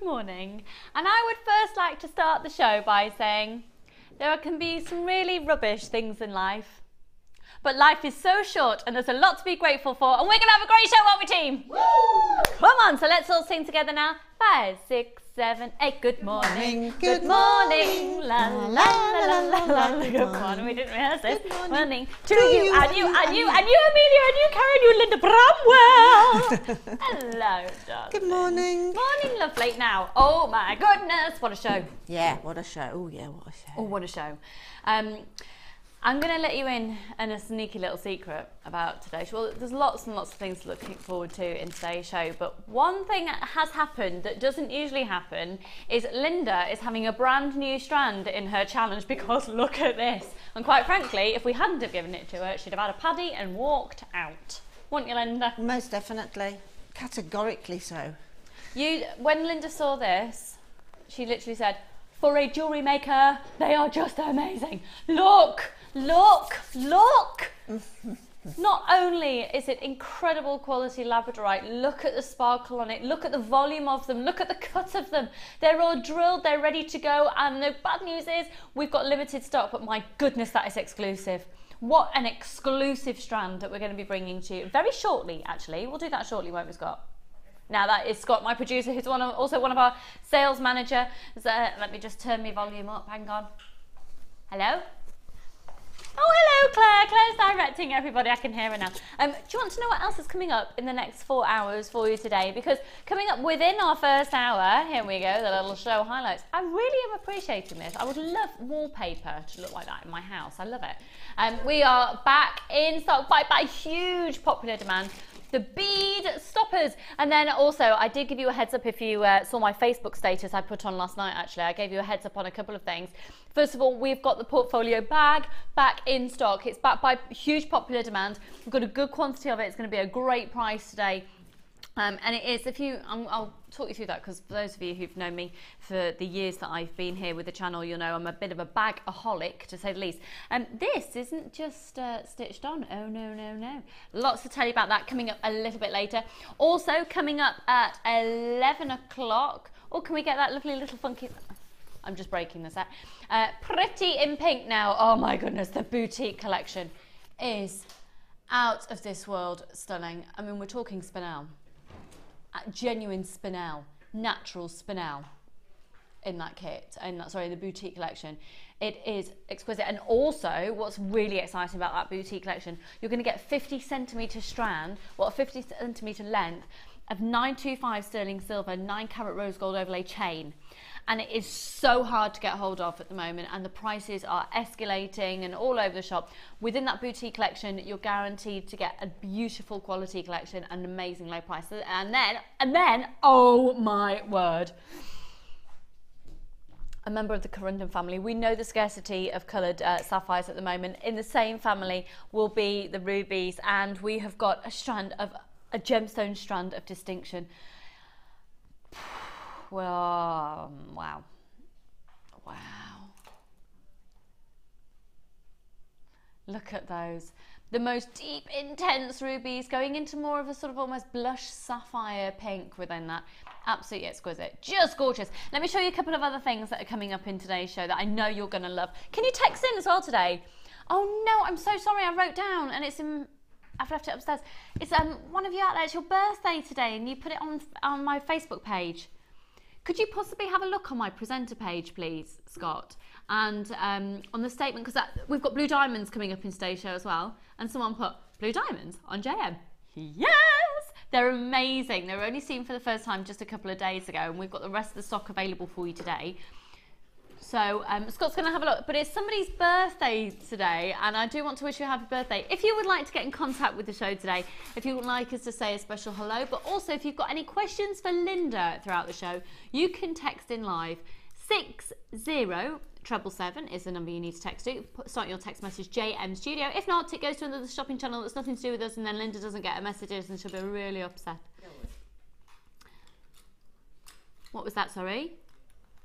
morning. And I would first like to start the show by saying there can be some really rubbish things in life. But life is so short and there's a lot to be grateful for, and we're going to have a great show, aren't we, team? Woo! Come on, so let's all sing together now. 5, 6, 7, 8. Good morning. Good morning. La la la la la. Good morning. We didn't rehearse this. Good morning to you and you and you and you, Amelia, and you, Karen, you, Linda Brumwell. Hello, darling. Good morning. Morning, lovely. Now, oh my goodness, what a show. Yeah, what a show. Oh yeah, what a show. Oh, what a show. I'm going to let you in on a sneaky little secret about today's show. Well, there's lots and lots of things to look forward to in today's show, but one thing that has happened that doesn't usually happen is Linda is having a brand new strand in her challenge, because look at this. And quite frankly, if we hadn't have given it to her, she'd have had a paddy and walked out. Wouldn't you, Linda? Most definitely. Categorically so. When Linda saw this, she literally said, for a jewellery maker, they are just amazing. Look! Look, look! Not only is it incredible quality Labradorite, look at the sparkle on it, look at the volume of them, look at the cut of them. They're all drilled, they're ready to go, and the bad news is we've got limited stock, but my goodness, that is exclusive. What an exclusive strand that we're going to be bringing to you very shortly, actually. We'll do that shortly, won't we, Scott? Now that is Scott, my producer, who's also one of our sales manager. Let me just turn my volume up, hang on. Hello? Oh, hello, Claire. Claire's directing everybody. I can hear her now. Do you want to know what else is coming up in the next 4 hours for you today? Because coming up within our first hour, here we go, the little show highlights. I really am appreciating this. I would love wallpaper to look like that in my house. I love it. We are back in stock by huge popular demand. The Bead Stoppers. And then also, I did give you a heads up if you saw my Facebook status I put on last night, actually. I gave you a heads up on a couple of things. First of all, we've got the portfolio bag back in stock. It's backed by huge popular demand. We've got a good quantity of it. It's going to be a great price today. And it is, I'll talk you through that, because for those of you who've known me for the years that I've been here with the channel, you'll know I'm a bit of a bagaholic, to say the least. This isn't just stitched on. Oh, no, no, no. Lots to tell you about that coming up a little bit later. Also, coming up at 11 o'clock. Oh, can we get that lovely little funky... I'm just breaking this out. Pretty in pink now. Oh, my goodness. The boutique collection is out of this world stunning. I mean, we're talking spinel. Genuine spinel, natural spinel in that kit, in the boutique collection. It is exquisite. And also, what's really exciting about that boutique collection, you're going to get 50 centimetre strand, 50 centimetre length of 925 sterling silver, 9 carat rose gold overlay chain. And it is so hard to get hold of at the moment, and the prices are escalating and all over the shop. Within that boutique collection, you're guaranteed to get a beautiful quality collection and amazing low prices. And then, oh my word, a member of the Corundum family. We know the scarcity of coloured sapphires at the moment. In the same family will be the rubies, and we have got a gemstone strand of distinction. Well, wow. Wow. Look at those. The most deep, intense rubies going into more of a sort of almost blush sapphire pink within that. Absolutely exquisite. Just gorgeous. Let me show you a couple of other things that are coming up in today's show that I know you're going to love. Can you text in as well today? Oh no, I'm so sorry. I wrote down and it's in... I've left it upstairs. It's one of you out there. It's your birthday today and you put it on my Facebook page. Could you possibly have a look on my presenter page, please, Scott? And on the statement, because we've got blue diamonds coming up in today's show as well. And someone put, blue diamonds on JM. Yes! They're amazing. They were only seen for the first time just a couple of days ago. And we've got the rest of the stock available for you today. So Scott's going to have a look, but it's somebody's birthday today, and I do want to wish you a happy birthday. If you would like to get in contact with the show today, if you would like us to say a special hello, but also if you've got any questions for Linda throughout the show, you can text in live. 60777 is the number you need to text to. Start your text message JM Studio. If not, it goes to another shopping channel that's nothing to do with us, and then Linda doesn't get a messages and she'll be really upset. What was that, sorry?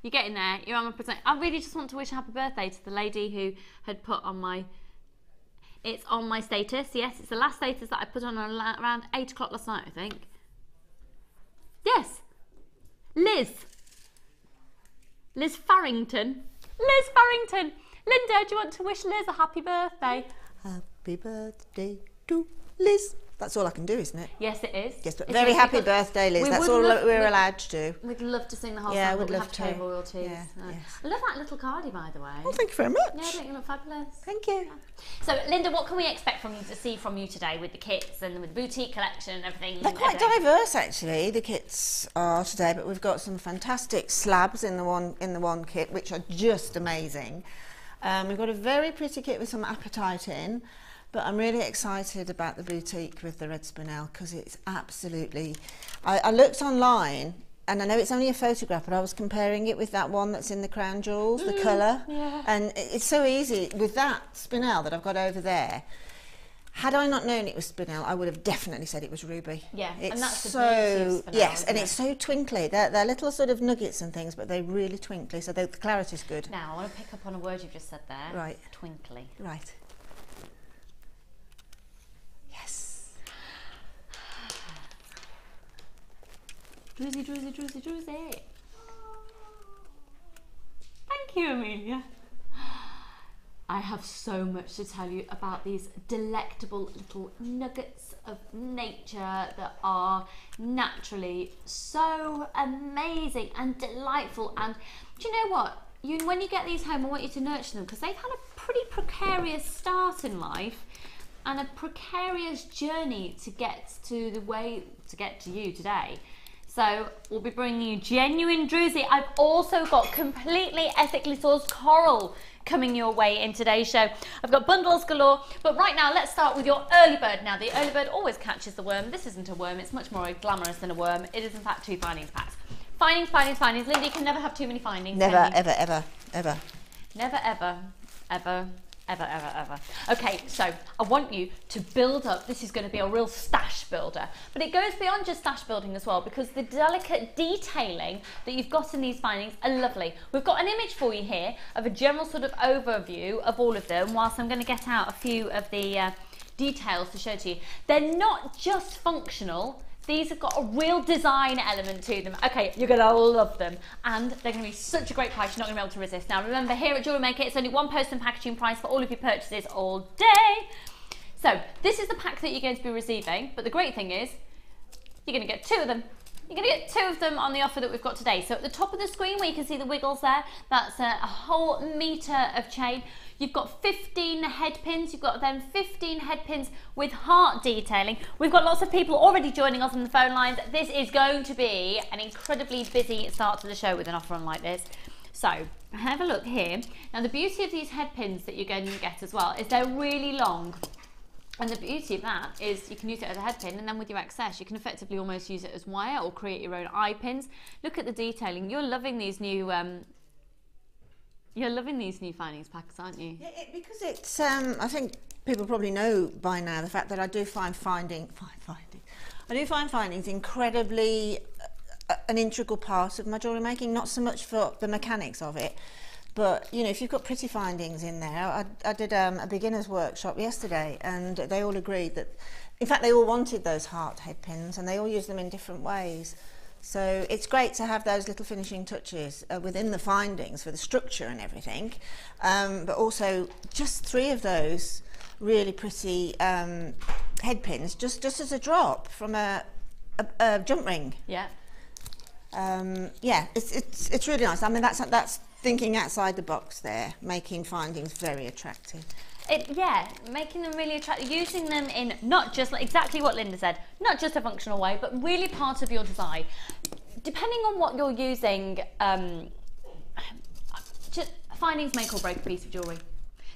You're getting there. You're on my present. I really just want to wish a happy birthday to the lady who had put on my... It's on my status. Yes, it's the last status that I put on around 8 o'clock last night, I think. Yes. Liz. Liz Farrington. Liz Farrington. Linda, do you want to wish Liz a happy birthday? Happy birthday to Liz. That's all I can do, isn't it? Yes, it is. Yes, but very happy birthday, Liz. That's all we're allowed to do. We'd love to sing the whole Yeah, song, but we'd we love have to pay to. royalties. Yeah, yes. I love that little cardie, by the way. Oh, thank you very much. Yeah, don't you look fabulous? Thank you. Yeah. So, Linda, what can we expect to see from you today with the kits and with the boutique collection and everything? They're quite diverse, actually. The kits are today, but we've got some fantastic slabs in the one kit, which are just amazing. We've got a very pretty kit with some apatite in. But I'm really excited about the boutique with the red spinel because it's absolutely... I looked online and I know it's only a photograph, but I was comparing it with that one that's in the crown jewels, the colour. Yeah. And it's so easy with that spinel that I've got over there. Had I not known it was spinel, I would have definitely said it was ruby. Yeah, it's and that's the so beauty of spinel, yes, and isn't it's so twinkly. They're little sort of nuggets and things, but they're really twinkly, so the clarity's good. Now, I want to pick up on a word you've just said there. Right. Twinkly. Right. Druzy, druzy, druzy, druzy. Thank you, Amelia. I have so much to tell you about these delectable little nuggets of nature that are naturally so amazing and delightful. And do you know what? When you get these home, I want you to nurture them because they've had a pretty precarious start in life and a precarious journey to get to you today. So we'll be bringing you genuine druzy. I've also got completely ethically sourced coral coming your way in today's show. I've got bundles galore, but right now let's start with your early bird. Now the early bird always catches the worm. This isn't a worm, it's much more glamorous than a worm. It is in fact 2 findings packs. Findings, findings, findings. Linda, you can never have too many findings. Never, ever, ever, ever. Never, ever, ever. Ever, ever, ever. Okay, so I want you to build up. This is going to be a real stash builder, but it goes beyond just stash building as well because the delicate detailing that you've got in these findings are lovely. We've got an image for you here of a general sort of overview of all of them whilst I'm going to get out a few of the details to show to you. They're not just functional. These have got a real design element to them. Okay, you're going to love them. And they're going to be such a great price, you're not going to be able to resist. Now remember, here at Jewellery Maker, it's only £1 and packaging price for all of your purchases all day. So this is the pack that you're going to be receiving. But the great thing is, you're going to get 2 of them. You're going to get 2 of them on the offer that we've got today. So at the top of the screen where you can see the wiggles there, that's a whole metre of chain. You've got 15 head pins. You've got then 15 head pins with heart detailing. We've got lots of people already joining us on the phone lines. This is going to be an incredibly busy start to the show with an offer on like this. So have a look here. Now the beauty of these head pins that you're going to get as well is they're really long. And the beauty of that is you can use it as a head pin, and then with your excess you can effectively almost use it as wire or create your own eye pins. Look at the detailing. You're loving these new findings packs, aren't you? Yeah, because it's I think people probably know by now the fact that I do find findings incredibly an integral part of my jewellery making, not so much for the mechanics of it. But, you know, if you've got pretty findings in there, I did a beginner's workshop yesterday and they all agreed that, in fact, they all wanted those heart head pins and they all use them in different ways. So it's great to have those little finishing touches within the findings for the structure and everything. But also just 3 of those really pretty head pins, just as a drop from a jump ring. Yeah. Yeah, it's really nice. I mean, that's thinking outside the box there, making findings very attractive. Yeah, making them really attractive, using them in not just like exactly what Linda said, not just a functional way, but really part of your design. Depending on what you're using, findings make or break a piece of jewellery.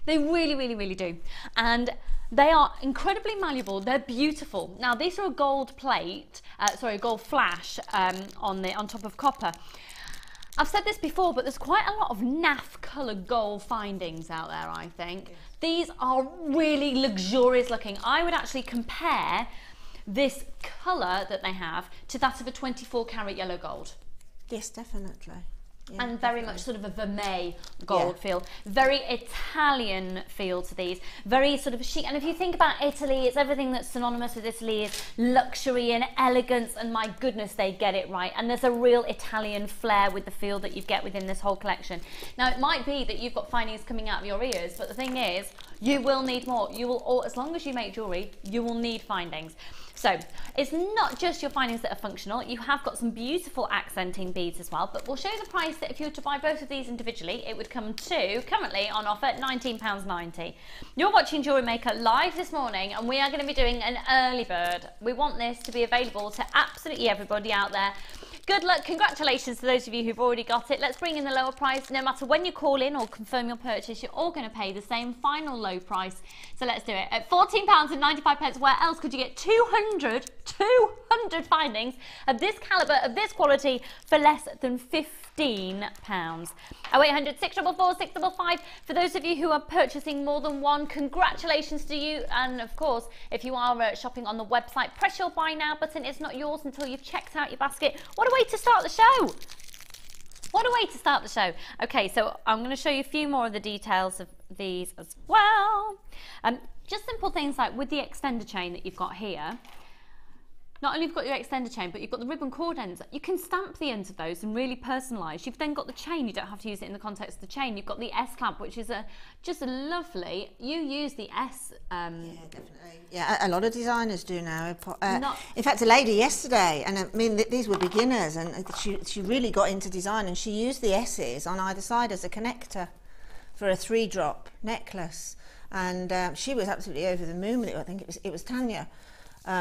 They really, really, really do. And they are incredibly malleable. They're beautiful. Now, these are a gold plate, a gold flash on top of copper. I've said this before, but there's quite a lot of naff colour gold findings out there, I think. Yes. These are really luxurious looking. I would actually compare this colour that they have to that of a 24 carat yellow gold. Yes, definitely. Yeah, and very much sort of a vermeil gold feel. Very Italian feel to these. Very sort of chic. And if you think about Italy, it's everything that's synonymous with Italy is luxury and elegance, and my goodness, they get it right. And there's a real Italian flair with the feel that you get within this whole collection. Now, it might be that you've got findings coming out of your ears, but the thing is, you will need more. You will, as long as you make jewellery, you will need findings. So it's not just your findings that are functional. You have got some beautiful accenting beads as well, but we'll show you the price that if you were to buy both of these individually, it would come to, currently on offer, £19.90. You're watching Jewellery Maker live this morning, and we are going to be doing an early bird. We want this to be available to absolutely everybody out there. Good luck, congratulations to those of you who've already got it. Let's bring in the lower price. No matter when you call in or confirm your purchase, you're all going to pay the same final low price. So let's do it. At £14.95, where else could you get 200 findings of this calibre, of this quality, for less than £15? 0800 644 655. For those of you who are purchasing more than one, congratulations to you. And of course, if you are shopping on the website, press your buy now button. It's not yours until you've checked out your basket. What a way to start the show! What a way to start the show. Okay, so I'm going to show you a few more of the details of these as well. Just simple things like with the extender chain that you've got here. Not only have you got your extender chain, but you've got the ribbon cord ends. You can stamp the ends of those and really personalise. You've then got the chain. You don't have to use it in the context of the chain. You've got the S clamp, which is just a lovely. You use the S. Yeah, definitely. Yeah, a lot of designers do now. In fact, a lady yesterday, and I mean these were beginners, and she really got into design, and she used the S's on either side as a connector for a 3-drop necklace, and she was absolutely over the moon with it. I think it was Tanya.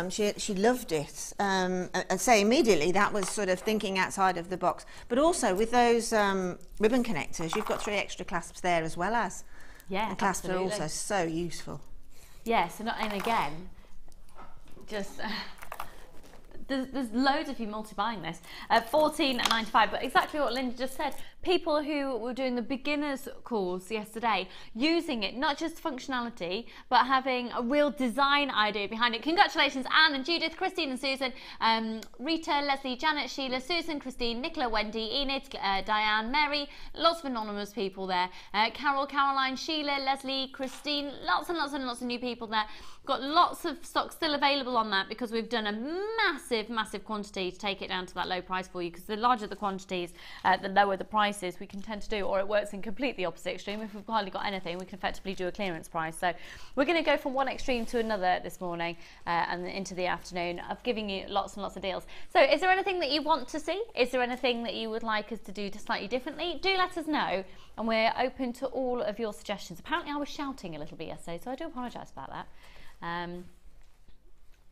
She loved it, and say immediately that was sort of thinking outside of the box. But also with those ribbon connectors, you've got 3 extra clasps there as well as. Yeah, and clasps absolutely. are also so useful. Yeah, and again, just there's loads of you multi-buying this. £14.95, but exactly what Linda just said. People who were doing the beginners course yesterday, using it, not just functionality, but having a real design idea behind it. Congratulations, Anne and Judith, Christine and Susan, Rita, Leslie, Janet, Sheila, Susan, Christine, Nicola, Wendy, Enid, Diane, Mary, lots of anonymous people there. Carol, Caroline, Sheila, Leslie, Christine, lots and lots and lots of new people there. Got lots of stock still available on that because we've done a massive quantity to take it down to that low price for you, because the larger the quantities, the lower the prices we can tend to do, or it works in completely opposite extreme. If we've hardly got anything, we can effectively do a clearance price. So we're going to go from one extreme to another this morning and into the afternoon of giving you lots and lots of deals. So is there anything that you want to see? Is there anything that you would like us to do slightly differently? Do let us know, and we're open to all of your suggestions. Apparently I was shouting a little bit yesterday, so I do apologise about that.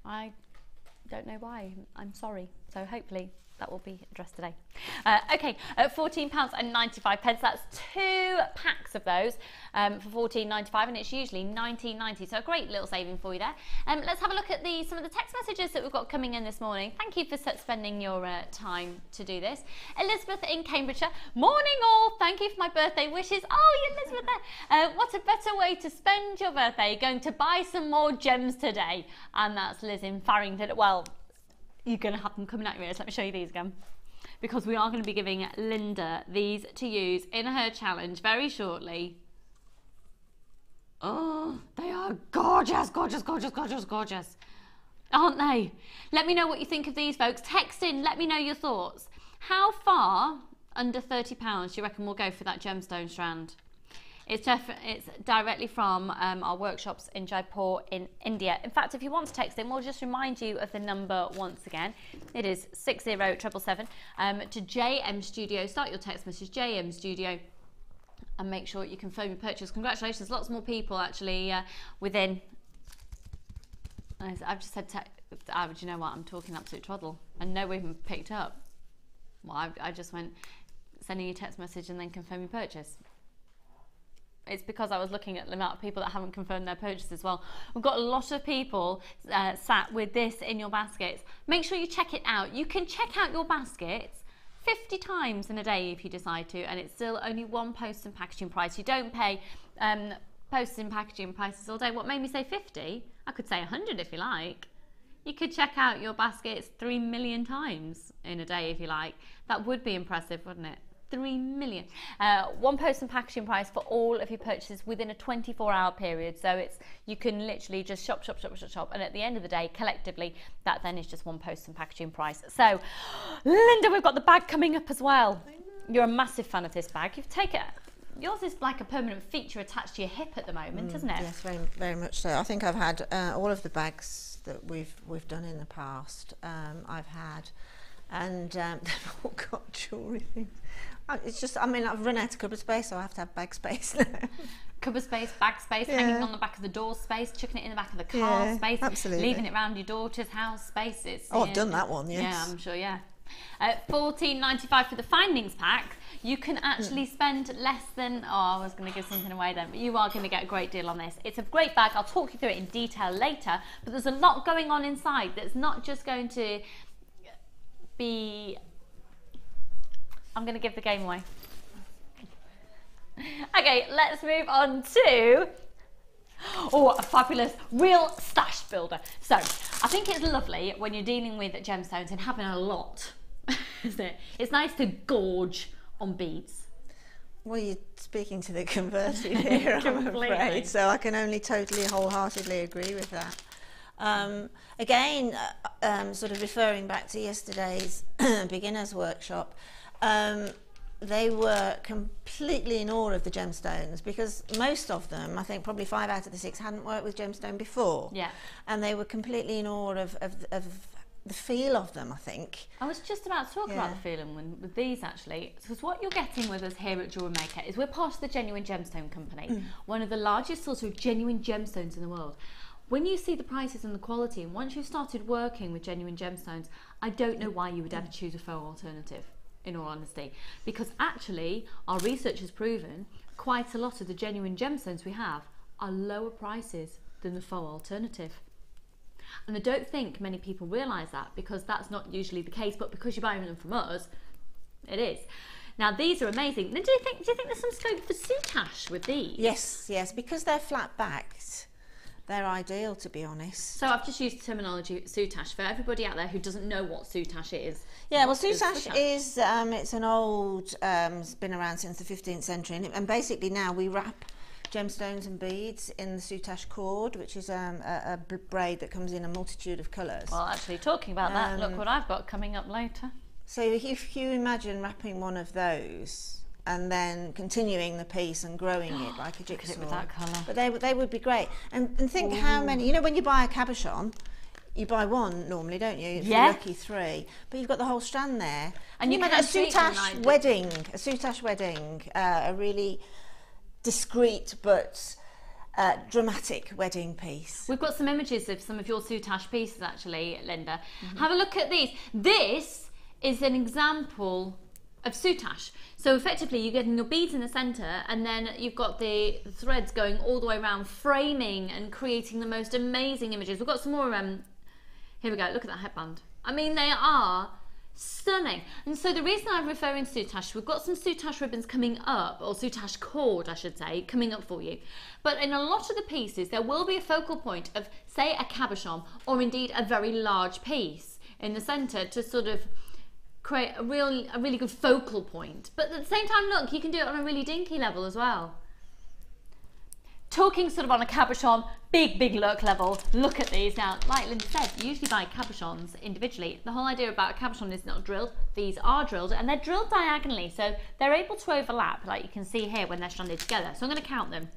I don't know why. I'm sorry. So hopefully that will be addressed today. Okay, at £14.95, that's 2 packs of those for £14.95, and it's usually £19.90. So a great little saving for you there. Let's have a look at some of the text messages that we've got coming in this morning. Thank you for spending your time to do this. Elizabeth in Cambridgeshire, morning all. Thank you for my birthday wishes. Oh, Elizabeth there. What a better way to spend your birthday? Going to buy some more gems today. And that's Liz in Farringdon. Well, you're going to have them coming out your ears. Let me show you these again, because we are going to be giving Linda these to use in her challenge very shortly. Oh, they are gorgeous, gorgeous, gorgeous, gorgeous, gorgeous, aren't they? Let me know what you think of these, folks. Text in, let me know your thoughts. How far under £30 do you reckon we'll go for that gemstone strand? It's directly from our workshops in Jaipur in India. In fact, if you want to text in, we'll just remind you of the number once again. It is 60777 to JM Studio. Start your text message, JM Studio, and make sure you confirm your purchase. Congratulations, lots more people actually within. I've just said, do you know what? I'm talking absolute twaddle. And no one picked up. Well, I just went sending you a text message and then confirm your purchase. It's because I was looking at the amount of people that haven't confirmed their purchase as well. We've got a lot of people sat with this in your baskets. Make sure you check it out. You can check out your baskets 50 times in a day if you decide to, and it's still only one post and packaging price. You don't pay post and packaging prices all day. What made me say 50? I could say 100 if you like. You could check out your baskets 3 million times in a day if you like. That would be impressive, wouldn't it? 3 million. One post and packaging price for all of your purchases within a 24-hour period. So it's, you can literally just shop, and at the end of the day, collectively, that then is just one post and packaging price. So, Linda, we've got the bag coming up as well. You're a massive fan of this bag. You've taken it. Yours is like a permanent feature attached to your hip at the moment, isn't it? Yes, very, very much so. I think I've had all of the bags that we've done in the past. I've had, and they've all got jewellery things. It's just, I mean, I've run out of cupboard space, so I have to have bag space now. Cupboard space, bag space, hanging on the back of the door space, chucking it in the back of the car space, absolutely. Leaving it around your daughter's house space. It's, I've done that one, yes. Yeah, I'm sure, $14.95 for the findings pack. You can actually spend less than, I was going to give something away then, but you are going to get a great deal on this. It's a great bag. I'll talk you through it in detail later, but there's a lot going on inside that's not just going to be... I'm going to give the game away. Okay, let's move on to a fabulous real stash builder. So I think it's lovely when you're dealing with gemstones and having a lot, isn't it? It's nice to gorge on beads. Well, you're speaking to the converted here, I'm afraid, so I can only totally wholeheartedly agree with that. Again, sort of referring back to yesterday's beginners workshop, they were completely in awe of the gemstones, because most of them, I think probably 5 out of the 6, hadn't worked with gemstone before. Yeah. And they were completely in awe of the feel of them, I think. I was just about to talk about the feeling with these, actually, because what you're getting with us here at Jewellery Maker is we're part of the Genuine Gemstone Company, one of the largest sorts of genuine gemstones in the world. When you see the prices and the quality, and once you've started working with genuine gemstones, I don't know why you would ever choose a faux alternative, in all honesty, because actually our research has proven quite a lot of the genuine gemstones we have are lower prices than the faux alternative. And I don't think many people realise that, because that's not usually the case, but because you're buying them from us, it is. Now these are amazing. Now, do you think there's some scope for Sutach with these? Yes, because they're flat backed, they're ideal, to be honest. So I've just used the terminology Sutach for everybody out there who doesn't know what Sutach is. Yeah, well, Sutach is it's an old, it's been around since the 15th century, and basically now we wrap gemstones and beads in the Sutach cord, which is a braid that comes in a multitude of colours. Well, actually, talking about that, look what I've got coming up later. So if you imagine wrapping one of those and then continuing the piece and growing it like a jigsaw. Look at it with that colour. But they would be great. And think how many, you know, when you buy a cabochon, you buy one normally, don't you? If you're lucky 3. But you've got the whole strand there. And you can a Sutach wedding, a really discreet but dramatic wedding piece. We've got some images of some of your Sutach pieces, actually, Linda. Have a look at these. This is an example of Sutach. So effectively you're getting your beads in the centre, and then you've got the threads going all the way around, framing and creating the most amazing images. We've got some more, here we go, look at that headband. I mean, they are stunning. And so the reason I'm referring to Sutach, we've got some Sutach ribbons coming up, or Sutach cord I should say, coming up for you. But in a lot of the pieces there will be a focal point of, say, a cabochon, or indeed a very large piece in the centre to sort of create a really good focal point. But at the same time, look, you can do it on a really dinky level as well. Talking sort of on a cabochon, big look level, look at these. Now, like Linda said, you usually buy cabochons individually. The whole idea about a cabochon is not drilled. These are drilled, and they're drilled diagonally, so they're able to overlap, like you can see here when they're stranded together. So I'm going to count them.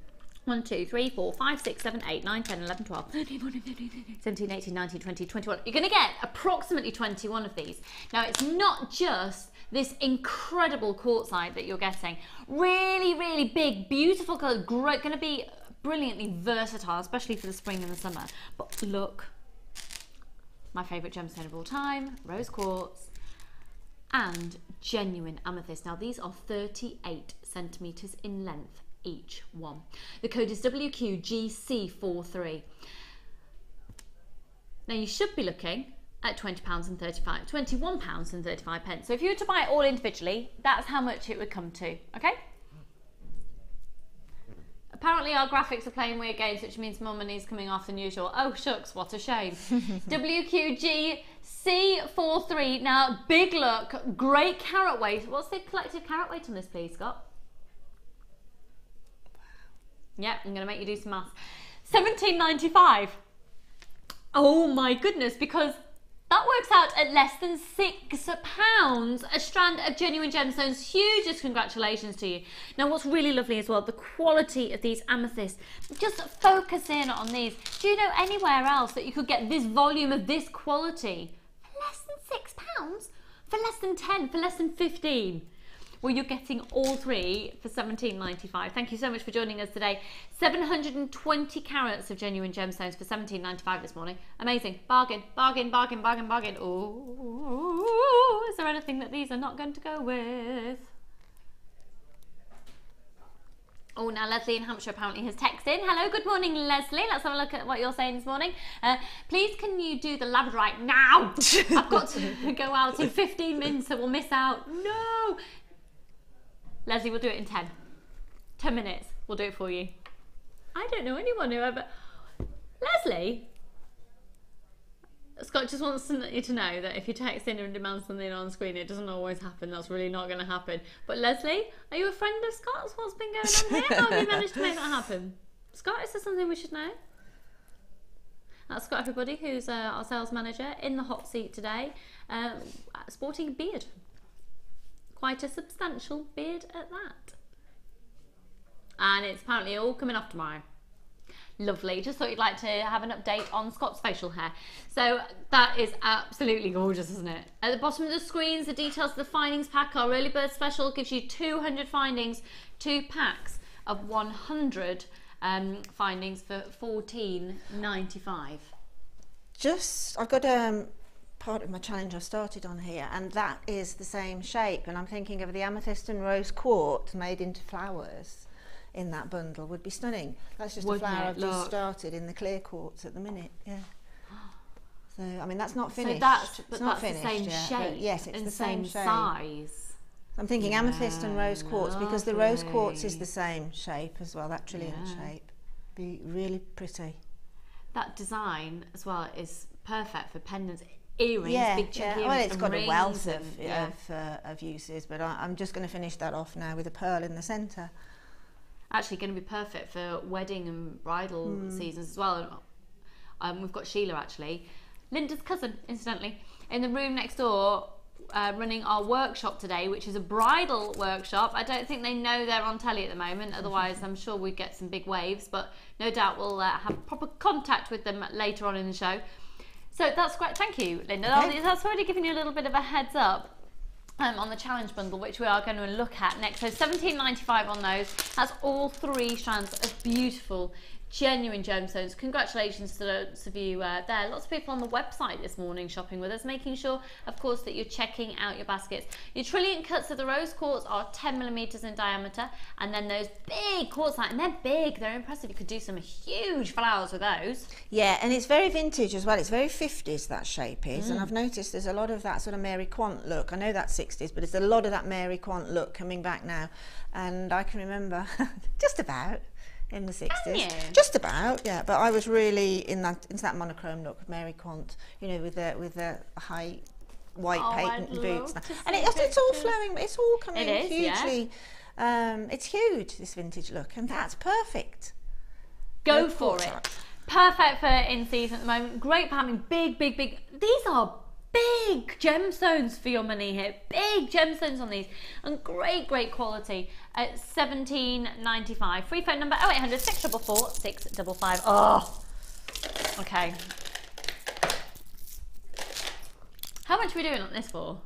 1, 2, 3, 4, 5, 6, 7, 8, 9, 10, 11, 12, 13, 14, 15, 16, 17, 18, 19, 20, 21. You're going to get approximately 21 of these. Now, it's not just this incredible quartzite that you're getting. Really big, beautiful colour, great, going to be brilliantly versatile, especially for the spring and the summer. But look, my favourite gemstone of all time, rose quartz and genuine amethyst. Now, these are 38 centimetres in length each one. The code is WQGC43. Now you should be looking at £21.35. So if you were to buy it all individually, that's how much it would come to, okay? Apparently our graphics are playing weird games, which means more money is coming off than usual. Oh shucks, what a shame. WQGC43 C43. Now, big look, great carat weight. What's the collective carat weight on this, please, Scott? Yeah, I'm going to make you do some maths. 17.95. Oh my goodness, because that works out at less than £6 a strand of genuine gemstones. Hugest congratulations to you. Now, what's really lovely as well, the quality of these amethysts. Just focus in on these. Do you know anywhere else that you could get this volume of this quality for less than £6? For less than 10, for less than 15? Well, you're getting all three for £17.95. Thank you so much for joining us today. 720 carats of genuine gemstones for £17.95 this morning. Amazing. Bargain, bargain, bargain, bargain, bargain. Oh, is there anything that these are not going to go with? Oh, now Leslie in Hampshire apparently has texted in. Hello, good morning, Leslie. Let's have a look at what you're saying this morning. Please, can you do the Labradorite now? I've got to go out in 15 minutes, so we'll miss out. No. Leslie, we'll do it in 10 minutes. We'll do it for you. I don't know anyone who ever... Leslie? Scott just wants you to know that if you text in and demand something on screen, it doesn't always happen. That's really not going to happen. But Leslie, are you a friend of Scott's? What's been going on here? How have you managed to make that happen? Scott, is there something we should know? That's Scott, everybody, who's our sales manager in the hot seat today, sporting a beard. Quite a substantial beard at that. And it's apparently all coming off tomorrow. Lovely. Just thought you'd like to have an update on Scott's facial hair. So that is absolutely gorgeous, isn't it? At the bottom of the screens, the details of the findings pack. Our early bird special gives you 200 findings, 2 packs of 100 findings for £14.95. I've got part of my challenge I started on here, and that is the same shape, and I'm thinking of the amethyst and rose quartz made into flowers in that bundle would be stunning. That's just a flower I've just started in the clear quartz at the minute. Yeah. So I mean that's not finished. So it's not finished the same yet, shape. Yes, it's the same shape. Size. I'm thinking amethyst and rose quartz because the rose quartz is the same shape as well. That trilliant shape. Be really pretty. That design as well is perfect for pendants. Earrings, big chunky earrings. Well, it's got a wealth of uses, but I'm just going to finish that off now with a pearl in the centre. Actually, going to be perfect for wedding and bridal seasons as well. We've got Sheila, actually, Linda's cousin, incidentally, in the room next door, running our workshop today, which is a bridal workshop. I don't think they know they're on telly at the moment, otherwise I'm sure we'd get some big waves, but no doubt we'll have proper contact with them later on in the show. So that's great. Thank you, Linda. Okay. That's already giving you a little bit of a heads up on the challenge bundle, which we are going to look at next. So £17.95 on those. That's all 3 strands of beautiful, genuine gemstones. Congratulations to those of you there. Lots of people on the website this morning shopping with us, making sure, of course, that you're checking out your baskets. Your trilliant cuts of the rose quartz are 10mm in diameter, and then those big quartzite, and they're big, they're impressive. You could do some huge flowers with those. Yeah, and it's very vintage as well. It's very 50s, that shape is, and I've noticed there's a lot of that sort of Mary Quant look. I know that's 60s, but there's a lot of that Mary Quant look coming back now, and I can remember just about in the 60s, just about, yeah. But I was really into that monochrome look of Mary Quant, you know, with the high white patent boots, and it's all flowing. It's all coming hugely. Yeah. It's huge, this vintage look, and that's perfect. Go for it. Perfect for in season at the moment. Great for having big. These are big gemstones for your money here. Big gemstones on these, and great quality at £17.95. Free phone number 0800 644 655. Oh, okay. How much are we doing on this for?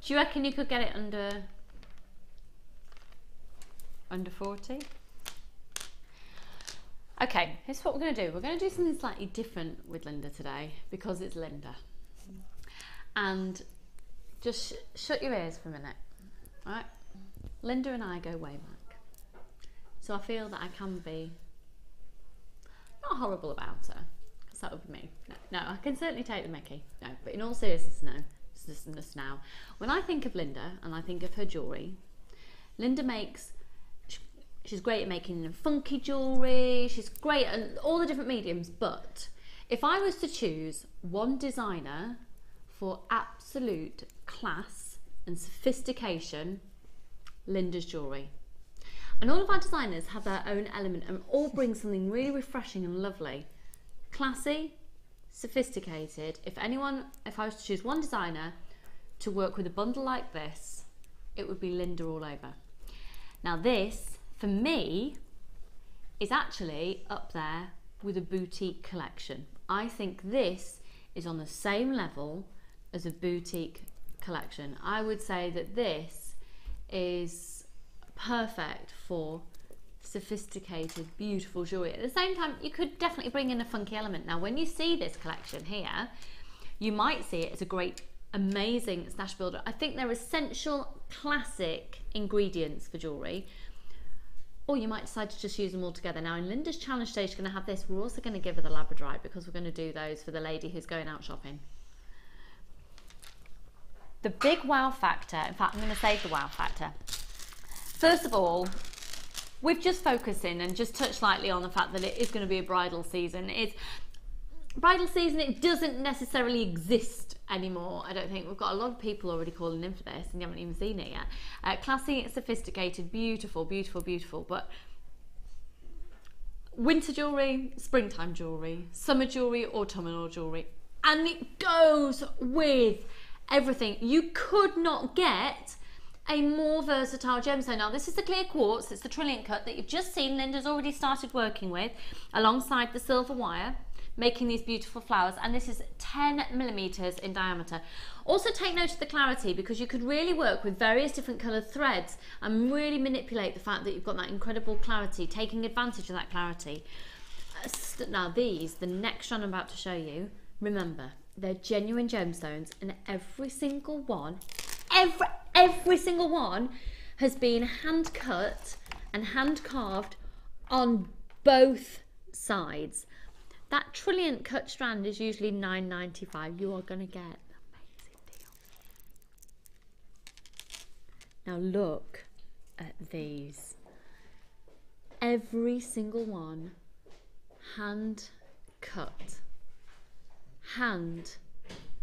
Do you reckon you could get it under 40? Okay, here's what we're going to do. We're going to do something slightly different with Linda today because it's Linda. And just shut your ears for a minute. All right? Linda and I go way back. So I feel that I can be not horrible about her, because that would be me. No, I can certainly take the mickey. No, but in all seriousness, no. now. When I think of Linda and I think of her jewellery, Linda makes, she's great at making funky jewellery, she's great at all the different mediums, but if I was to choose one designer for absolute class and sophistication, Linda's jewellery. And all of our designers have their own element and all bring something really refreshing and lovely. Classy, sophisticated. If I was to choose one designer to work with a bundle like this, it would be Linda all over. Now this, for me, is actually up there with a boutique collection. I think this is on the same level as a boutique collection. I would say that this is perfect for sophisticated, beautiful jewellery. At the same time, you could definitely bring in a funky element. Now, when you see this collection here, you might see it as a great, amazing stash builder. I think they're essential, classic ingredients for jewellery. Or you might decide to just use them all together. Now in Linda's challenge stage, she's going to have this. We're also going to give her the Labradorite because we're going to do those for the lady who's going out shopping. The big wow factor, in fact, I'm going to save the wow factor. First of all, we've just focused in and just touched lightly on the fact that it is going to be a bridal season. It's bridal season, it doesn't necessarily exist anymore. I don't think. We've got a lot of people already calling in for this and you haven't even seen it yet. Classy, sophisticated, beautiful, beautiful, beautiful. But winter jewellery, springtime jewellery, summer jewellery, autumnal jewellery. And it goes with everything. You could not get a more versatile gemstone. Now this is the clear quartz, it's the trilliant cut that you've just seen Linda's already started working with alongside the silver wire, making these beautiful flowers, and this is 10 millimeters in diameter. Also take note of the clarity because you could really work with various different coloured threads and really manipulate the fact that you've got that incredible clarity, taking advantage of that clarity. Now these, the next strand I'm about to show you, remember, they're genuine gemstones and every single one has been hand cut and hand carved on both sides. That trilliant cut strand is usually $9.95. You are going to get an amazing deal. Now look at these. Every single one hand cut, hand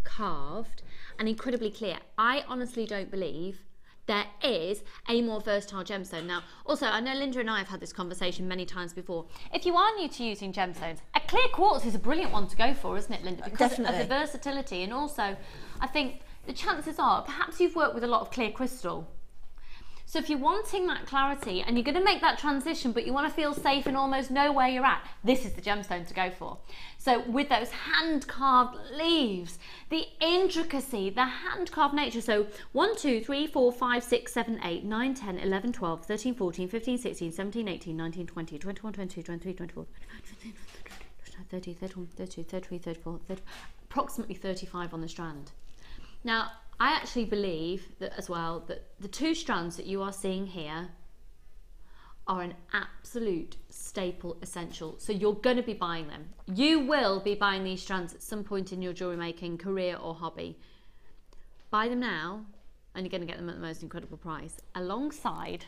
carved, and incredibly clear. I honestly don't believe there is a more versatile gemstone. Now, also, I know Linda and I have had this conversation many times before. If you are new to using gemstones, a clear quartz is a brilliant one to go for, isn't it, Linda? Because Definitely. of the versatility, and also, I think the chances are, perhaps you've worked with a lot of clear crystal. So if you're wanting that clarity and you're going to make that transition, but you want to feel safe and almost know where you're at, this is the gemstone to go for. So with those hand-carved leaves, the intricacy, the hand-carved nature. So 1, 2, 3, 4, 5, 6, 7, 8, 9, 10, 11, 12, 13, 14, 15, 16, 17, 18, 19, 20, 21, 22, 23, 24, 30, 31, 32, 33, 34, 30, approximately 35 on the strand. Now, I actually believe that as well that the two strands that you are seeing here are an absolute staple essential. So you're going to be buying them. You will be buying these strands at some point in your jewellery making career or hobby. Buy them now and you're going to get them at the most incredible price, alongside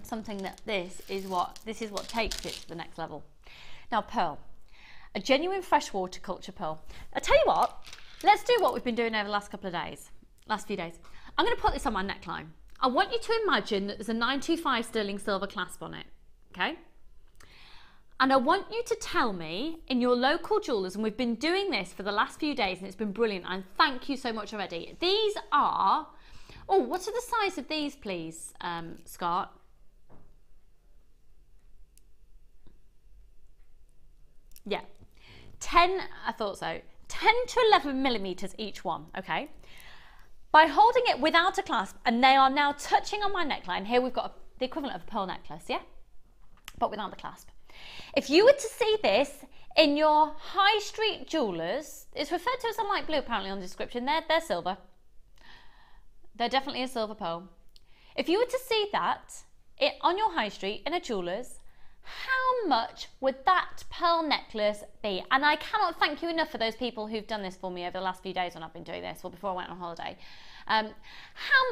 something that this is what takes it to the next level. Now, pearl, a genuine freshwater culture pearl. I'll tell you what, let's do what we've been doing over the last few days. I'm going to put this on my neckline. I want you to imagine that there's a 925 sterling silver clasp on it, okay? And I want you to tell me in your local jewellers, and we've been doing this for the last few days and it's been brilliant, and thank you so much already. These are, oh, what are the size of these, please, Scott? Yeah, 10, I thought so, 10 to 11 millimeters each one, okay? By holding it without a clasp, and they are now touching on my neckline, here we've got the equivalent of a pearl necklace, yeah? But without the clasp. If you were to see this in your high street jewellers, it's referred to as a light blue apparently on the description, they're silver. They're definitely a silver pearl. If you were to see that on your high street in a jeweller's, how much would that pearl necklace be? And I cannot thank you enough for those people who've done this for me over the last few days when I've been doing this, or before I went on holiday. How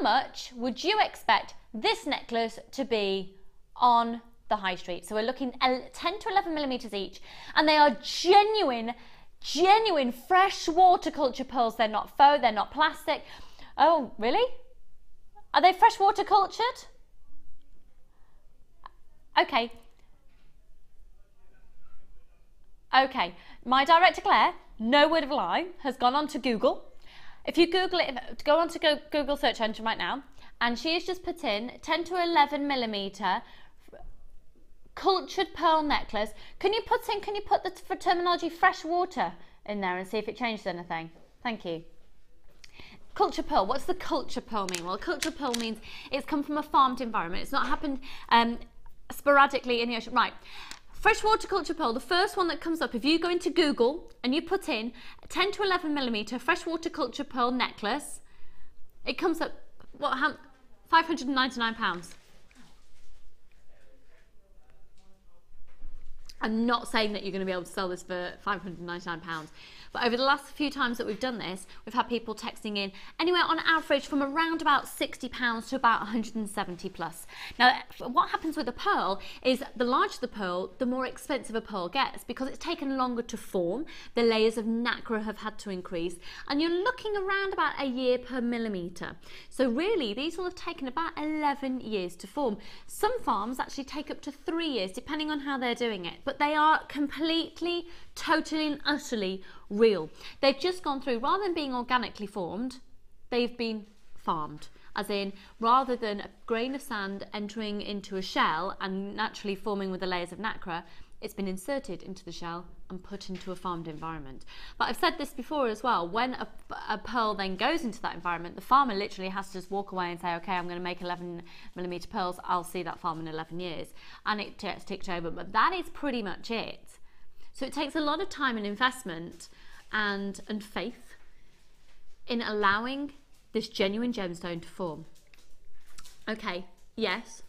much would you expect this necklace to be on the high street? So we're looking 10 to 11 millimeters each, and they are genuine fresh water culture pearls. They're not faux, they're not plastic. Oh, really? Are they fresh water cultured? Okay. Okay, my director Claire, no word of a lie, has gone on to Google. If you Google it, go on to Google search engine right now, and she has just put in 10 to 11 millimeter cultured pearl necklace. Can you put the terminology fresh water in there and see if it changes anything? Thank you. Culture pearl, what's the culture pearl mean? Well, culture pearl means it's come from a farmed environment. It's not happened sporadically in the ocean. Right, freshwater culture pearl, the first one that comes up, if you go into Google and you put in 10 to 11 millimeter freshwater culture pearl necklace, it comes up, what, £599. I'm not saying that you're going to be able to sell this for £599, but over the last few times that we've done this, we've had people texting in anywhere on average from around about £60 to about 170 plus. Now, what happens with a pearl is the larger the pearl, the more expensive a pearl gets, because it's taken longer to form. The layers of nacre have had to increase, and you're looking around about a year per millimetre. So really, these will have taken about 11 years to form. Some farms actually take up to 3 years, depending on how they're doing it, but they are completely, totally and utterly real. They've just gone through, rather than being organically formed, they've been farmed, as in, rather than a grain of sand entering into a shell and naturally forming with the layers of nacre, it's been inserted into the shell and put into a farmed environment. But I've said this before as well, when a pearl then goes into that environment, the farmer literally has to just walk away and say, okay, I'm going to make 11 millimeter pearls, I'll see that farm in 11 years, and it gets ticked over. But that is pretty much it. So it takes a lot of time and investment and faith in allowing this genuine gemstone to form. Okay, yes.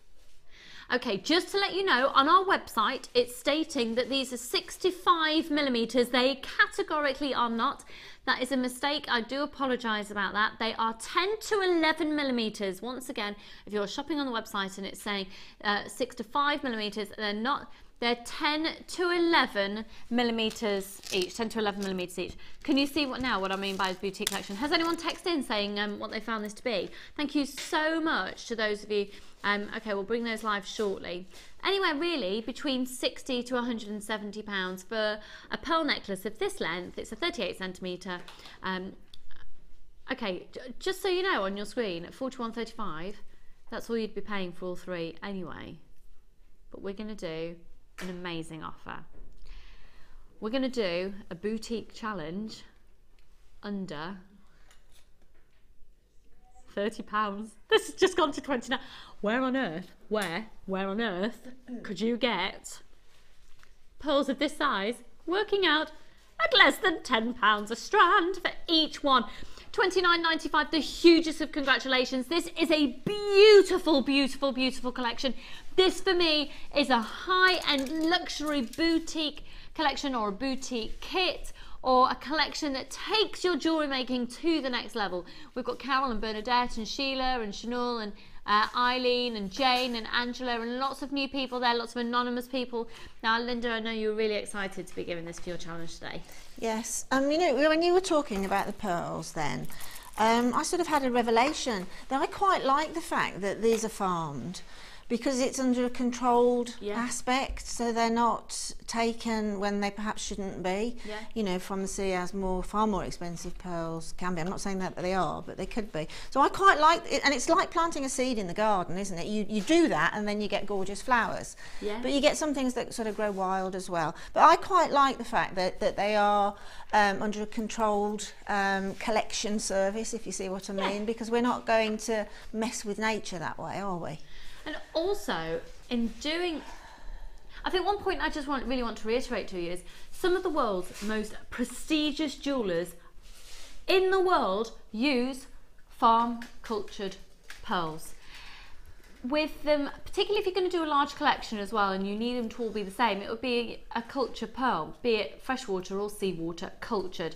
Okay, just to let you know, on our website, it's stating that these are 65 millimeters. They categorically are not. That is a mistake. I do apologise about that. They are 10 to 11 millimeters. Once again, if you're shopping on the website and it's saying 6 to 5 millimeters, they're not. They're 10 to 11 millimeters each, 10 to 11 millimeters each. Can you see what I mean by boutique collection? Has anyone texted in saying what they found this to be? Thank you so much to those of you. Okay, we'll bring those live shortly. Anywhere really between 60 to 170 pounds for a pearl necklace of this length. It's a 38 centimetre. Okay, just so you know, on your screen at 41.35, that's all you'd be paying for all three anyway. But we're going to do an amazing offer. We're going to do a boutique challenge under £30. This has just gone to 29. Where on earth could you get pearls of this size working out at less than £10 a strand for each one? £29.95, the hugest of congratulations. This is a beautiful, beautiful, beautiful collection. This for me is a high-end luxury boutique collection, or a boutique kit, or a collection that takes your jewellery making to the next level. We've got Carol and Bernadette and Sheila and Chanel and Eileen and Jane and Angela and lots of new people there, lots of anonymous people. Now, Linda, I know you're really excited to be giving this for your challenge today. Yes, you know, when you were talking about the pearls then, I sort of had a revelation that I quite like the fact that these are farmed, because it's under a controlled aspect, so they're not taken when they perhaps shouldn't be, you know, from the sea, as far more expensive pearls can be. I'm not saying that they are, but they could be. So I quite like it, and it's like planting a seed in the garden, isn't it? You do that and then you get gorgeous flowers, but you get some things that sort of grow wild as well. But I quite like the fact that they are under a controlled collection service, if you see what I mean, because we're not going to mess with nature that way, are we? And also, in doing, I think one point I just really want to reiterate to you is some of the world's most prestigious jewellers in the world use farm cultured pearls. with them, particularly if you're going to do a large collection as well and you need them to all be the same, it would be a cultured pearl, be it freshwater or seawater cultured.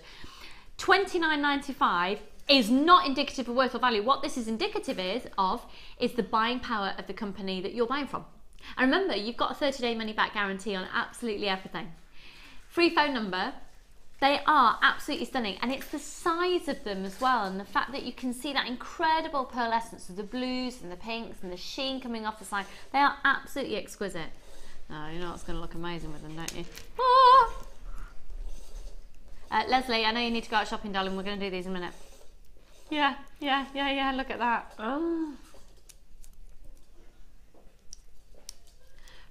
$29.95 is not indicative of worth or value. What this is indicative of is the buying power of the company that you're buying from. And remember, you've got a 30-day money-back guarantee on absolutely everything. Free phone number. They are absolutely stunning, and it's the size of them as well, and the fact that you can see that incredible pearlescence of the blues and the pinks and the sheen coming off the side. They are absolutely exquisite. Oh, you know what's going to look amazing with them, don't you? Oh! Leslie, I know you need to go out shopping, darling. We're going to do these in a minute. Yeah. Look at that. Oh.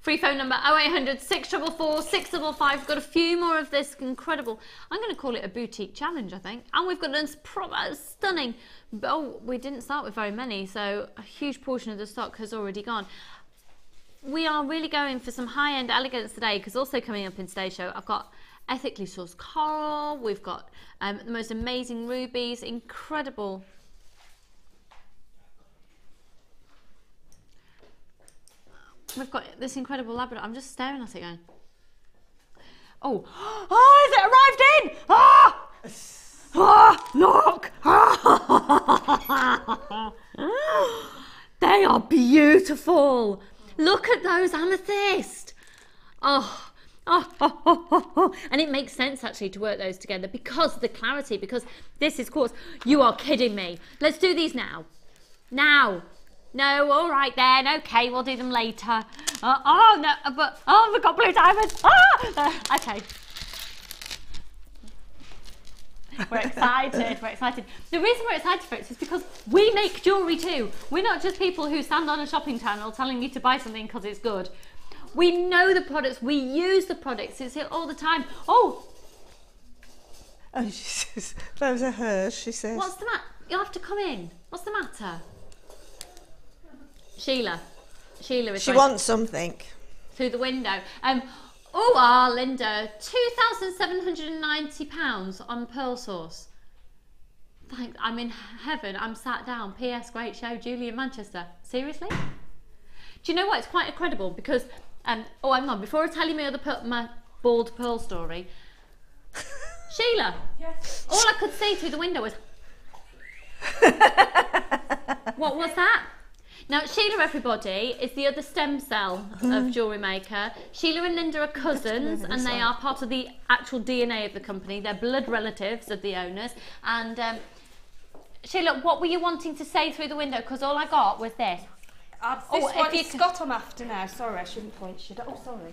Free phone number 0800 644 655. We've got a few more of this incredible, I'm going to call it a boutique challenge, I think. And we've got a stunning, oh, we didn't start with very many, so a huge portion of the stock has already gone. We are really going for some high-end elegance today, because also coming up in today's show, I've got ethically sourced coral, we've got the most amazing rubies, incredible. We've got this incredible Labrador. I'm just staring at it going, oh, has it arrived in? Look. They are beautiful. Look at those amethyst. And it makes sense actually to work those together because of the clarity, because this is quartz. You are kidding me. Let's do these now. No, all right then. Okay, we'll do them later. We've got blue diamonds. Okay. We're excited. The reason we're excited for it is because we make jewellery too. We're not just people who stand on a shopping channel telling you to buy something because it's good. We know the products. We use the products. It's here all the time. Oh, she says, those are hers, she says. What's the matter? You'll have to come in. What's the matter? Sheila is she wants something through the window. Linda, £2,790 on pearl source. Thanks, I'm in heaven. I'm sat down. P.S. Great show, Julie in Manchester. Seriously? Do you know what? It's quite incredible because hang on. Before I tell you my bald pearl story, Sheila. Yes. All I could see through the window was. What was that? Now, Sheila, everybody, is the other stem cell of Jewellery Maker. Sheila and Linda are cousins, and they are part of the actual DNA of the company. They're blood relatives of the owners. And Sheila, what were you wanting to say through the window? Because all I got was this. Scott I'm after now. Sorry, I shouldn't point, should I? Oh, sorry.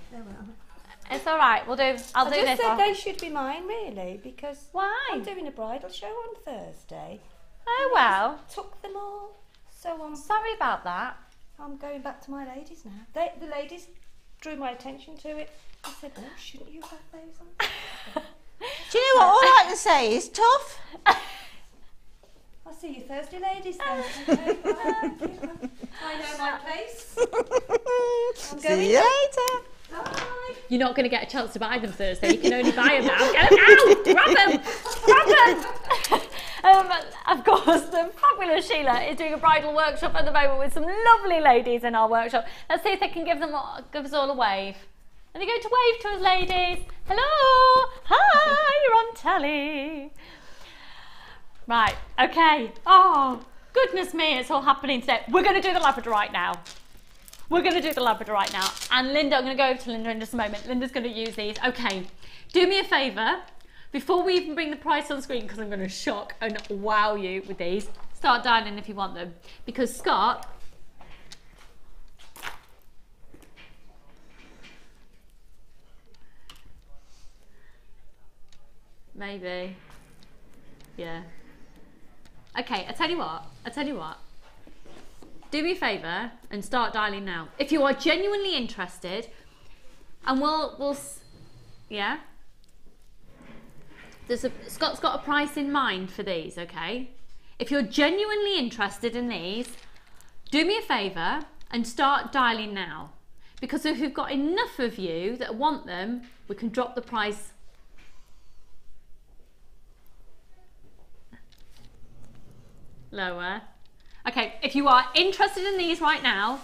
It's all right. I'll do this. I just said they should be mine, really, because why? I'm doing a bridal show on Thursday. Oh, well. Took them all. So I'm sorry about that. I'm going back to my ladies now. The ladies drew my attention to it. I said, oh, shouldn't you have those on? Do you know what all I like to say is tough? I'll see you Thursday, ladies. Then. I know my place. See you later. Bye. You're not going to get a chance to buy them Thursday. You can only buy them now. Get them now! Grab them! Of course, the fabulous Sheila is doing a bridal workshop at the moment with some lovely ladies in our workshop. Let's see if they can give us all a wave. Are they going to wave to us, ladies? Hello! Hi, you're on telly. Right, okay. Oh, goodness me, it's all happening today. We're going to do the Labradorite now. And Linda, I'm going to go over to Linda in just a moment. Linda's going to use these. Okay, do me a favour. Before we even bring the price on screen, because I'm going to shock and wow you with these, start dialing if you want them. Because Scott, maybe, yeah. Okay, I tell you what. Do me a favour and start dialing now. If you are genuinely interested, and we'll yeah? Scott's got a price in mind for these, okay? If you're genuinely interested in these, do me a favour and start dialing now. Because if we've got enough of you that want them, we can drop the price. Lower. Okay, if you are interested in these right now,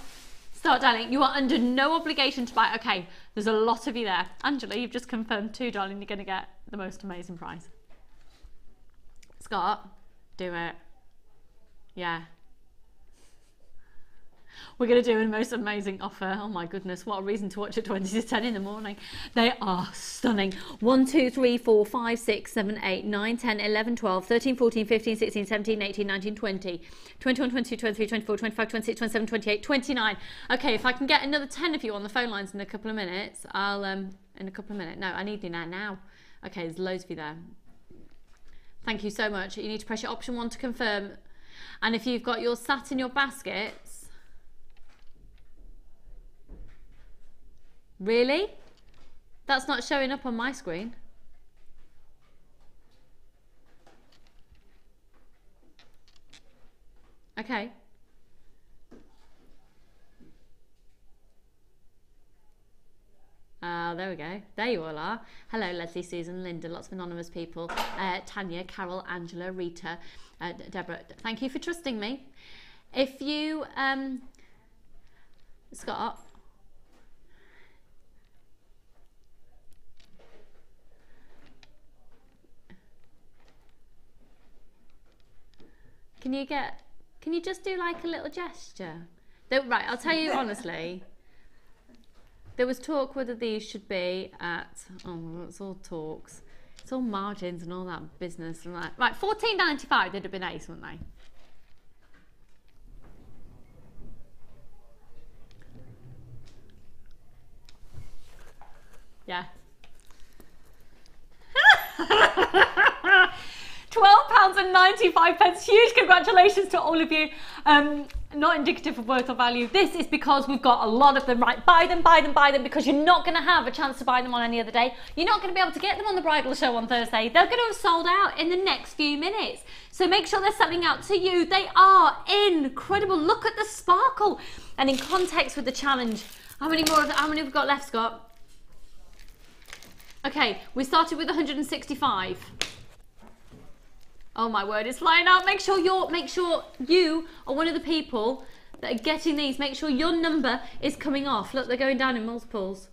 Start, darling. You are under no obligation to buy. Okay, there's a lot of you there. Angela, you've just confirmed too, darling. You're going to get the most amazing price. Scott, do it. Yeah. We're going to do a most amazing offer. Oh my goodness, what a reason to watch at 20 to 10 in the morning. They are stunning. 1, 2, 3, 4, 5, 6, 7, 8, 9, 10, 11, 12, 13, 14, 15, 16, 17, 18, 19, 20, 21, 22, 23, 24, 25, 26, 27, 28, 29. Okay, if I can get another 10 of you on the phone lines in a couple of minutes, I'll, in a couple of minutes. No, I need you now. Okay, there's loads of you there. Thank you so much. You need to press your option 1 to confirm. And if you've got yours sat in your baskets, really? That's not showing up on my screen. Okay. There we go. There you all are. Hello, Leslie, Susan, Linda, lots of anonymous people. Tanya, Carol, Angela, Rita, Deborah. Thank you for trusting me. If you, Scott. Can you just do like a little gesture? Right, I'll tell you honestly, there was talk whether these should be at, oh, it's all talks. It's all margins and all that business. And like, right, $14.95, they'd have been ace, wouldn't they? Yeah. £12.95. Huge congratulations to all of you. Not indicative of worth or value. This is because we've got a lot of them. Right, buy them, because you're not going to have a chance to buy them on any other day. You're not going to be able to get them on the bridal show on Thursday. They're going to have sold out in the next few minutes. So make sure they're selling out to you. They are incredible. Look at the sparkle. And in context with the challenge, how many have we got left, Scott? Okay, we started with 165. Oh my word, it's flying out. Make sure you are one of the people that are getting these. Make sure your number is coming off. Look, they're going down in multiples.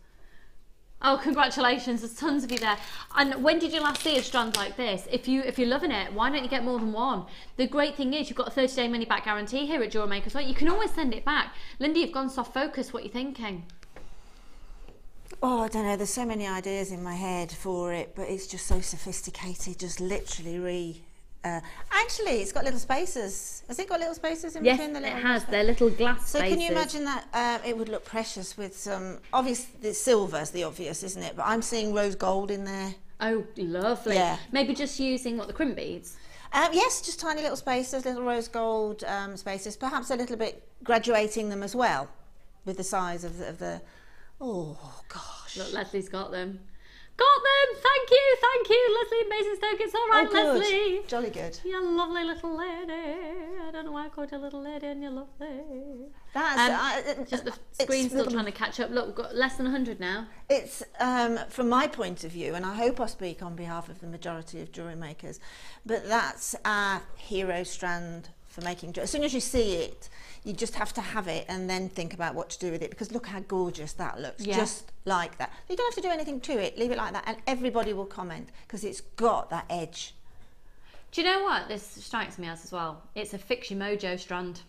Oh, congratulations, there's tons of you there. And when did you last see a strand like this? If you're loving it, why don't you get more than one? The great thing is you've got a 30-day money back guarantee here at Jewellery Maker. So you can always send it back. Linda, you've gone soft focus. What are you thinking? Oh, I don't know, there's so many ideas in my head for it, but it's just so sophisticated, just literally actually, it's got little spacers. Has it got little spacers in between the little? Yes, it has. They're little glass spaces. So can you imagine that it would look precious with some, obviously, silver's the obvious, isn't it? But I'm seeing rose gold in there. Oh, lovely. Yeah. Maybe just using, the crimp beads? Yes, just tiny little spacers, little rose gold spacers. Perhaps a little bit graduating them as well with the size of the oh, gosh. Look, Leslie's got them. Got them! Thank you, Leslie, amazing Stoke. It's all right, good. Leslie. Jolly good. You're a lovely little lady. I don't know why I called you a little lady and you're lovely. That's just the screen's still trying to catch up. Look, we've got less than 100 now. It's from my point of view, and I hope I speak on behalf of the majority of jewellery makers, but that's our hero strand for making jewellery. As soon as you see it, you just have to have it and then think about what to do with it, because look how gorgeous that looks. Yeah. Just like that. You don't have to do anything to it, leave it like that, and everybody will comment because it's got that edge. Do you know what this strikes me as well? It's a fix your mojo strand.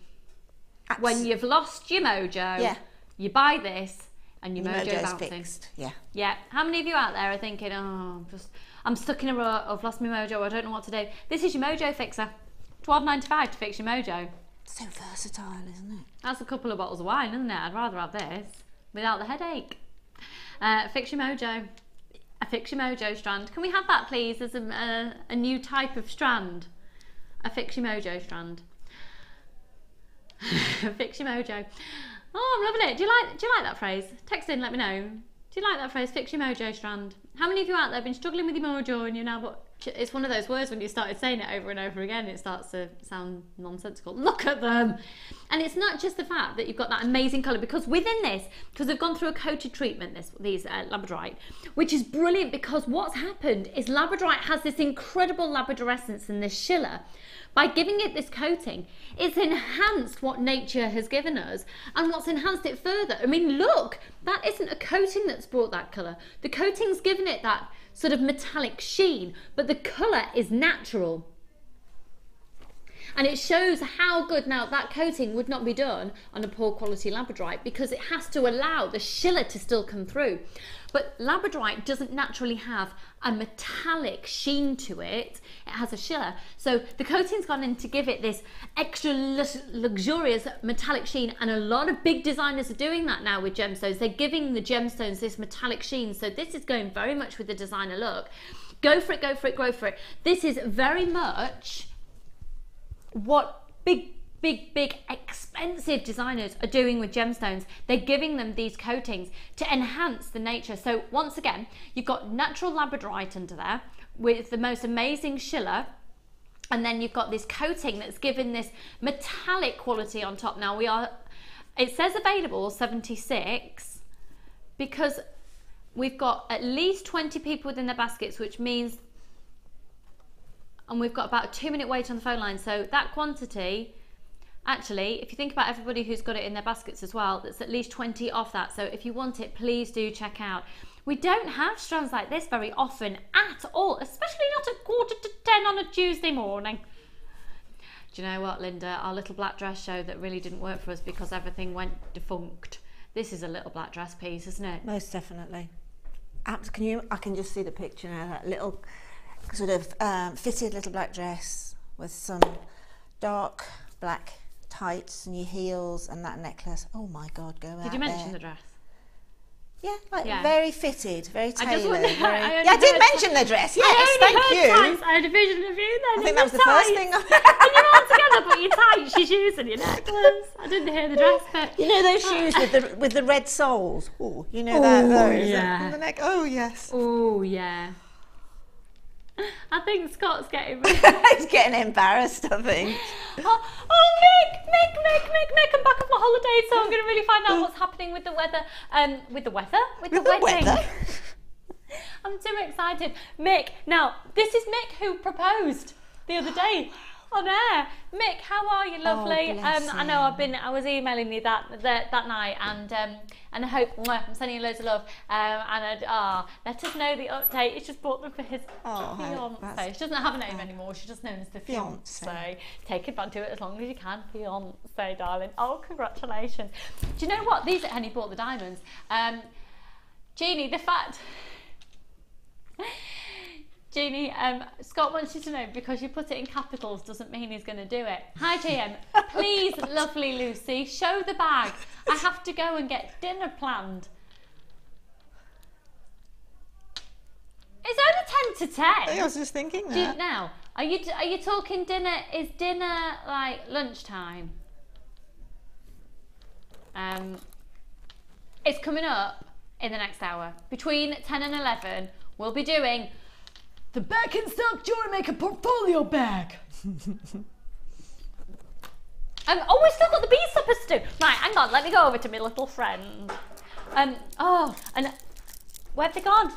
When you've lost your mojo, you buy this and your mojo's bouncing. Fixed. Yeah. How many of you out there are thinking, oh, I'm stuck in a rut, I've lost my mojo, I don't know what to do? This is your mojo fixer. $12.95 to fix your mojo. So versatile, isn't it? That's a couple of bottles of wine, isn't it? I'd rather have this without the headache. Fix your mojo. A fix your mojo strand. Can we have that, please, as a new type of strand? A fix your mojo strand. Fix your mojo. Oh, I'm loving it. Do you like that phrase? Text in, let me know. Do you like that phrase? Fix your mojo strand. How many of you out there have been struggling with your mojo and you're now, but it's one of those words when you started saying it over and over again, it starts to sound nonsensical. Look at them. And it's not just the fact that you've got that amazing colour, because within this, because they've gone through a coated treatment, these Labradorite, which is brilliant, because what's happened is Labradorite has this incredible labradorescence and this shiller. By giving it this coating, it's enhanced what nature has given us, and what's enhanced it further. I mean, look, that isn't a coating that's brought that colour. The coating's given it that sort of metallic sheen, but the colour is natural. And it shows how good, now that coating would not be done on a poor quality Labradorite, because it has to allow the shiller to still come through. But Labradorite doesn't naturally have a metallic sheen to it. It has a shiller. So the coating's gone in to give it this extra luxurious metallic sheen, and a lot of big designers are doing that now with gemstones. They're giving the gemstones this metallic sheen. So this is going very much with the designer look. Go for it, go for it, go for it. This is very much what big expensive designers are doing with gemstones. They're giving them these coatings to enhance the nature. So once again, you've got natural Labradorite under there with the most amazing shiller, and then you've got this coating that's given this metallic quality on top. Now it says available 76, because we've got at least 20 people within their baskets, which means, and we've got about a 2-minute wait on the phone line. So that quantity, actually, if you think about everybody who's got it in their baskets as well, that's at least 20 off that. So if you want it, please do check out. We don't have strands like this very often at all, especially not at 9:45 on a Tuesday morning. Do you know what, Linda? Our little black dress show that really didn't work for us because everything went defunct. This is a little black dress piece, isn't it? Most definitely. I can just see the picture now, that little sort of fitted little black dress with some dark black tights and your heels and that necklace. Oh my God, go out. Did you mention the dress? Yeah, very fitted, very tailored. I did mention the dress. Yes, thank you. Tights. I had a vision of you then. I think that was the first thing. And you're all together, but your tights, your shoes, and your necklace. I didn't hear the dress, but you know those shoes with the red soles. Oh, you know that. Those yeah. on the neck. Oh yes. Oh yeah. I think Scott's getting he's getting embarrassed, I think. Mick, I'm back off my holiday, so I'm going to really find out what's happening with the weather. With the wedding. I'm too excited. Mick, now, this is Mick who proposed the other day on air. Mick, how are you, lovely? I know I was emailing you that night, and I hope I'm sending you loads of love. Let us know the update. He's just bought them for his fiance. She doesn't have a name anymore. She's just known as the fiance. Take advantage of it as long as you can, fiance, darling. Oh, congratulations! Do you know what? And he bought the diamonds. Jeannie, the fact. Jeannie, Scott wants you to know, because you put it in capitals doesn't mean he's going to do it. Hi, JM. Please, lovely Lucy, show the bag. I have to go and get dinner planned. It's only 10 to 10. I was just thinking that. Now, are you talking dinner? Is dinner like lunchtime? It's coming up in the next hour. Between 10 and 11, we'll be doing the Birkenstock Jewellery Maker portfolio bag. We've still got the Bead Stoppers to do. Right, hang on, let me go over to my little friend. And where'd they gone?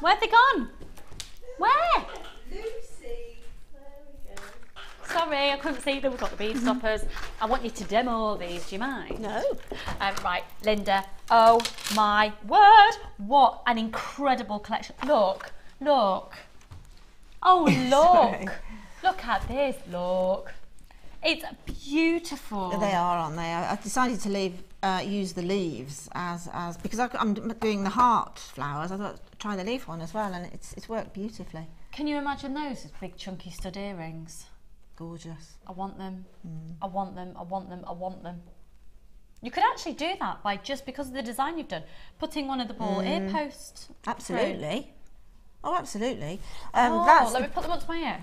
Where? Lucy. There we go. Sorry, I couldn't see them. We've got the Bead Stoppers. I want you to demo these, do you mind? No. Right, Linda. Oh my word. What an incredible collection. Look. Oh, look. Look at this, look. It's beautiful. They are, aren't they? I decided to use the leaves as because I'm doing the heart flowers. I thought try the leaf one as well, and it's worked beautifully. Can you imagine those as big chunky stud earrings? Gorgeous. I want them. I want them. You could actually do that by just because of the design you've done, putting one of the ball ear posts. Absolutely. Through. Oh, absolutely. Let me put them up to my ear.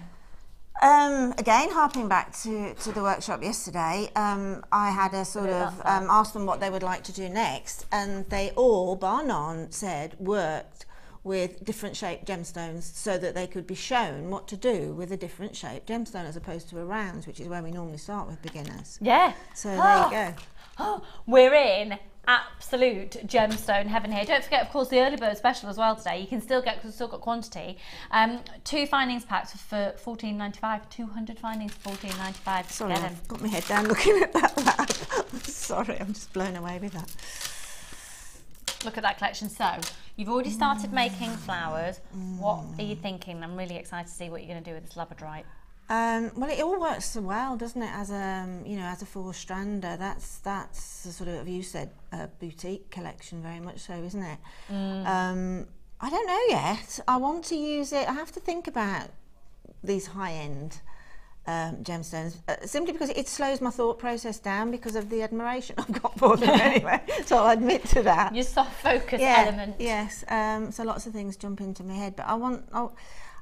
Again, harping back to the workshop yesterday, I had a sort of asked them what they would like to do next, and they all, bar none, said worked with different shaped gemstones so that they could be shown what to do with a different shaped gemstone as opposed to a round, which is where we normally start with beginners. Yeah. So there you go. Oh, we're in absolute gemstone heaven here. Don't forget, of course, the early bird special as well today. You can still get, because we've still got quantity. 2 findings packs for $14.95. 200 findings for $14.95. Sorry, I've got my head down looking at that lab. Sorry, I'm just blown away with that. Look at that collection. So you've already started making flowers. What are you thinking? I'm really excited to see what you're going to do with this Labradorite. Well, it all works so well, doesn't it? As a as a 4-strander, that's the sort of, you said, a boutique collection, very much so, isn't it? I don't know yet. I want to use it. I have to think about these high-end gemstones, simply because it slows my thought process down because of the admiration I've got for them anyway. So I'll admit to that. Your soft focus element. Yes. So lots of things jump into my head, but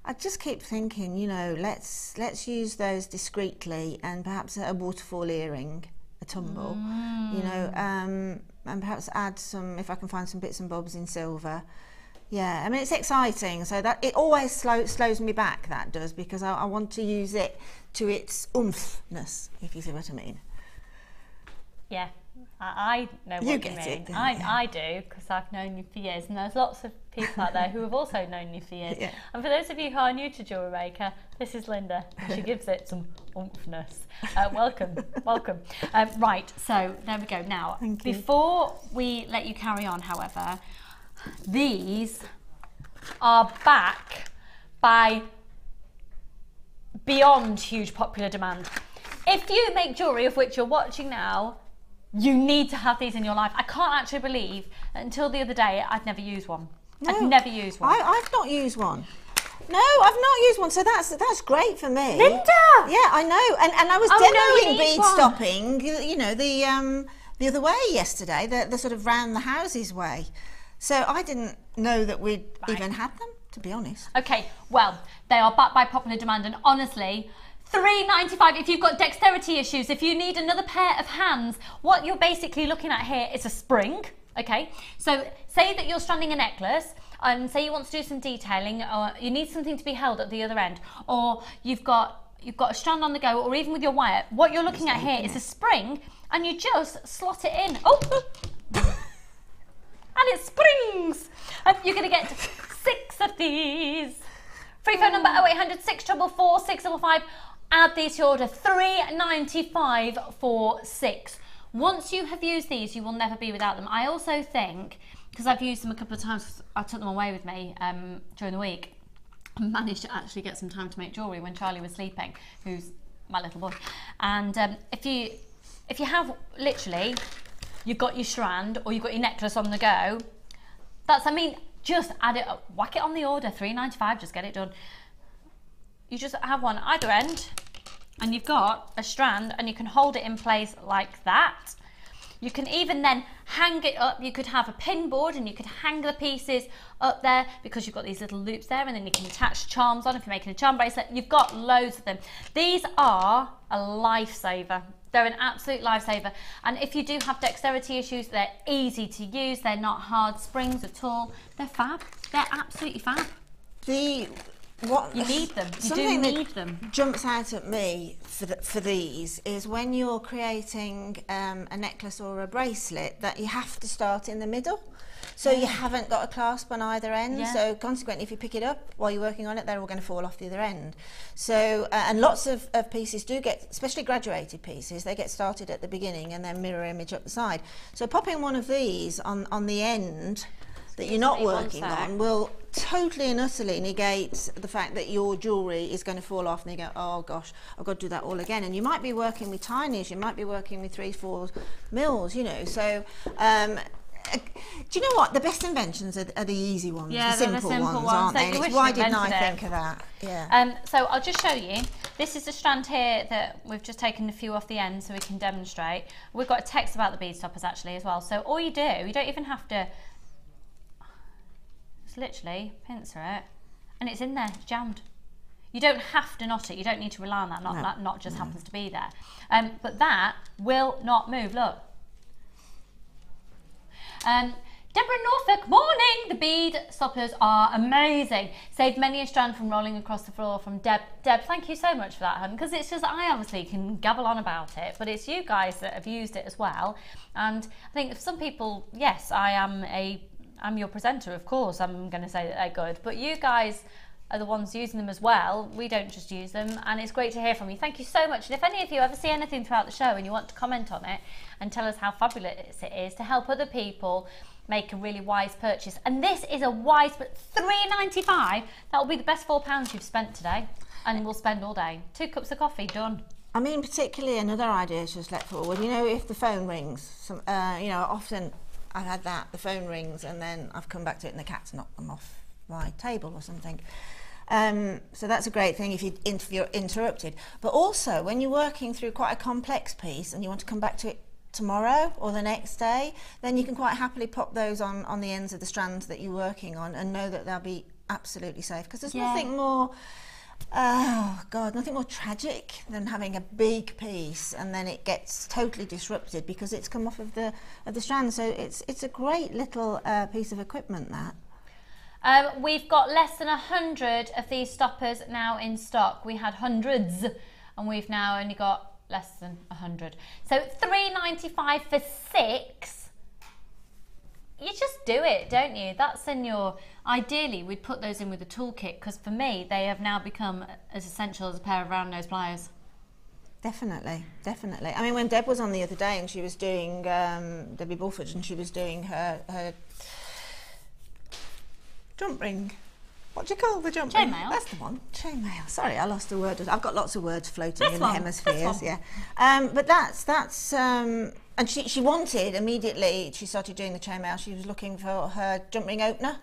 I just keep thinking, let's use those discreetly, and perhaps a waterfall earring, a tumble, and perhaps add some, if I can find some bits and bobs in silver. Yeah, I mean, it's exciting, so that it always slows me back, that does, because I want to use it to its oomphness, if you see what I mean. Yeah, I know what you mean. I do, because I've known you for years, and there's lots of people out there who have also known you for years. Yeah. And for those of you who are new to Jewellery Maker, this is Linda, and she gives it some oomphness. Welcome. Right, so there we go. Now, before we let you carry on, however, these are back by beyond huge popular demand. If you make jewellery, of which you're watching now, you need to have these in your life. I can't actually believe that until the other day I'd never used one. No, I've never used one. I've not used one. No, I've not used one, so that's great for me. Linda! Yeah, I know. And I was demoing bead stopping, the other way yesterday, the sort of round the houses way. So I didn't know that we'd even had them, to be honest. Okay, well, they are backed by popular demand, and honestly, $3.95 if you've got dexterity issues. If you need another pair of hands, what you're basically looking at here is a spring. Okay, so say that you're stranding a necklace, and say you want to do some detailing, or you need something to be held at the other end, or you've got a strand on the go, or even with your wire. What you're looking at here is a spring, and you just slot it in. Oh, and it springs. And you're going to get 6 of these. Free phone number 0800 644 655. Add these to your order. $3.95 for 6. Once you have used these, you will never be without them. I also think, because I've used them a couple of times, I took them away with me during the week. I managed to actually get some time to make jewellery when Charlie was sleeping, who's my little boy. And if you have literally, you've got your strand or you've got your necklace on the go, just add it up, whack it on the order, $3.95, just get it done. You just have one either end, and you've got a strand, and you can hold it in place like that. You can even then hang it up. You could have a pin board, and you could hang the pieces up there because you've got these little loops there, and then you can attach charms on if you're making a charm bracelet. You've got loads of them. These are a lifesaver. They're an absolute lifesaver. And if you do have dexterity issues, they're easy to use. They're not hard springs at all. They're fab. They're absolutely fab. You need them. You do need them. Jumps out at me for these is when you're creating a necklace or a bracelet, that you have to start in the middle. So you haven't got a clasp on either end. Yeah. So consequently, if you pick it up while you're working on it, they're all going to fall off the other end. So, and lots of pieces do get, especially graduated pieces, they get started at the beginning and then mirror image up the side. So popping one of these on the end that you're not working on will totally and utterly negate the fact that your jewellery is going to fall off, and you go, oh gosh, I've got to do that all again. And you might be working with tinies, you might be working with 3/4 mils, so do you know what? The best inventions are the easy ones, the simple ones, aren't they? Why didn't I think of that? Yeah. So I'll just show you. This is a strand here that we've just taken a few off the end so we can demonstrate. We've got a text about the bead stoppers actually as well. So all you do, you don't even have to, just literally pincer it, and it's in there, it's jammed. You don't have to knot it. You don't need to rely on that. That knot just happens to be there. But that will not move. Look. Deborah Norfolk, morning. The bead stoppers are amazing. Saved many a strand from rolling across the floor from Deb. Deb, thank you so much for that, hun, because it's just, I obviously can gabble on about it, but it's you guys that have used it as well. And I think for some people, yes, I'm your presenter, of course, I'm going to say that they're good, but you guys are the ones using them as well. We don't just use them, and it's great to hear from you. Thank you so much. And if any of you ever see anything throughout the show and you want to comment on it and tell us how fabulous it is to help other people make a really wise purchase, and this is a wise, but £3.95, that will be the best £4 you've spent today, and we'll spend all day. 2 cups of coffee, done. I mean, particularly another idea to just let forward, you know, if the phone rings, you know, often I've had that, the phone rings, and then I've come back to it and the cat's knocked them off my table or something. So that's a great thing if you're interrupted. But also, when you're working through quite a complex piece and you want to come back to it tomorrow or the next day, then you can quite happily pop those on the ends of the strands that you're working on and know that they'll be absolutely safe. Because there's nothing more, oh God, nothing more tragic than having a big piece and then it gets totally disrupted because it's come off of the strand. So it's a great little piece of equipment, that. We've got less than 100 of these stoppers now in stock. We had hundreds and we've now only got less than 100. So £3.95 for 6. You just do it, don't you? That's in your... Ideally, we'd put those in with a toolkit because for me, they have now become as essential as a pair of round nose pliers. Definitely, definitely. I mean, when Deb was on the other day and she was doing, Debbie Bulford, and she was doing her jump ring. What do you call the jump ring? Chainmail. That's the one. Chainmail. Sorry, I lost a word. I've got lots of words floating This in one. the hemispheres. Yeah. But that's and she wanted immediately. She started doing the chainmail. She was looking for her jump ring opener.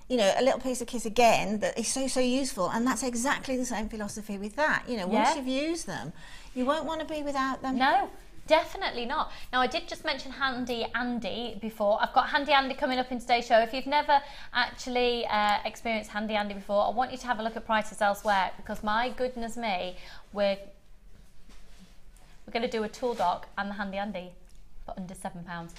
You know, a little piece of kit again that is so useful, and that's exactly the same philosophy with that. You know, once you've used them, you won't want to be without them. No. Definitely not. Now, I did just mention Handy Andy before. I've got Handy Andy coming up in today's show. If you've never actually experienced Handy Andy before, I want you to have a look at prices elsewhere because, my goodness me, we're going to do a tool dock and the Handy Andy for under £7.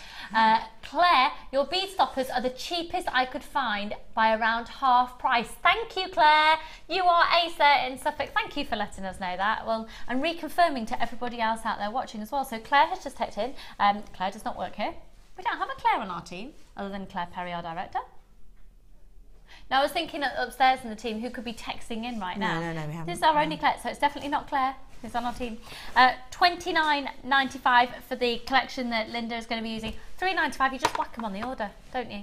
Claire, your bead stoppers are the cheapest I could find by around half price. Thank you, Claire. You are ace there in Suffolk. Thank you for letting us know that. Well, and reconfirming to everybody else out there watching as well. So Claire has just texted in. Claire does not work here. We don't have a Claire on our team other than Claire Perry, our director. Now, I was thinking upstairs in the team who could be texting in right now. No, we haven't. This is our only Claire, so it's definitely not Claire who's on our team. £29.95 for the collection that Linda is going to be using. £3.95, you just whack them on the order, don't you?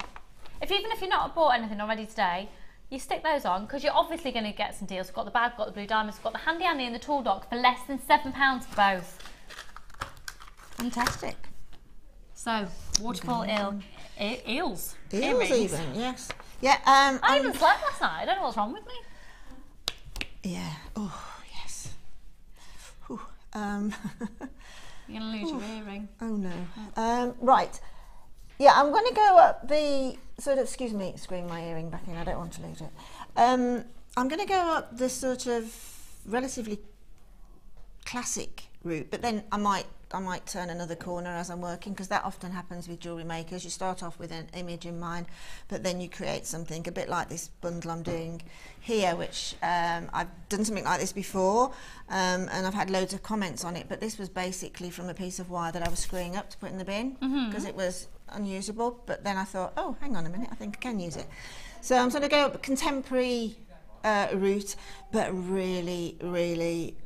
Even if you've not bought anything already today, you stick those on because you're obviously going to get some deals. We've got the bag, we've got the blue diamonds, we've got the Handy Andy and the tool dock for less than £7 for both. Fantastic. So, waterfall eels. Eels even, yes. Yeah. I even slept last night. I don't know what's wrong with me. Yeah. Oh, yes. Whew. You're going to lose your earring. Oh no. Right. Yeah, I'm going to go up the sort of, excuse me, screwing my earring back in. I don't want to lose it. I'm going to go up the sort of relatively classic route, but then I might turn another corner as I'm working, because that often happens with jewellery makers. You start off with an image in mind, but then you create something a bit like this bundle I'm doing here, which I've done something like this before, and I've had loads of comments on it, but this was basically from a piece of wire that I was screwing up to put in the bin because it was unusable. But then I thought, oh, hang on a minute, I think I can use it. So I'm going to go up a contemporary route, but really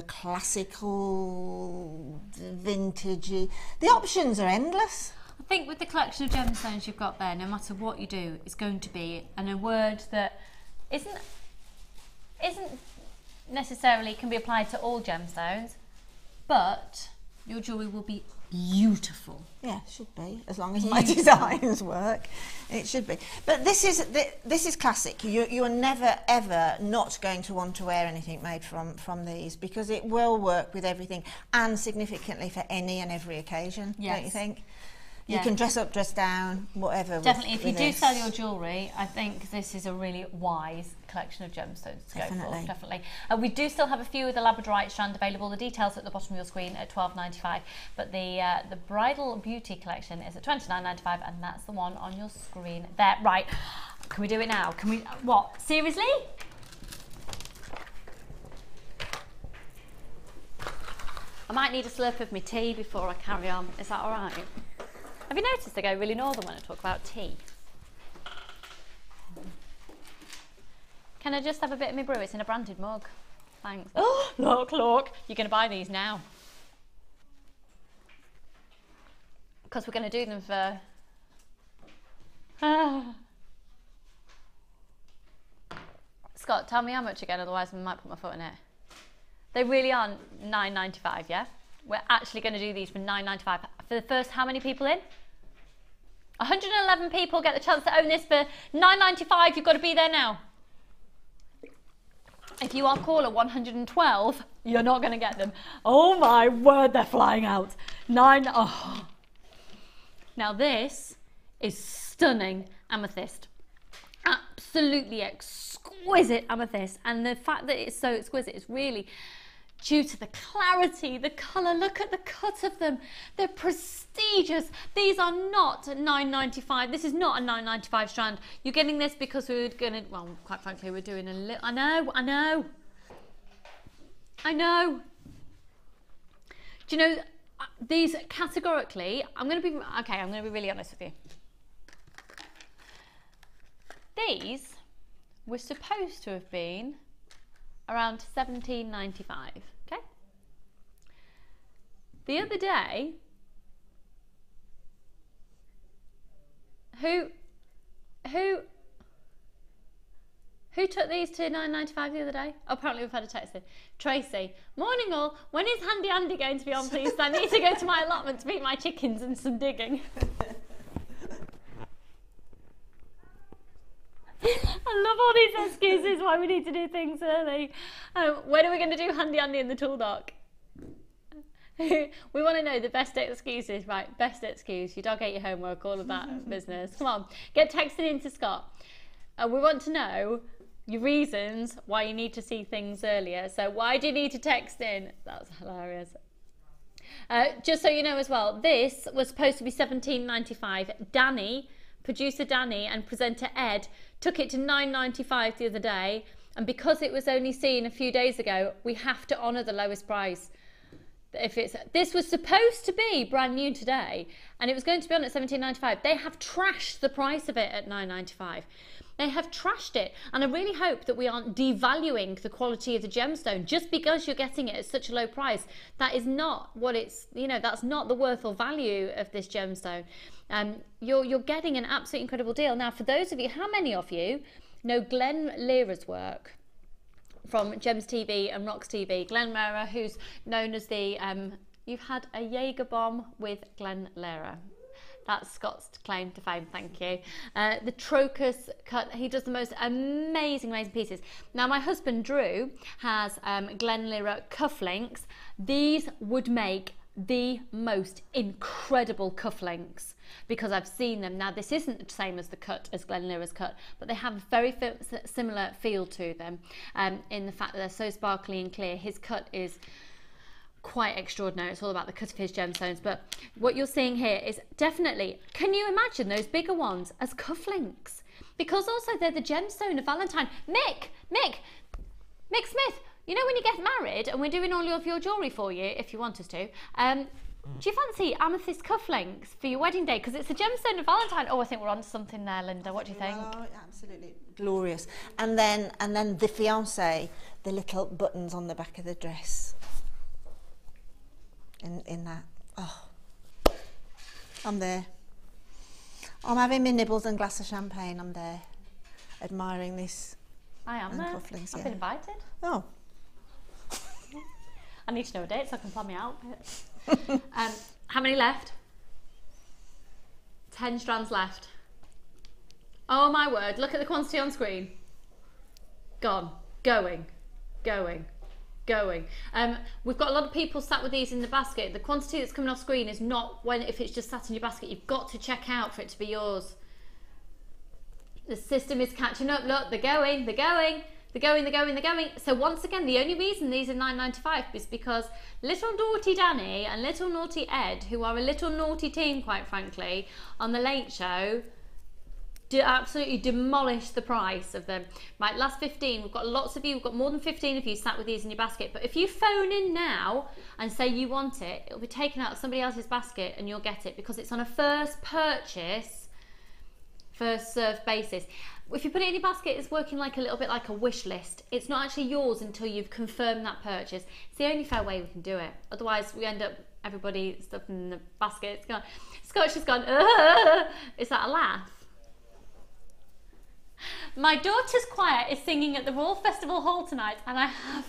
classical, vintagey. The options are endless. I think with the collection of gemstones you've got there, no matter what you do, it's going to be a word that isn't necessarily can be applied to all gemstones, but your jewellery will be beautiful. Yeah, it should be, as long as my designs work. It should be. But this is classic. You are never ever not going to want to wear anything made from these, because it will work with everything and significantly for any and every occasion. Don't you think? You can dress up, dress down, whatever. Definitely, if you do sell your jewellery, I think this is a really wise collection of gemstones to go for. Definitely. We do still have a few of the Labradorite strand available. The details at the bottom of your screen at $12.95, but the Bridal Beauty collection is at $29.95, and that's the one on your screen there. Right, can we do it now? Can we? What? Seriously? I might need a slurp of my tea before I carry on. Is that all right? Have you noticed I go really northern when I talk about tea? Can I just have a bit of my brew? It's in a branded mug. Thanks. Oh, look. You're going to buy these now. Because we're going to do them for... Scott, tell me how much again, otherwise I might put my foot in it. They really are $9.95, yeah? We're actually going to do these for $9.95. For the first, how many people in? 111 people get the chance to own this for $9.95. You've got to be there now. If you are caller 112, you're not going to get them. Oh my word, they're flying out. Oh. Now this is stunning amethyst. Absolutely exquisite amethyst. And the fact that it's so exquisite is really due to the clarity, the colour. Look at the cut of them. They're prestigious. These are not $9.95. This is not a $9.95 strand. You're getting this because we're going to, well, quite frankly, we're doing a little, I know. Do you know, these categorically, I'm going to be really honest with you. These were supposed to have been around $17.95, okay? The other day, who took these to $9.95 the other day? Oh, apparently we've had a text in. Tracy, morning all, when is Handy Andy going to be on, please? I need to go to my allotment to meet my chickens and some digging. I love all these excuses why we need to do things early. When are we going to do Handy Andy in the tool dock? We want to know the best excuses. Right, best excuse. Your dog ate your homework, all of that business. Come on, get texting in to Scott. We want to know your reasons why you need to see things earlier. So why do you need to text in? That's hilarious. Just so you know as well, this was supposed to be $17.95. Producer Danny and presenter Ed took it to $9.95 the other day, and because it was only seen a few days ago, we have to honour the lowest price. This was supposed to be brand new today, and it was going to be on at $17.95. They have trashed the price of it at $9.95. They have trashed it, and I really hope that we aren't devaluing the quality of the gemstone just because you're getting it at such a low price. That is not what it's, that's not the worth or value of this gemstone. You're getting an absolutely incredible deal. Now, for those of you, how many of you know Glenn Lira's work from Gems TV and Rocks TV? Glenn Lira, who's known as the, you've had a Jaeger bomb with Glenn Lira. That's Scott's claim to fame, thank you. The Trocus cut, he does the most amazing pieces. Now, my husband Drew has Glenn Lira cufflinks. These would make the most incredible cufflinks because I've seen them. Now, this isn't the same as the cut as Glenn Lira's cut, but they have a very similar feel to them in the fact that they're so sparkly and clear. His cut is quite extraordinary. It's all about the cut of his gemstones, but what you're seeing here is definitely, can you imagine those bigger ones as cufflinks? Because also they're the gemstone of Valentine. Mick Smith, you know when you get married and we're doing all of your jewellery for you, if you want us to, do you fancy amethyst cufflinks for your wedding day? Because it's a gemstone of Valentine. Oh, I think we're onto something there, Linda. What do you think? Oh, absolutely glorious. And then the fiancé, the little buttons on the back of the dress. In that, oh, I'm there. I'm having my nibbles and glass of champagne. I'm there, admiring this. I am there. I've been invited. Oh. I need to know a date so I can plan my outfit. How many left? 10 strands left. Oh my word! Look at the quantity on screen. Gone. Going. going. We've got a lot of people sat with these in the basket. The quantity that's coming off screen is not if it's just sat in your basket. You've got to check out for it to be yours. The system is catching up. Look, they're going. So once again, the only reason these are £9.95 is because little naughty Danny and little naughty Ed, who are a little naughty team, quite frankly, on the Late Show, absolutely demolished the price of them. Right, last 15. We've got lots of you. We've got more than 15 of you sat with these in your basket. But if you phone in now and say you want it, it'll be taken out of somebody else's basket and you'll get it, because it's on a first purchase, first served basis. If you put it in your basket, it's working like a little bit like a wish list. It's not actually yours until you've confirmed that purchase. It's the only fair way we can do it. Otherwise, we end up everybody stuffing in the basket. It's gone. Scotch has gone. Is that a laugh? My daughter's choir is singing at the Royal Festival Hall tonight, and I have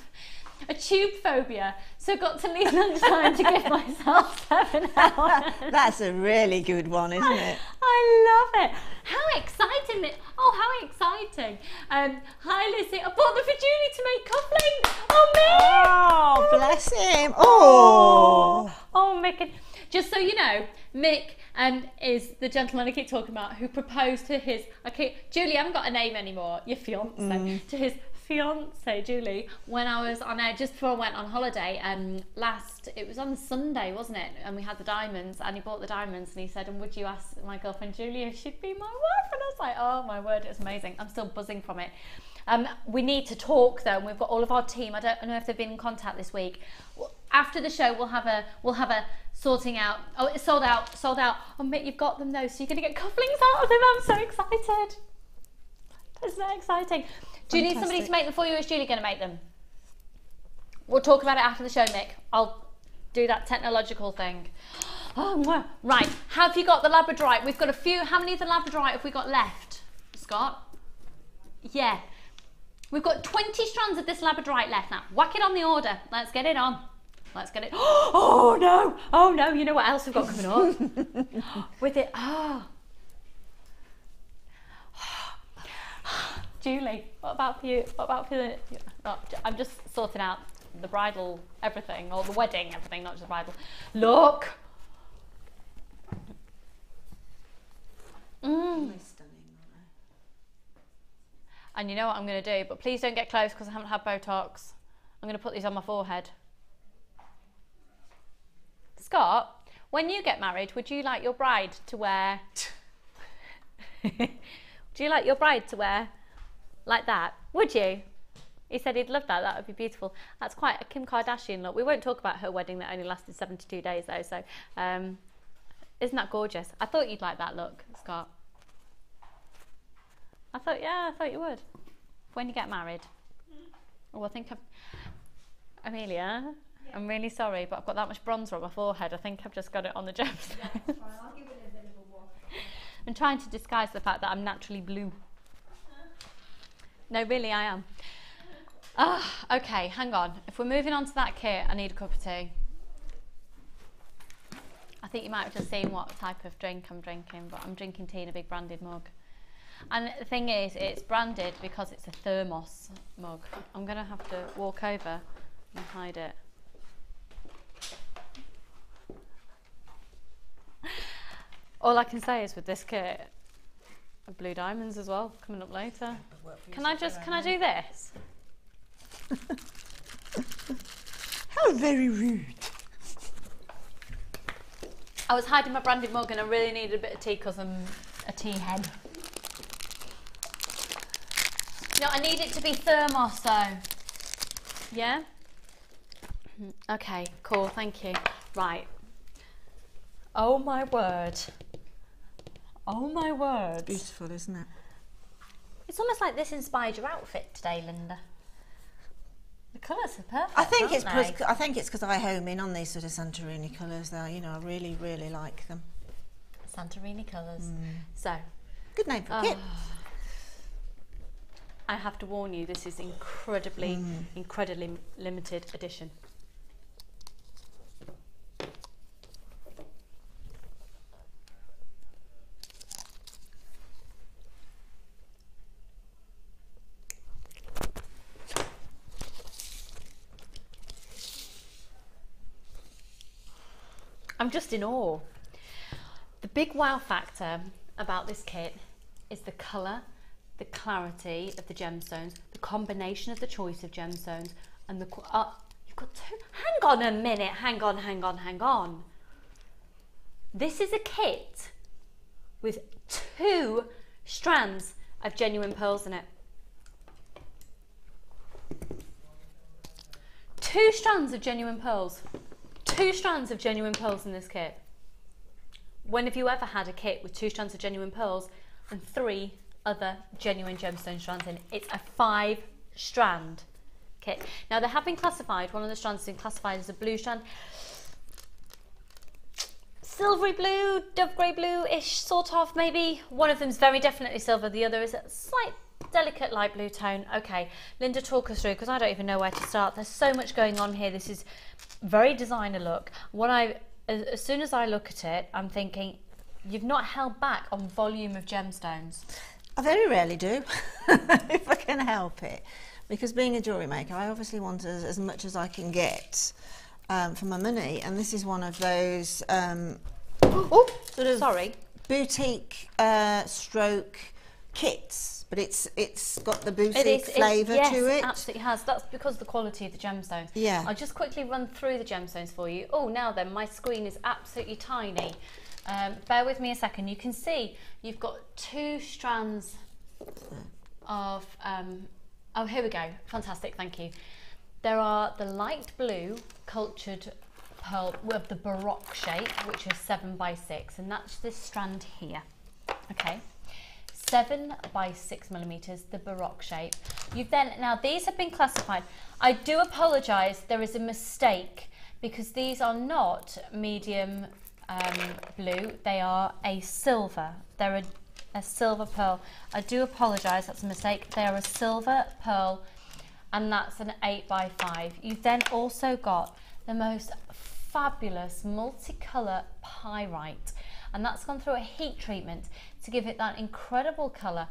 a tube phobia, so got to leave lunchtime to give myself 7 hours. That's a really good one, isn't it? I love it. How exciting! How exciting! Hi, Lizzie. I bought them for Julie to make cufflinks. Oh, Mick! Oh, bless him. Oh, Mick. Just so you know, Mick is the gentleman I keep talking about who proposed to his. Julie, I haven't got a name anymore. Your fiance. To his fiance Julie, when I was on just before I went on holiday, it was on Sunday, wasn't it, and we had the diamonds, and he bought the diamonds, and he said, and would you ask my girlfriend Julie if she'd be my wife? And I was like, oh my word, it's amazing. I'm still buzzing from it. We need to talk though, and we've got all of our team. I don't know if they've been in contact this week. After the show, we'll have a sorting out. Oh, it's sold out. Oh, Mick, you've got them though, so you're gonna get cufflinks out of them. I'm so excited. Isn't that exciting? Do you need somebody to make them for you, or is Julie going to make them? We'll talk about it after the show, Mick. I'll do that technological thing. Oh, right, have you got the Labradorite? We've got a few. How many of the Labradorite have we got left, Scott? Yeah. We've got 20 strands of this Labradorite left now. Whack it on the order. Let's get it on. Let's get it. Oh, no. You know what else we've got coming up? With it. Julie, what about for you? I'm just sorting out the bridal everything, or the wedding everything, not just the bridal. Look! And you know what I'm going to do, but please don't get close because I haven't had Botox. I'm going to put these on my forehead. Scott, when you get married, would you like your bride to wear... Would you like your bride to wear... like that? Would you? He said he'd love that. That would be beautiful. That's quite a Kim Kardashian look. We won't talk about her wedding that only lasted 72 days though. So, isn't that gorgeous? I thought you'd like that look, Scott. I thought you would. When you get married. Oh, I think Amelia, I'm really sorry, but I've got that much bronzer on my forehead. I think I've just got it on the gemstone. That's fine. I'll give it a bit of a wash. I'm trying to disguise the fact that I'm naturally blue. No, really, I am. Okay, hang on. If we're moving on to that kit, I need a cup of tea. I think you might have just seen what type of drink I'm drinking, but I'm drinking tea in a big branded mug. And the thing is, it's branded because it's a thermos mug. I'm going to have to walk over and hide it. All I can say is with this kit, blue diamonds as well, coming up later. Can I do this? How very rude. I was hiding my branded mug and I really needed a bit of tea because I'm a tea head. No, I need it to be thermos though. Yeah? Okay, cool, thank you. Right. Oh my word. Oh my word. Beautiful, isn't it? It's almost like this inspired your outfit today, Linda. The colours are perfect. I think it's because I home in on these sort of Santorini colours though, you know, I really, really like them. Santorini colours. So. Good name for a kit. I have to warn you, this is incredibly limited edition. I'm just in awe. The big wow factor about this kit is the colour, the clarity of the gemstones, the combination of the choice of gemstones, and you've got two. Hang on a minute, hang on. This is a kit with 2 strands of genuine pearls in it. 2 strands of genuine pearls. 2 strands of genuine pearls in this kit. When have you ever had a kit with 2 strands of genuine pearls and 3 other genuine gemstone strands in it? It's a 5-strand kit. Now they have been classified, one of the strands has been classified as a blue strand. Silvery blue, dove grey blue-ish, sort of, maybe. One of them's very definitely silver, the other is a slight, delicate light blue tone. Okay, Linda, talk us through, because I don't even know where to start. There's so much going on here. This is very designer look. As soon as I look at it, I'm thinking, you've not held back on volume of gemstones. I very rarely do, if I can help it. Because being a jewellery maker, I obviously want as much as I can get for my money, and this is one of those sort of boutique stroke kits, but it's got the boutique flavour to it. Yes, it absolutely has. That's because of the quality of the gemstones. Yeah. I'll just quickly run through the gemstones for you. Oh, now then, my screen is absolutely tiny. Bear with me a second. You can see you've got 2 strands of oh, here we go. Fantastic, thank you. There are the light blue cultured pearl with the baroque shape, which is 7 by 6, and that's this strand here. Okay, 7 by 6 millimeters, the baroque shape. Now these have been classified. I do apologise, there is a mistake, because these are not medium blue, they are a silver. They're a silver pearl. I do apologise, that's a mistake. They are a silver pearl, and that's an 8 by 5. You've then also got the most fabulous multicolour pyrite, and that's gone through a heat treatment to give it that incredible colour,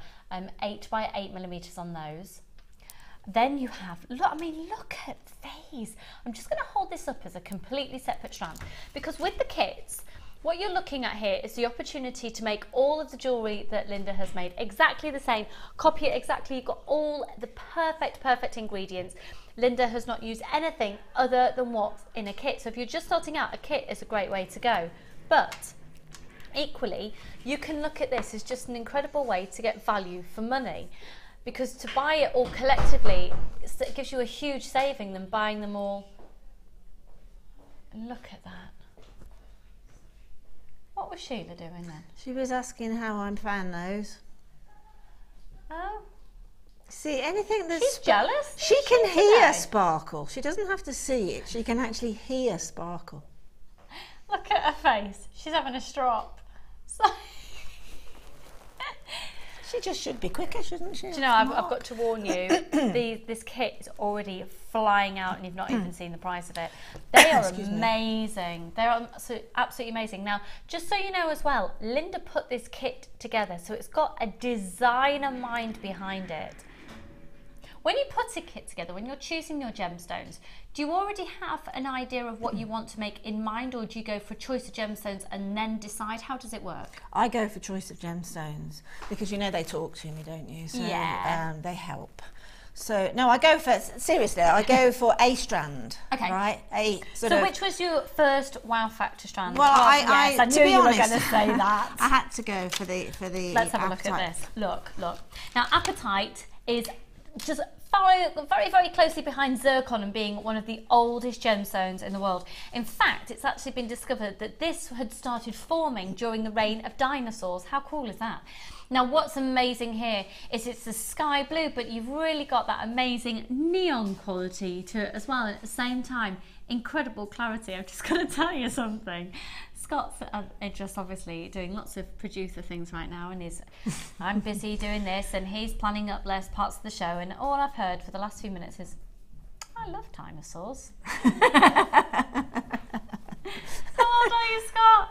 8 by 8 millimeters on those. Then you have, look at these. I'm just going to hold this up as a completely separate strand, because with the kits, what you're looking at here is the opportunity to make all of the jewellery that Linda has made exactly the same, copy it exactly. You've got all the perfect ingredients. Linda has not used anything other than what's in a kit. So if you're just starting out, a kit is a great way to go. But equally, you can look at this as just an incredible way to get value for money, because to buy it all collectively, it gives you a huge saving than buying them all. Look at that. What was Sheila doing then? She was asking how I found those. Oh. See, anything that's... She's jealous. She can hear sparkle. She doesn't have to see it. She can actually hear sparkle. Look at her face. She's having a strop. So she just should be quicker, shouldn't she? Do you know, I've got to warn you, this kit is already flying out and you've not even seen the price of it. They are amazing. They're absolutely amazing. Now, just so you know as well, Linda put this kit together, so it's got a designer mind behind it. When you put a kit together, when you're choosing your gemstones, do you already have an idea of what you want to make in mind, or do you go for choice of gemstones and then decide? How does it work? I go for choice of gemstones because you know they talk to me, don't you? So, yeah. They help. So no, I go for, seriously, I go for a strand. Okay. Right? So which was your first wow factor strand? Well, yes, I knew you were going to say that. I had to go for the. Let's have a look at this. Look. Now, apatite is just very closely behind zircon and being one of the oldest gemstones in the world. In fact, it's actually been discovered that this had started forming during the reign of dinosaurs. How cool is that? Now, what's amazing here is it's the sky blue, but you've really got that amazing neon quality to it as well, and at the same time, incredible clarity. I'm just going to tell you something. Scott's just obviously doing lots of producer things right now, and I'm busy doing this, and he's planning up less parts of the show, and all I've heard for the last few minutes is, I love dinosaurs. How old are you, Scott?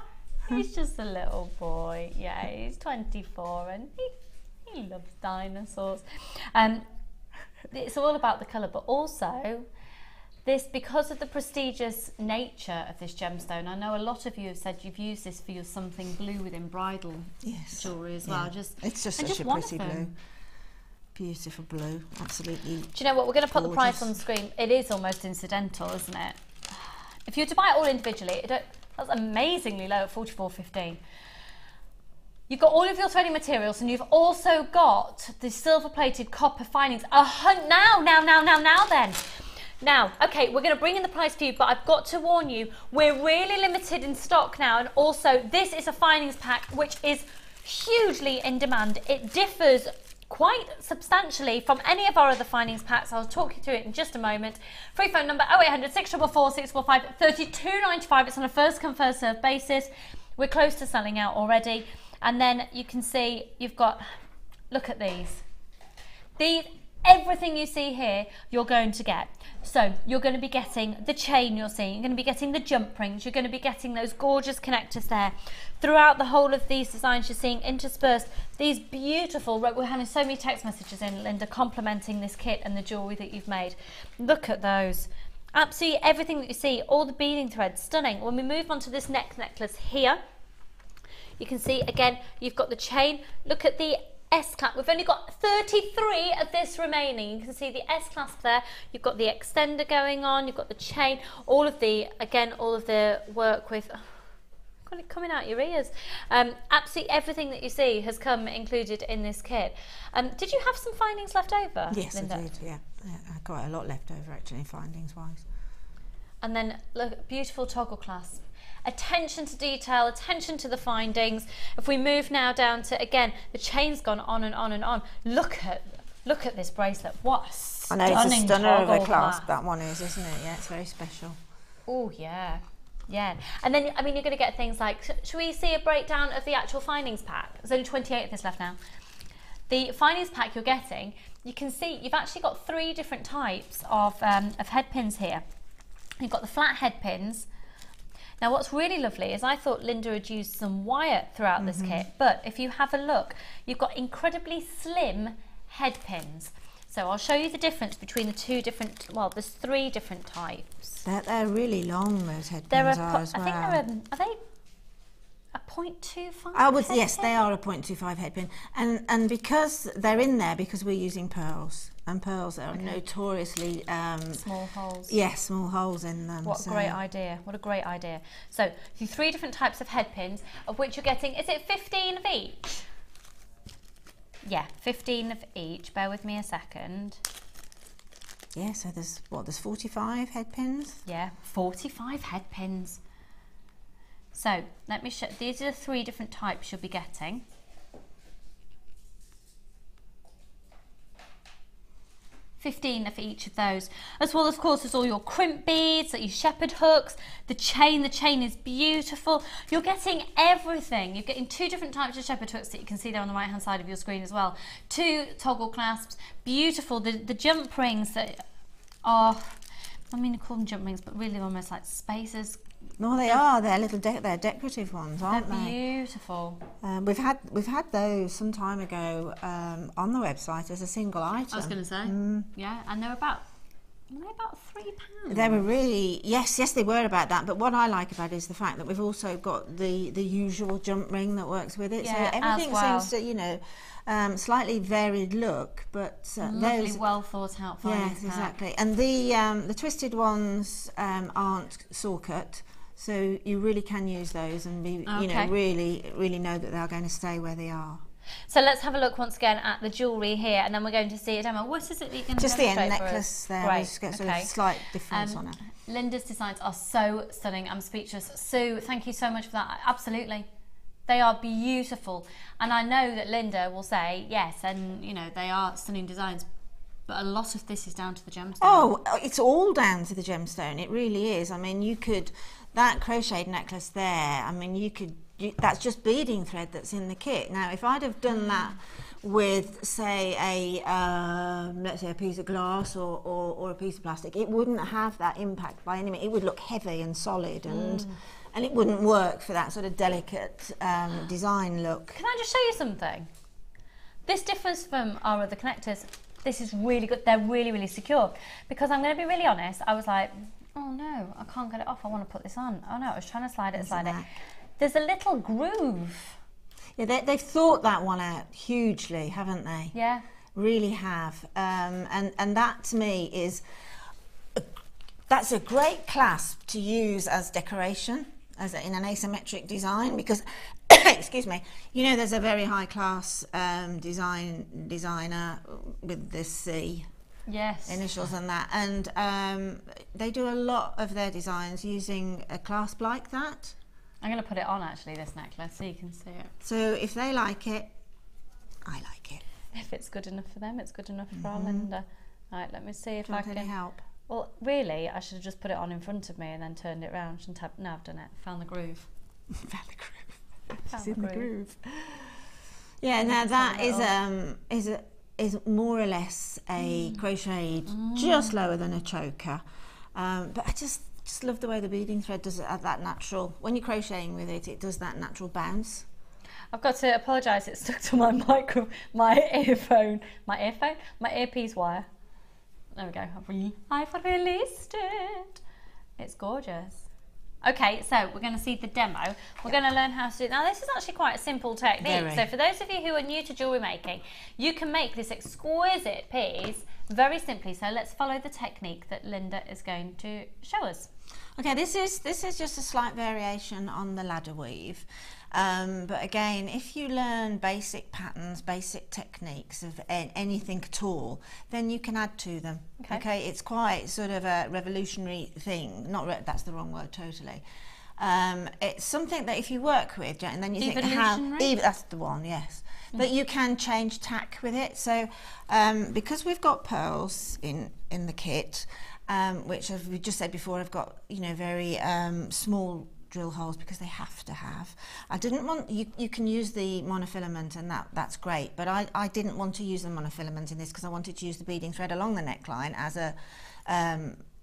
He's just a little boy. Yeah, he's 24, and he loves dinosaurs. It's all about the colour, but also This, because of the prestigious nature of this gemstone, I know a lot of you have said you've used this for your something blue within bridal jewellery as well. It's just such a pretty blue. Beautiful blue, absolutely. Do you know what? We're going to put the price on the screen. It is almost incidental, isn't it? If you were to buy it all individually, that's amazingly low at $44.15. You've got all of your threading materials, and you've also got the silver-plated copper findings. Now, okay, we're going to bring in the price for you, but I've got to warn you, we're really limited in stock now, and also this is a findings pack which is hugely in demand. It differs quite substantially from any of our other findings packs. I'll talk you through it in just a moment. Free phone number 0800 644 645 32.95. It's on a first come first served basis. We're close to selling out already. And then you can see you've got, look at these. Everything you see here, you're going to get. So you're going to be getting the chain you're seeing, you're going to be getting the jump rings, you're going to be getting those gorgeous connectors there. Throughout the whole of these designs, you're seeing interspersed these beautiful, we're having so many text messages in, Linda, complimenting this kit and the jewellery that you've made. Look at those. Absolutely everything that you see, all the beading threads, stunning. When we move on to this next necklace here, you can see again, you've got the chain. Look at the S-clasp. We've only got 33 of this remaining. You can see the S-clasp there. You've got the extender going on. You've got the chain. All of the work with... got it coming out your ears. Absolutely everything that you see has come included in this kit. Did you have some findings left over, Yes, Linda? I did, yeah. I got a lot left over, actually, findings-wise. And then, look, beautiful toggle clasp. Attention to detail, attention to the findings. If we move now down to, again, the chain's gone on and on and on. Look at this bracelet. What a stunning I know, it's a stunner of a clasp that one is, isn't it? Yeah, it's very special. Oh, yeah. Yeah. And then, I mean, you're going to get things like, should we see a breakdown of the actual findings pack? There's only 28 of this left now. The findings pack you're getting, you can see you've actually got 3 different types of head pins here. You've got the flat head pins. Now what's really lovely is I thought Linda had used some wire throughout this kit, but if you have a look, you've got incredibly slim head pins. So I'll show you the difference between the 2 different, well, there's 3 different types. They're really long, those head pins are as well. I think are they a 0.25? Yes, they are a 0.25 head pin, and because they're in there, because we're using pearls, and pearls are notoriously small holes. Yes, small holes in them. What a great idea! What a great idea! So, the 3 different types of head pins, of which you're getting. Is it 15 of each? Yeah, 15 of each. Bear with me a second. Yeah, so there's 45 head pins? Yeah, 45 head pins. So, let me show, these are the 3 different types you'll be getting. $15 for each of those, as well, of course, as all your crimp beads, your shepherd hooks, the chain is beautiful. You're getting everything. You're getting 2 different types of shepherd hooks that you can see there on the right hand side of your screen as well. 2 toggle clasps, beautiful. The jump rings that are, I mean, I call them jump rings, but really almost like spacers. No, they are. They're little. They're decorative ones, aren't they? Beautiful. We've had those some time ago on the website as a single item. I was going to say, yeah, and they're about £3. They were really yes, they were about that. But what I like about it is the fact that we've also got the usual jump ring that works with it. Yeah, so everything seems to slightly varied look, but lovely, well thought out. Yes, exactly. And the twisted ones aren't saw cut. So you really can use those and be, really know that they're going to stay where they are. So let's have a look once again at the jewellery here, and then we're going to see a demo. What is it that you're going to just the end necklace there. Great. Just get a slight difference on it. Linda's designs are so stunning. I'm speechless. Sue, thank you so much for that. Absolutely. They are beautiful. And I know that Linda will say yes, and they are stunning designs. But a lot of this is down to the gemstone. Oh, it's all down to the gemstone. It really is. I mean, that crocheted necklace there, I mean, that's just beading thread that's in the kit. Now, if I'd have done that with, say, let's say a piece of glass or a piece of plastic, it wouldn't have that impact by any means. It would look heavy and solid, and it wouldn't work for that sort of delicate design look. Can I just show you something? This differs from our other connectors. this is really good. They're really, really secure. Because I'm going to be really honest, I was like, oh no, I can't get it off. I want to put this on. Oh no, I was trying to slide it. There's a little groove. Yeah, they've thought that one out hugely, haven't they? Yeah. Really have. And that to me is, that's a great clasp to use as decoration, in an asymmetric design, because, excuse me, you know there's a very high class designer with this C. Yes. Initials and that, and they do a lot of their designs using a clasp like that. I'm going to put it on actually, this necklace, so you can see it. So if they like it, I like it. If it's good enough for them, it's good enough for our Linda. Right, let me see if I can help. Well, really, I should have just put it on in front of me and then turned it round. No, I've done it. Found the groove. Found the groove. Found the groove. Yeah, now that is more or less a crocheted just lower than a choker, but I just love the way the beading thread does it at that natural. When you're crocheting with it, it does that natural bounce. I've got to apologise. It's stuck to my earpiece wire. There we go. I've released it. It's gorgeous. Okay, so we're going to see the demo. We're going to learn how to do it. Now, this is actually quite a simple technique. Very. So for those of you who are new to jewellery making, you can make this exquisite piece very simply. So let's follow the technique that Linda is going to show us. Okay, this is just a slight variation on the ladder weave. But again, if you learn basic patterns, basic techniques of anything at all, then you can add to them. Okay, it's quite sort of a revolutionary thing. That's the wrong word totally. It's something that if you work with, and then you think that's the one, yes. But you can change tack with it. So because we've got pearls in the kit, which, as we just said before, I've got very small drill holes because they have to have. I didn't want you can use the monofilament and that's great, but I didn't want to use the monofilament in this because I wanted to use the beading thread along the neckline as a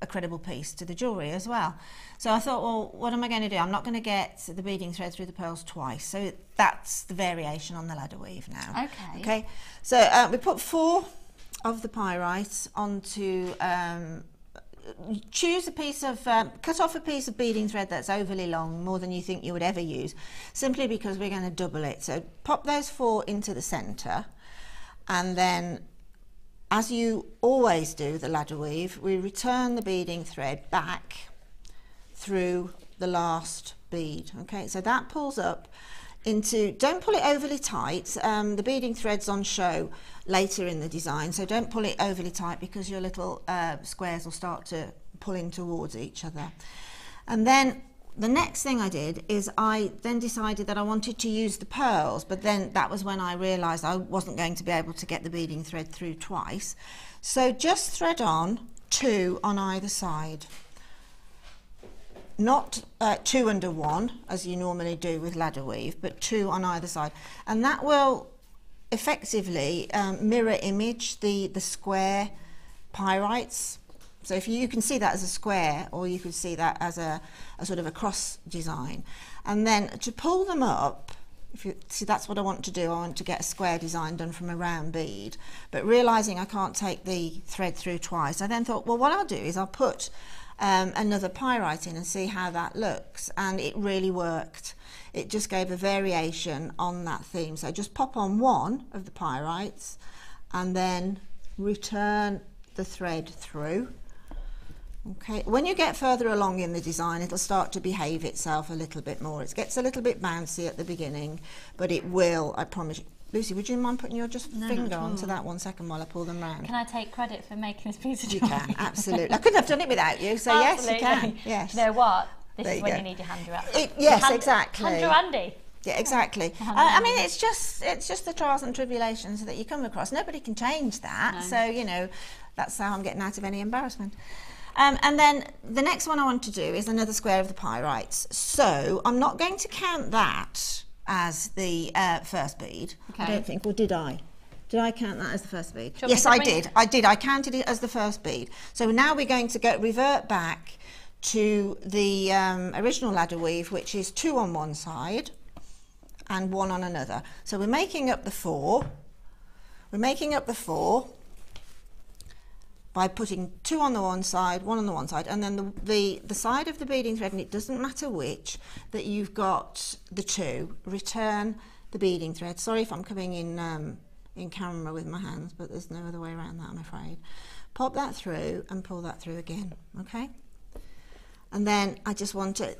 credible piece to the jewellery as well. So I thought, well, what am I going to do? I'm not going to get the beading thread through the pearls twice. So that's the variation on the ladder weave now. Okay. So we put 4 of the pyrite onto. Choose a piece of, cut off a piece of beading thread that's overly long, more than you think you would ever use, simply because we're going to double it. So pop those 4 into the centre, and then, as you always do the ladder weave, we return the beading thread back through the last bead. Okay, so that pulls up into, don't pull it overly tight, the beading thread's on show later in the design, so don't pull it overly tight because your little squares will start to pull in towards each other. And then the next thing I did is I then decided that I wanted to use the pearls, but then that was when I realised I wasn't going to be able to get the beading thread through twice. So just thread on 2 on either side. Not 2 under 1 as you normally do with ladder weave, but 2 on either side, and that will effectively mirror image the square pyrites. So if you can see that as a square, or you could see that as a sort of a cross design, and then to pull them up, if you see, that's what I want to do. I want to get a square design done from a round bead, but realizing I can't take the thread through twice, I then thought, well, what I'll do is I'll put another pyrite in and see how that looks, and it really worked. It just gave a variation on that theme. So just pop on 1 of the pyrites and then return the thread through. Okay, when you get further along in the design, it'll start to behave itself a little bit more. It gets a little bit bouncy at the beginning, but it will, I promise you. Lucy, would you mind putting your finger onto that 1 second while I pull them round? Can I take credit for making this piece of jewellery? You can, absolutely. I couldn't have done it without you, so yes, you can. Yes. You know what? This is when you need your hand around. Yes, exactly. Hand handy. Yeah, exactly. I mean, it's just the trials and tribulations that you come across. Nobody can change that, so that's how I'm getting out of any embarrassment. And then the next one I want to do is another square of the pyrites. So I'm not going to count that as the first bead. Okay. I don't think, or did I? Did I count that as the first bead? Yes, I did. I counted it as the first bead. So now we're going to revert back to the original ladder weave, which is 2 on one side and 1 on another. So we're making up the 4. We're making up the 4. by putting 2 on the one side, 1 on the one side, and then the side of the beading thread, and it doesn't matter which, that you've got the 2, return the beading thread. Sorry if I'm coming in camera with my hands, but there's no other way around that, I'm afraid. Pop that through and pull that through again, okay? And then I just want to,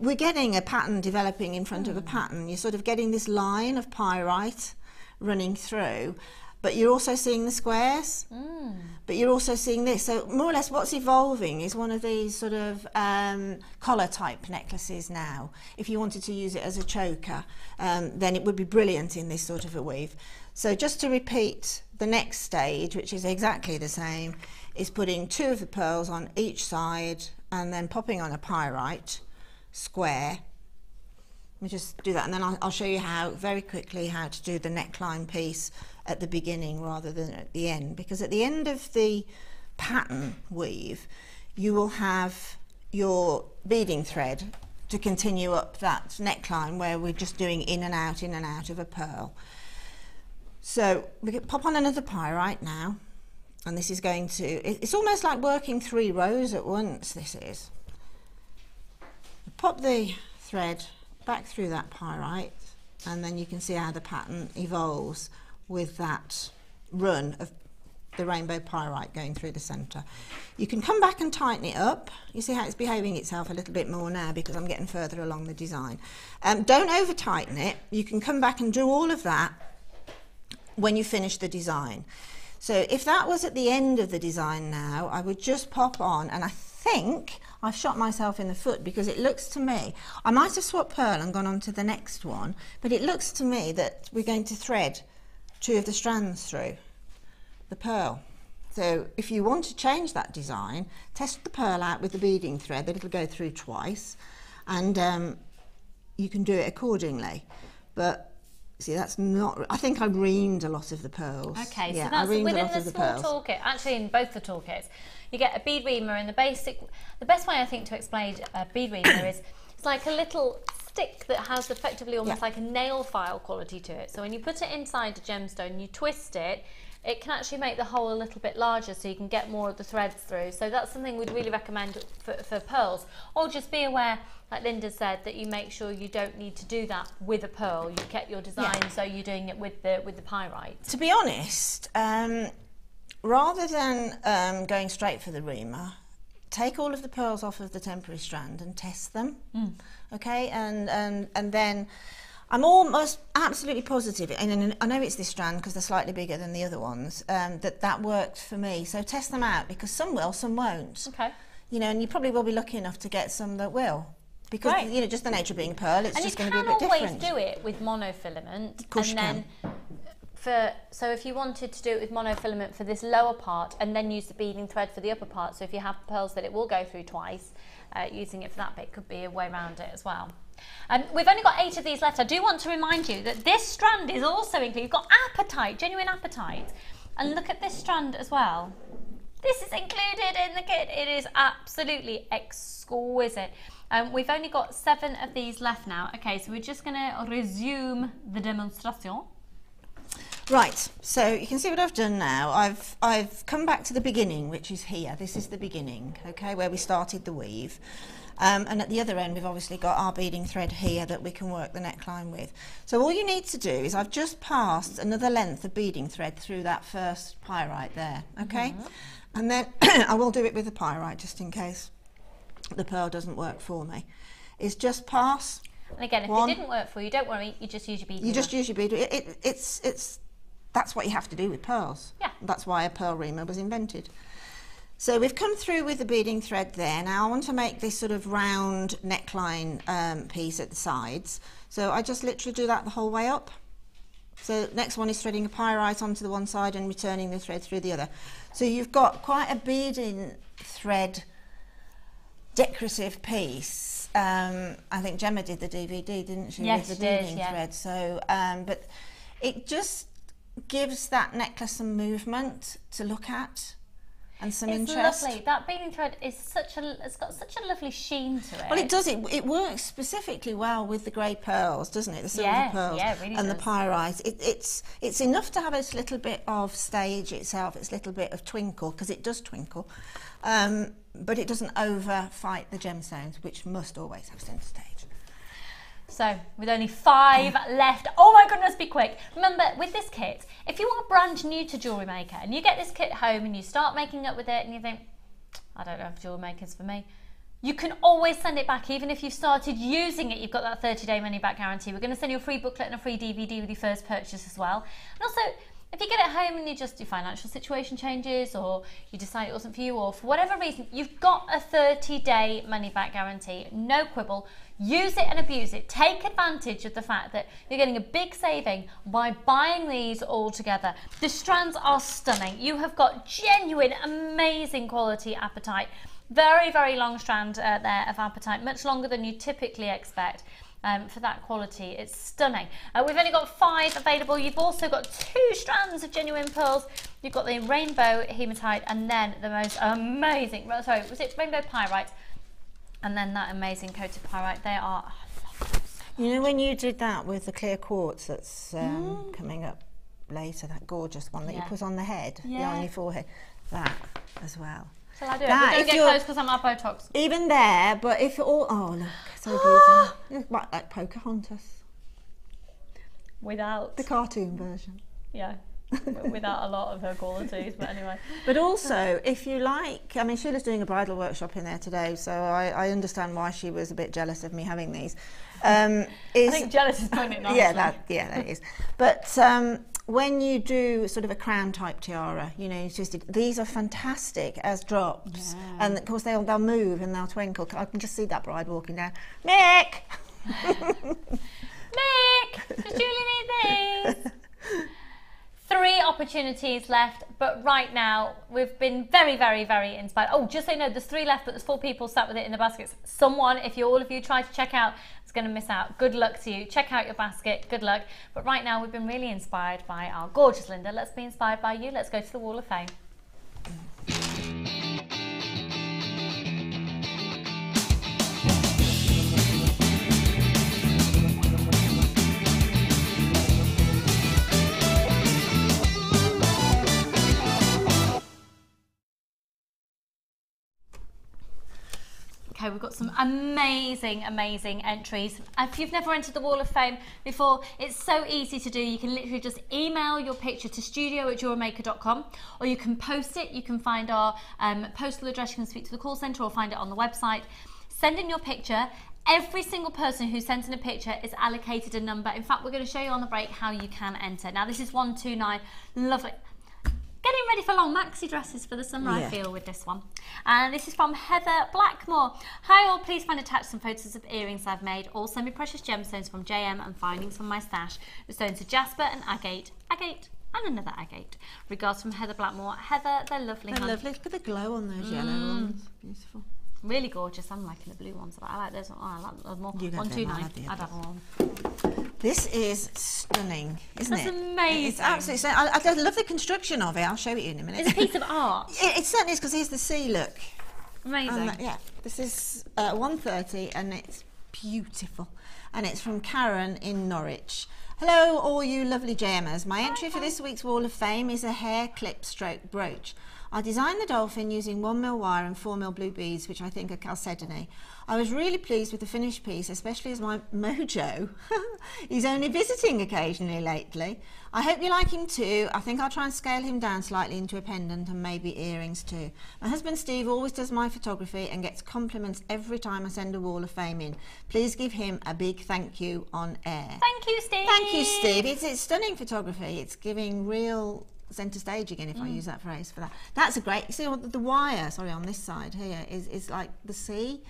we're getting a pattern developing in front of a pattern. You're sort of getting this line of pyrite running through, but you're also seeing the squares, but you're also seeing this. So more or less what's evolving is one of these sort of collar type necklaces now. If you wanted to use it as a choker, then it would be brilliant in this sort of a weave. So just to repeat the next stage, which is exactly the same, is putting 2 of the pearls on each side and then popping on a pyrite square. Let me just do that, and then I'll show you very quickly how to do the neckline piece at the beginning rather than at the end, because at the end of the pattern weave you will have your beading thread to continue up that neckline where we're just doing in and out of a pearl. So we can pop on another pyrite now, and this is going to, it's almost like working 3 rows at once, this is. Pop the thread back through that pyrite, and then you can see how the pattern evolves with that run of the rainbow pyrite going through the centre. You can come back and tighten it up. You see how it's behaving itself a little bit more now because I'm getting further along the design. Don't over tighten it. You can come back and do all of that when you finish the design. So if that was at the end of the design now, I would just pop on, and I think I've shot myself in the foot because it looks to me, I might have swapped pearl and gone on to the next one, but it looks to me that we're going to thread 2 of the strands through the pearl. So if you want to change that design, test the pearl out with the beading thread that it'll go through twice, and you can do it accordingly. But see, that's not, I think I reamed a lot of the pearls. Okay, yeah, so that's within the small pearls. toolkit, actually in both the toolkits, you get a bead reamer, and the best way I think to explain a bead reamer is it's like a little stick that has effectively almost like a nail file quality to it. So when you put it inside a gemstone, you twist it, it can actually make the hole a little bit larger so you can get more of the threads through. So that's something we'd really recommend for pearls. Or just be aware, like Linda said, that you make sure you don't need to do that with a pearl. You get your design, so you're doing it with the pyrite. To be honest, rather than going straight for the reamer, take all of the pearls off of the temporary strand and test them. Okay, and then I'm almost absolutely positive, and I know it's this strand because they're slightly bigger than the other ones, that worked for me. So test them out, because some will, some won't. Okay. You know, and you probably will be lucky enough to get some that will. Because, you know, just the nature of being pearl, it's just going to be a bit different. And you can always do it with monofilament. Of course you can. So if you wanted to do it with monofilament for this lower part and then use the beading thread for the upper part, so if you have pearls that it will go through twice, using it for that bit could be a way around it as well. We've only got 8 of these left. I do want to remind you that this strand is also included. You've got apatite, genuine apatite. And look at this strand as well. This is included in the kit. It is absolutely exquisite. We've only got 7 of these left now. Okay, so we're just going to resume the demonstration. Right, so you can see what I've done now. I've come back to the beginning, which is here. This is the beginning, okay, where we started the weave. And at the other end, we've obviously got our beading thread here that we can work the neckline with. So all you need to do is I've just passed another length of beading thread through that first pyrite there, okay? And then I will do it with the pyrite just in case the pearl doesn't work for me. Is just pass. And again, if it didn't work for you, don't worry, you just use your bead. You just use your bead. That's what you have to do with pearls. Yeah. That's why a pearl reamer was invented. So we've come through with the beading thread there. Now I want to make this sort of round neckline piece at the sides. So I just literally do that the whole way up. So next one is threading a pyrite onto the one side and returning the thread through the other. So you've got quite a beading thread decorative piece. I think Gemma did the DVD, didn't she? Yes, with the beading thread. So, but it just gives that necklace some movement to look at. and some It's interest. lovely. That beading thread is it's got such a lovely sheen to it. Well, it does. It works specifically well with the grey pearls, doesn't it? The silver pearls yeah, it really and does. the pyrite. It's enough to have a little bit of stage itself. It's a little bit of twinkle, because it does twinkle, but it doesn't over-fight the gemstones, which must always have centre stage. So, with only 5 left, oh my goodness, be quick. Remember, with this kit, if you are brand new to Jewellery Maker and you get this kit home and you start making up with it and you think, I don't know if Jewellery Maker's for me, you can always send it back. Even if you've started using it, you've got that 30-day money-back guarantee. We're going to send you a free booklet and a free DVD with your first purchase as well. And also, if you get it home and your financial situation changes, or you decide it wasn't for you, or for whatever reason, you've got a 30-day money-back guarantee. No quibble. Use it and abuse it. Take advantage of the fact that you're getting a big saving by buying these all together. The strands are stunning. You have got genuine, amazing quality apatite. Very, very long strand there of apatite, much longer than you typically expect. For that quality, it's stunning. We've only got 5 available. You've also got 2 strands of genuine pearls. You've got the rainbow hematite, and then the most amazing, sorry, was it rainbow pyrite? And then that amazing coated pyrite. They are, I love them so much. You know, when you did that with the clear quartz that's coming up later, that gorgeous one that you put on the head, on your forehead, that as well. Shall I do it? Don't get close because I'm out Botox. Even there, but if it all, oh look, so beautiful. It's like Pocahontas. Without the cartoon version. Yeah. Without a lot of her qualities, but anyway. But also, if you like, I mean, Sheila's doing a bridal workshop in there today, so I understand why she was a bit jealous of me having these. I think jealous is putting it nicely. that is. But when you do sort of a crown type tiara, you know, these are fantastic as drops, and of course they'll move and they'll twinkle. I can just see that bride walking down. Mick, Mick, does Julie need these? 3 opportunities left, but right now we've been very, very, very inspired. Oh, just so you know, there's 3 left, but there's 4 people sat with it in the baskets. Someone, if all of you try to check out, is going to miss out. Good luck to you. Check out your basket. Good luck. But right now we've been really inspired by our gorgeous Linda. Let's be inspired by you. Let's go to the Wall of Fame. Okay, we've got some amazing, amazing entries. If you've never entered the Wall of Fame before, it's so easy to do. You can literally just email your picture to studio@jewellerymaker.com, or you can post it. You can find our postal address. You can speak to the call centre or find it on the website. Send in your picture. Every single person who sends in a picture is allocated a number. In fact, we're going to show you on the break how you can enter. Now, this is 129. Lovely. Getting ready for long maxi dresses for the summer, I feel, with this one. And this is from Heather Blackmore. Hi all, please find attached some photos of earrings I've made, all semi-precious gemstones from JM and findings from my stash. The stones are jasper and agate, and another agate. Regards from Heather Blackmore. Heather, they're lovely. They're lovely. Look at the glow on those yellow ones. Beautiful. Really gorgeous. I'm liking the blue ones, but I like those. Oh, I like those more. You 129. I'd have one. This is stunning, isn't it? That's amazing. It's absolutely stunning. I love the construction of it. I'll show it you in a minute. It's a piece of art. It certainly is, because here's the C look. Amazing. This is 130 and it's beautiful. And it's from Karen in Norwich. Hello, all you lovely JMers. My entry for this week's Wall of Fame is a hair clip stroke brooch. I designed the dolphin using 1mm wire and 4mm blue beads, which I think are chalcedony. I was really pleased with the finished piece, especially as my mojo is only visiting occasionally lately. I hope you like him too. I think I'll try and scale him down slightly into a pendant and maybe earrings too. My husband Steve always does my photography and gets compliments every time I send a Wall of Fame in. Please give him a big thank you on air. Thank you, Steve. Thank you, Steve. It's stunning photography. It's giving real centre stage again, if I use that phrase for that. That's a great, see the wire, sorry, on this side here is like the sea,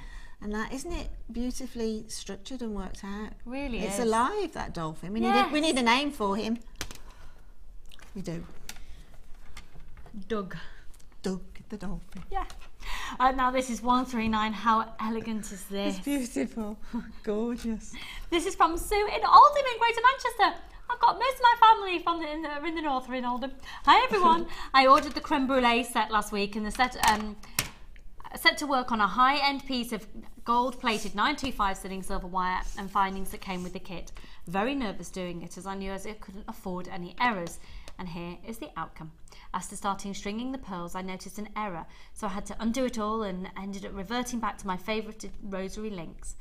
and that, isn't it beautifully structured and worked out? Really it's is. Alive, that dolphin. We need a name for him. We do. Doug the dolphin. Yeah. Now this is 139. How elegant is this? It's beautiful. Gorgeous. This is from Sue in Oldham in Greater Manchester. I I've got most of my family from in the north, are in Oldham. Hi everyone. I ordered the creme brulee set last week, and the set to work on a high-end piece of gold-plated 925 sterling silver wire and findings that came with the kit. Very nervous doing it, as I knew I couldn't afford any errors. And here is the outcome. After starting stringing the pearls, I noticed an error, so I had to undo it all and ended up reverting back to my favourite rosary links.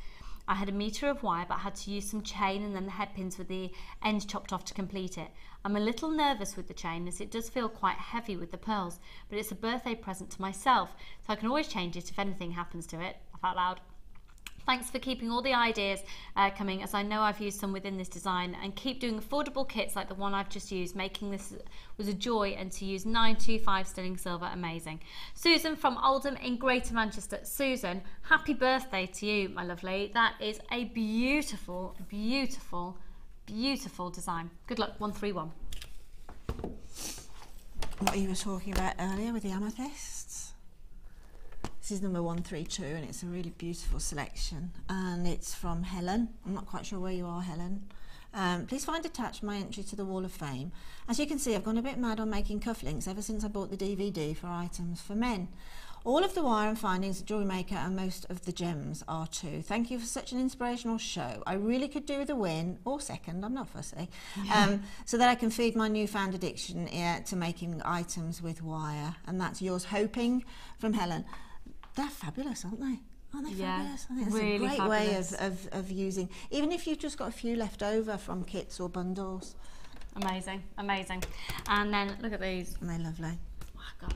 I had a metre of wire, but I had to use some chain and then the head pins with the end chopped off to complete it. I'm a little nervous with the chain, as it does feel quite heavy with the pearls, but it's a birthday present to myself, so I can always change it if anything happens to it. Laugh out loud. Thanks for keeping all the ideas coming, as I know I've used some within this design, and keep doing affordable kits like the one I've just used. Making this was a joy, and to use 925 sterling silver, amazing. Susan from Oldham in Greater Manchester. Susan, happy birthday to you, my lovely. That is a beautiful, beautiful, beautiful design. Good luck, 131. What you were talking about earlier with the amethysts. This is number 132, and it's a really beautiful selection, and it's from Helen. I'm not quite sure where you are, Helen. Please find attached my entry to the Wall of Fame. As you can see, I've gone a bit mad on making cufflinks ever since I bought the DVD for items for men. All of the wire and findings at Jewellery Maker and most of the gems are too. Thank you for such an inspirational show. I really could do with a win, or second, I'm not fussy, so that I can feed my newfound addiction to making items with wire. And that's yours, hoping, from Helen. They're fabulous, aren't they? Aren't they fabulous? I think it's really a great fabulous way of using, even if you've just got a few left over from kits or bundles. Amazing, amazing. And then look at these. They're lovely. Oh, I've got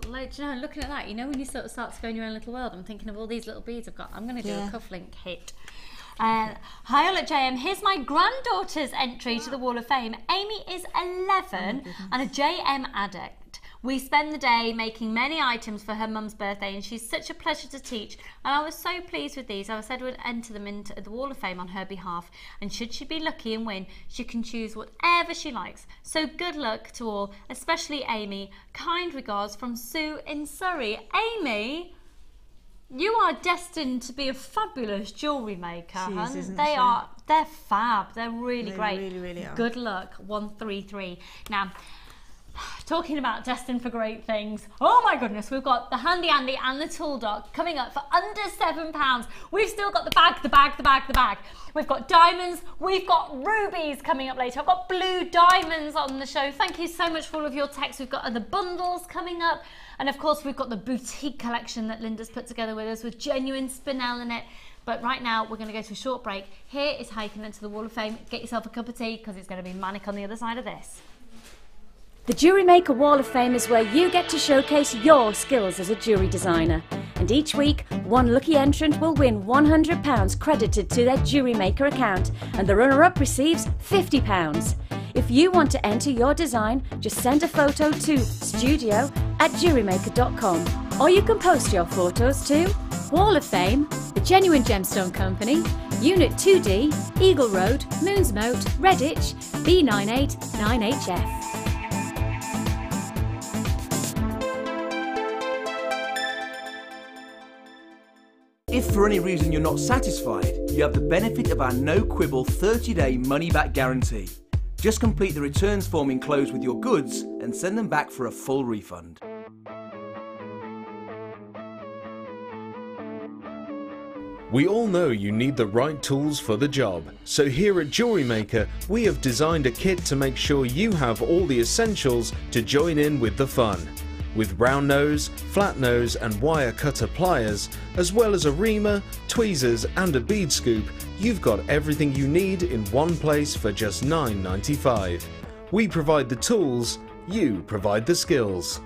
loads. You know, looking at that, you know, when you sort of start to go in your own little world, I'm thinking of all these little beads I've got. I'm going to do a cufflink hit. Hi all at JM, here's my granddaughter's entry to the Wall of Fame. Amy is 11 and a JM addict. We spend the day making many items for her mum's birthday, and she's such a pleasure to teach, and I was so pleased with these. I said I would enter them into the Wall of Fame on her behalf, and should she be lucky and win, she can choose whatever she likes. So good luck to all, especially Amy. Kind regards from Sue in Surrey. Amy, you are destined to be a fabulous jewellery maker, hun. They're fab. They're really great. Really, really are. Good luck, 133. Now, talking about destined for great things, oh my goodness, we've got the Handy Andy and the Tool Dock coming up for under £7. We've still got the bag. We've got diamonds, we've got rubies coming up later. I've got blue diamonds on the show. Thank you so much for all of your texts. We've got other bundles coming up, and of course we've got the boutique collection that Linda's put together with us with genuine spinel in it. But right now we're going to go to a short break. Here is how you can enter the Wall of Fame. Get yourself a cup of tea, because it's going to be manic on the other side of this. The Jewellery Maker Wall of Fame is where you get to showcase your skills as a jewellery designer. And each week, one lucky entrant will win £100 credited to their Jewellery Maker account, and the runner-up receives £50. If you want to enter your design, just send a photo to studio@jewellerymaker.com, or you can post your photos to Wall of Fame, The Genuine Gemstone Company, Unit 2D, Eagle Road, Moonsmote, Redditch, B989HF. If for any reason you're not satisfied, you have the benefit of our no-quibble 30-day money-back guarantee. Just complete the returns form enclosed with your goods and send them back for a full refund. We all know you need the right tools for the job, so here at Jewellery Maker we have designed a kit to make sure you have all the essentials to join in with the fun. With round nose, flat nose and wire cutter pliers, as well as a reamer, tweezers and a bead scoop, you've got everything you need in one place for just £9.95. We provide the tools, you provide the skills.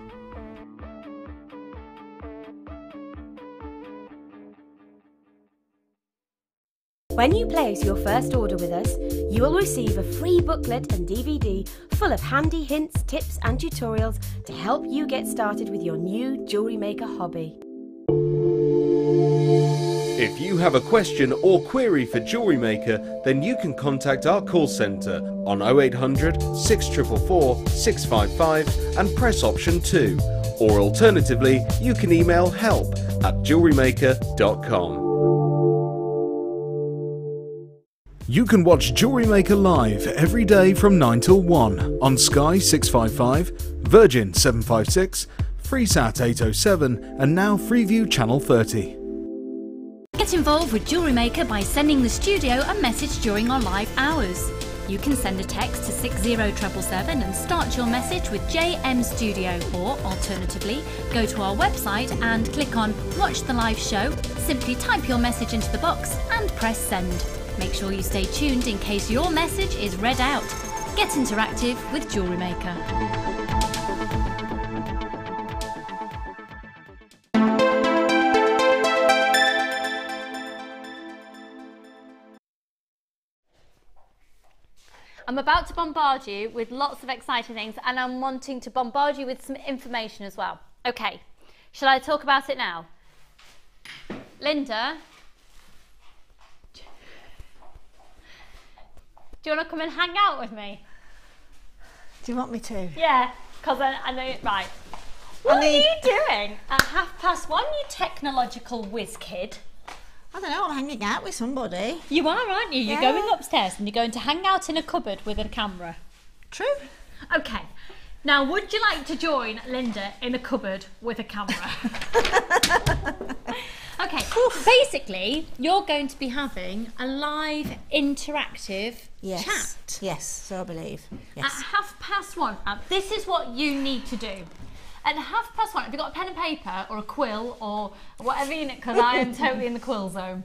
When you place your first order with us, you will receive a free booklet and DVD full of handy hints, tips and tutorials to help you get started with your new jewellery maker hobby. If you have a question or query for Jewellery Maker, then you can contact our call centre on 0800 644 655 and press option 2, or alternatively you can email help@jewellerymaker.com. You can watch Jewellery Maker live every day from 9 till 1 on Sky 655, Virgin 756, Freesat 807 and now Freeview Channel 30. Get involved with Jewellery Maker by sending the studio a message during our live hours. You can send a text to 60777 and start your message with JM Studio, or alternatively, go to our website and click on Watch the Live Show, simply type your message into the box and press send. Make sure you stay tuned in case your message is read out. Get interactive with Jewellery Maker. I'm about to bombard you with lots of exciting things, and I'm wanting to bombard you with some information as well. Okay, shall I talk about it now? Linda, do you want to come and hang out with me? Do you want me to? Yeah, because I know, right. What are you doing at 1:30, you technological whiz kid? I don't know, I'm hanging out with somebody. You are, aren't you? You're going upstairs and you're going to hang out in a cupboard with a camera. True. Okay. Now, would you like to join Linda in a cupboard with a camera? Okay. Basically, you're going to be having a live interactive chat. Yes, so I believe. Yes. At 1:30. Now, this is what you need to do. At 1:30, have you got a pen and paper or a quill or whatever you need? Because I am totally in the quill zone.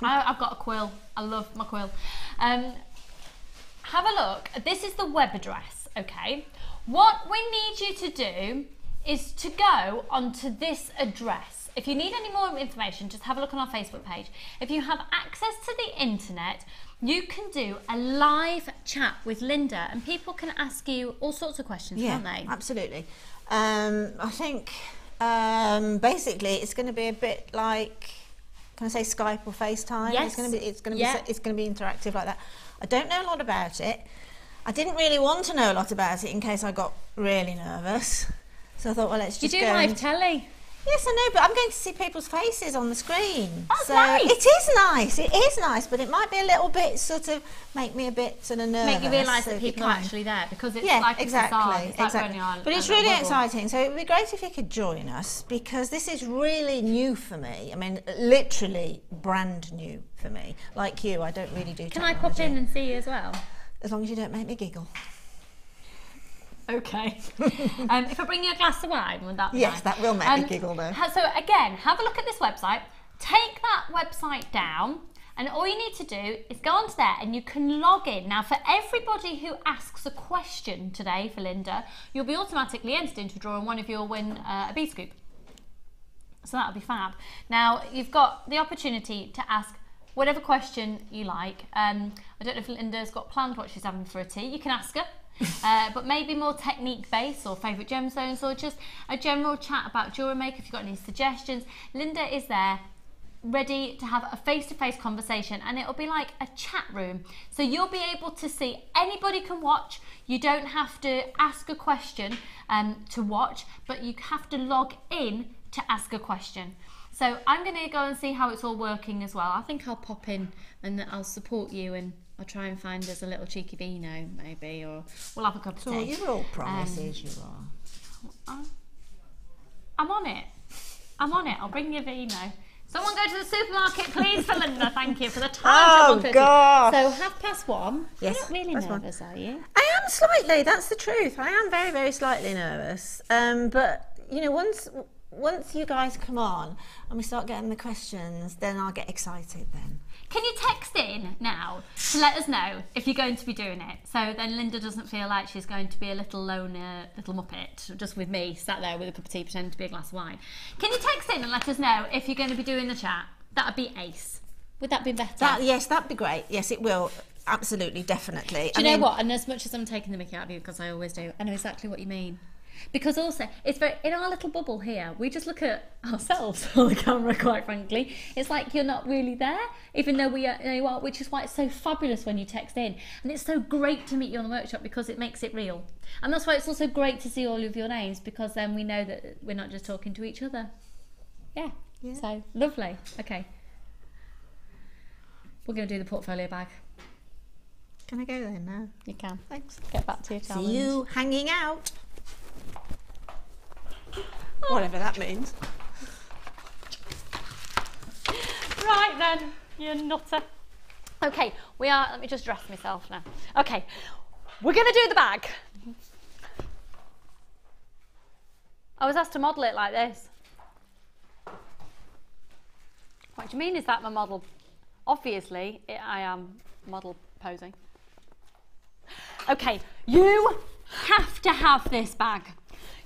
I've got a quill. I love my quill. Have a look. This is the web address, okay? What we need you to do is to go onto this address. If you need any more information, just have a look on our Facebook page. If you have access to the internet, you can do a live chat with Linda and people can ask you all sorts of questions, can't they? Absolutely. I think basically it's going to be a bit like, can I say Skype or FaceTime? Yes. It's going to be interactive like that. I don't know a lot about it. I didn't really want to know a lot about it in case I got really nervous. So I thought, well, let's just You do live telly. Yes, I know, but I'm going to see people's faces on the screen. That's so nice. It is nice. It is nice, but it might be a little bit sort of make me a bit sort of nervous. Make you realise so that if you people are can. actually there because it's Yeah, like exactly, a facade. It's like exactly. running on But it's a really bubble. exciting. So it would be great if you could join us because this is really new for me. I mean, literally brand new for me. Like you, I don't really do Can I pop in and see you as well? As long as you don't make me giggle. Okay. If I bring you a glass of wine, would that be Yes, nice? that will make me giggle though. So again, have a look at this website. Take that website down, and all you need to do is go onto there and you can log in. Now, for everybody who asks a question today for Linda, you'll be automatically entered into a draw and one of you will win a bead scoop. So that'll be fab. Now, you've got the opportunity to ask whatever question you like. I don't know if Linda's got planned what she's having for a tea. You can ask her. But maybe more technique based or favourite gemstones or just a general chat about Jewellery Maker. If you've got any suggestions, Linda is there ready to have a face-to-face conversation, and it'll be like a chat room, so you'll be able to see, anybody can watch. You don't have to ask a question to watch, but you have to log in to ask a question. So I'm going to go and see how it's all working as well. I think I'll pop in and I'll support you, and I'll try and find us a little cheeky vino maybe, or we'll have a cup of tea. So you're all promises, you are. I'm on it. I'm on it. I'll bring you vino. Someone go to the supermarket, please, for Linda. Thank you for the time. Oh, God. So 1:30. Yes, You're not really that's nervous, are you? I am slightly, that's the truth. I am very, very slightly nervous. But, you know, once you guys come on and we start getting the questions, then I'll get excited then. Can you text in now to let us know if you're going to be doing it? So then Linda doesn't feel like she's going to be a little loner, little muppet, just with me sat there with a cup of tea pretending to be a glass of wine. Can you text in and let us know if you're going to be doing the chat? That'd be ace. Would that be better? Yes, that'd be great. Yes, it will. Absolutely, definitely. Do you know what? And as much as I'm taking the mickey out of you, because I always do, I know exactly what you mean. Because also, it's very, in our little bubble here, we just look at ourselves on the camera, quite frankly. It's like you're not really there, even though we are, you are, which is why it's so fabulous when you text in. And it's so great to meet you on the workshop because it makes it real. And that's why it's also great to see all of your names, because then we know that we're not just talking to each other. Yeah. So, lovely. Okay. we're going to do the portfolio bag. Can I go then now? You can. Thanks. Get back to your challenge. See you hanging out. Whatever that means. Right then, you nutter. Okay, let me just dress myself now. Okay, we're going to do the bag. I was asked to model it like this. What do you mean, is that my model? Obviously, I am model posing. Okay, you have to have this bag.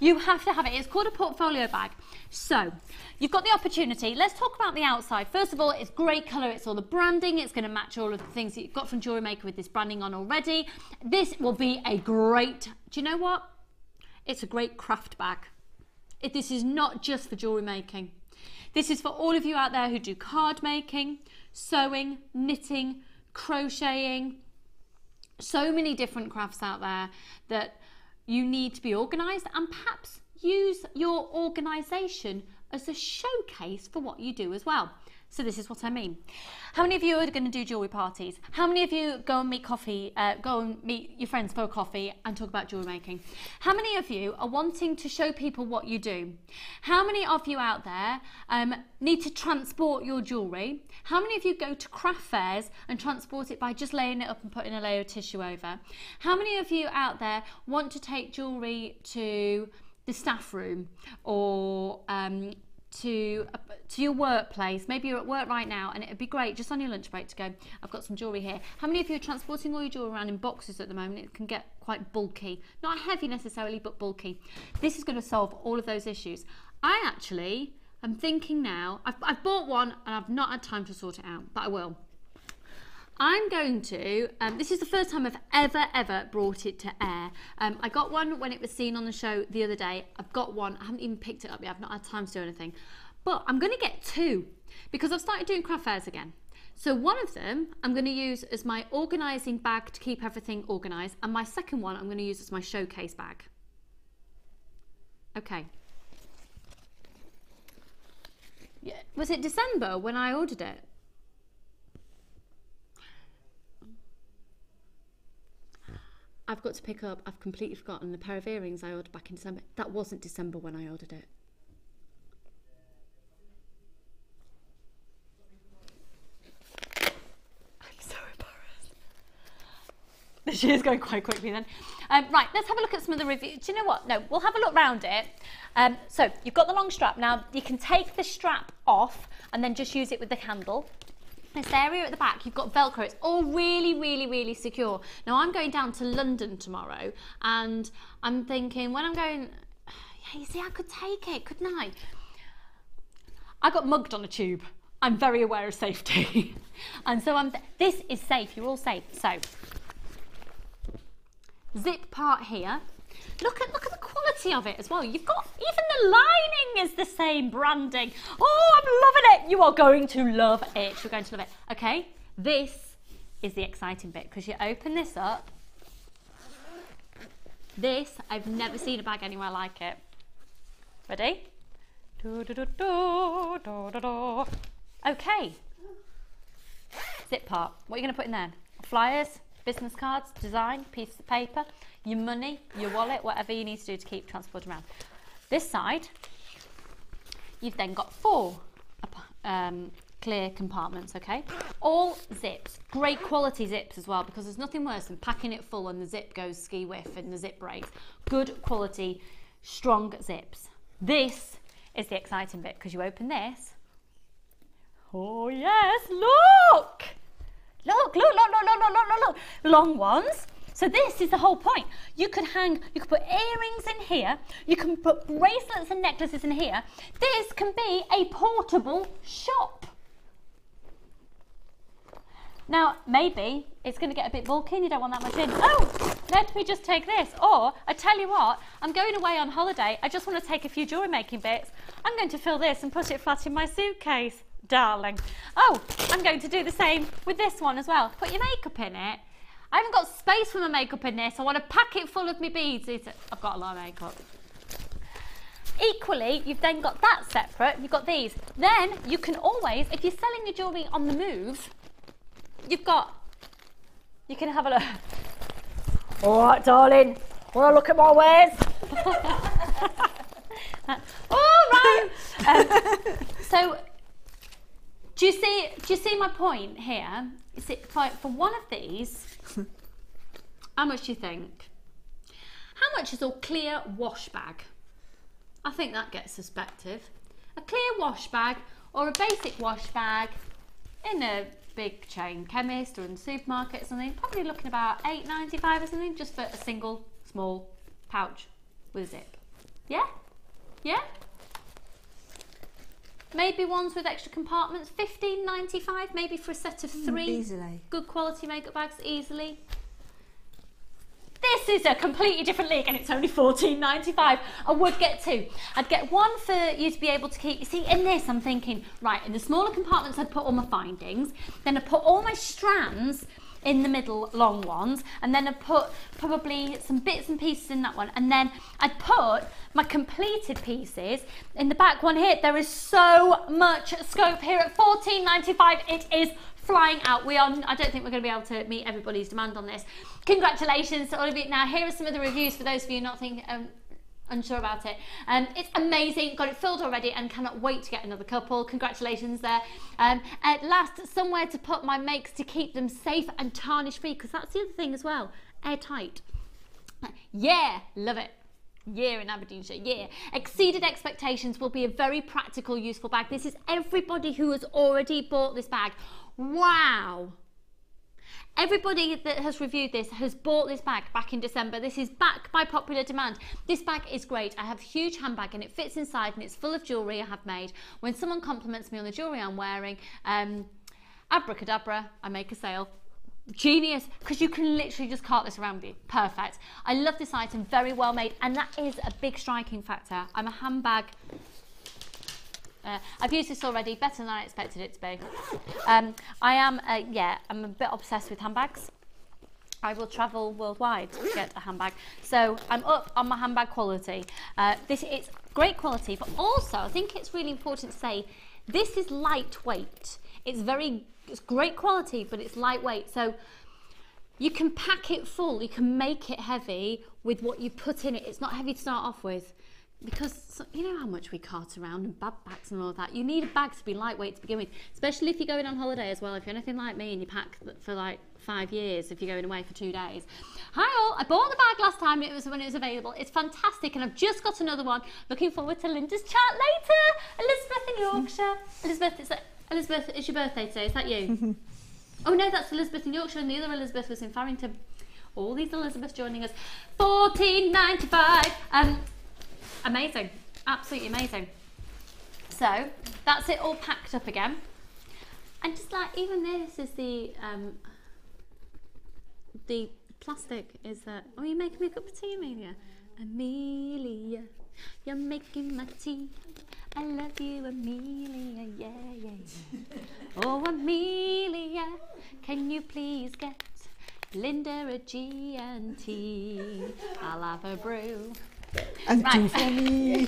You have to have it. It's called a portfolio bag. So, you've got the opportunity. Let's talk about the outside. First of all, it's great colour. It's all the branding. It's going to match all of the things that you've got from Jewellery Maker with this branding on already. This will be a great, do you know what? It's a great craft bag. This is not just for jewellery making. This is for all of you out there who do card making, sewing, knitting, crocheting. So many different crafts out there that you need to be organised, and perhaps use your organisation as a showcase for what you do as well. So this is what I mean. How many of you are going to do jewellery parties? How many of you go and meet your friends for a coffee and talk about jewellery making? How many of you are wanting to show people what you do? How many of you out there need to transport your jewellery? How many of you go to craft fairs and transport it by just laying it up and putting a layer of tissue over? How many of you out there want to take jewellery to the staff room, or to your workplace? Maybe you're at work right now and it'd be great just on your lunch break to go, I've got some jewellery here. How many of you are transporting all your jewellery around in boxes at the moment? It can get quite bulky. Not heavy necessarily, but bulky. This is going to solve all of those issues. I actually am thinking now, I've bought one and I've not had time to sort it out, but I will. I'm going to, this is the first time I've ever brought it to air. I got one when it was seen on the show the other day. I've got one, I haven't even picked it up yet, I've not had time to do anything. But I'm going to get two, because I've started doing craft fairs again. So one of them I'm going to use as my organising bag to keep everything organised, and my second one I'm going to use as my showcase bag. Okay. Yeah. Was it December when I ordered it? I've got to pick up, I've completely forgotten, the pair of earrings I ordered back in December. That wasn't December when I ordered it. I'm so embarrassed. This year's going quite quickly then. Right, let's have a look at some of the reviews. Do you know what? No, we'll have a look round it. So you've got the long strap. Now you can take the strap off and then just use it with the handle. This area at the back, you've got Velcro. It's all really secure. Now I'm going down to London tomorrow, and I'm thinking when I'm going, yeah, you see, I could take it, couldn't I? I got mugged on a tube. I'm very aware of safety. And so this is safe, you're all safe. So, zip part here. Look at the quality of it as well. You've got, even the lining is the same branding. Oh, I'm loving it. You are going to love it. You're going to love it. Okay, this is the exciting bit, because you open this up. This, I've never seen a bag anywhere like it. Ready? Okay. Zip part. What are you going to put in there? Flyers, business cards, design, pieces of paper, your money, your wallet, whatever you need to do to keep transporting around. This side, you've then got 4 clear compartments, okay? All zips, great quality zips as well, because there's nothing worse than packing it full and the zip goes ski whiff and the zip breaks. Good quality, strong zips. This is the exciting bit, because you open this. Oh yes, look! Look. Long ones. So this is the whole point. You could put earrings in here. You can put bracelets and necklaces in here. This can be a portable shop. Now, maybe it's going to get a bit bulky and you don't want that much in. Oh, let me just take this. Or, I tell you what, I'm going away on holiday. I just want to take a few jewellery making bits. I'm going to fill this and put it flat in my suitcase, darling. Oh, I'm going to do the same with this one as well. Put your makeup in it. I haven't got space for my makeup in this. I want to pack it full of my beads. I've got a lot of makeup. Equally, you've then got that separate. You've got these. Then you can always, if you're selling your jewellery on the move, you've got, you can have a look. All right, darling, want to look at my wares? All right. So, do you see my point here? Is it for one of these? How much do you think? How much is a clear wash bag? I think that gets suspected. A clear wash bag or a basic wash bag in a big chain chemist or in the supermarket or something, probably looking about £8.95 or something, just for a single small pouch with a zip. Yeah? Yeah? Maybe ones with extra compartments, £15.95, maybe for a set of 3 easily. Good quality makeup bags, easily. This is a completely different league and it's only £14.95. I would get 2. I'd get one for you to be able to keep, you see, in this I'm thinking, right, in the smaller compartments I'd put all my findings, then I'd put all my strands in the middle, long ones, and then I'd put probably some bits and pieces in that one, and then I'd put my completed pieces in the back one here. There is so much scope here at £14.95. It is flying out. I don't think we're going to be able to meet everybody's demand on this. Congratulations to all of you. Now here are some of the reviews for those of you not thinking unsure about it. It's amazing, got it filled already and cannot wait to get another couple. Congratulations there. At last, somewhere to put my makes to keep them safe and tarnish free, because that's the other thing as well, airtight. Yeah, love it. Yeah, in Aberdeenshire, yeah. Exceeded expectations, will be a very practical, useful bag. This is everybody who has already bought this bag. Wow. Everybody that has reviewed this has bought this bag back in December. This is back by popular demand. This bag is great. I have a huge handbag and it fits inside and it's full of jewellery I have made. When someone compliments me on the jewellery I'm wearing, abracadabra, I make a sale. Genius, because you can literally just cart this around with you. Perfect. I love this item, very well made, and that is a big striking factor. I'm a handbag. I've used this already, better than I expected it to be. I'm a bit obsessed with handbags. I will travel worldwide to get a handbag. So I'm up on my handbag quality. It's great quality, but also I think it's really important to say this is lightweight. It's great quality, but it's lightweight. So you can pack it full, you can make it heavy with what you put in it. It's not heavy to start off with. Because you know how much we cart around and backpacks and all of that. You need a bag to be lightweight to begin with, especially if you're going on holiday as well. If you're anything like me and you pack for like 5 years, if you're going away for 2 days. Hi all, I bought the bag last time when it was available. It's fantastic and I've just got another one. Looking forward to Linda's chat later. Elizabeth in Yorkshire. Elizabeth, it's your birthday today, is that you? Oh no, that's Elizabeth in Yorkshire and the other Elizabeth was in Farrington. All these Elizabeths joining us. £14.95. Amazing, absolutely amazing. So that's it all packed up again, and just like even this is the plastic is that. Oh, you're making me a cup of tea, Amelia. Amelia, you're making my tea. I love you, Amelia. Yeah, yeah, yeah. Oh, Amelia, can you please get Linda a G&T? I'll have a brew. And right. 2 for me.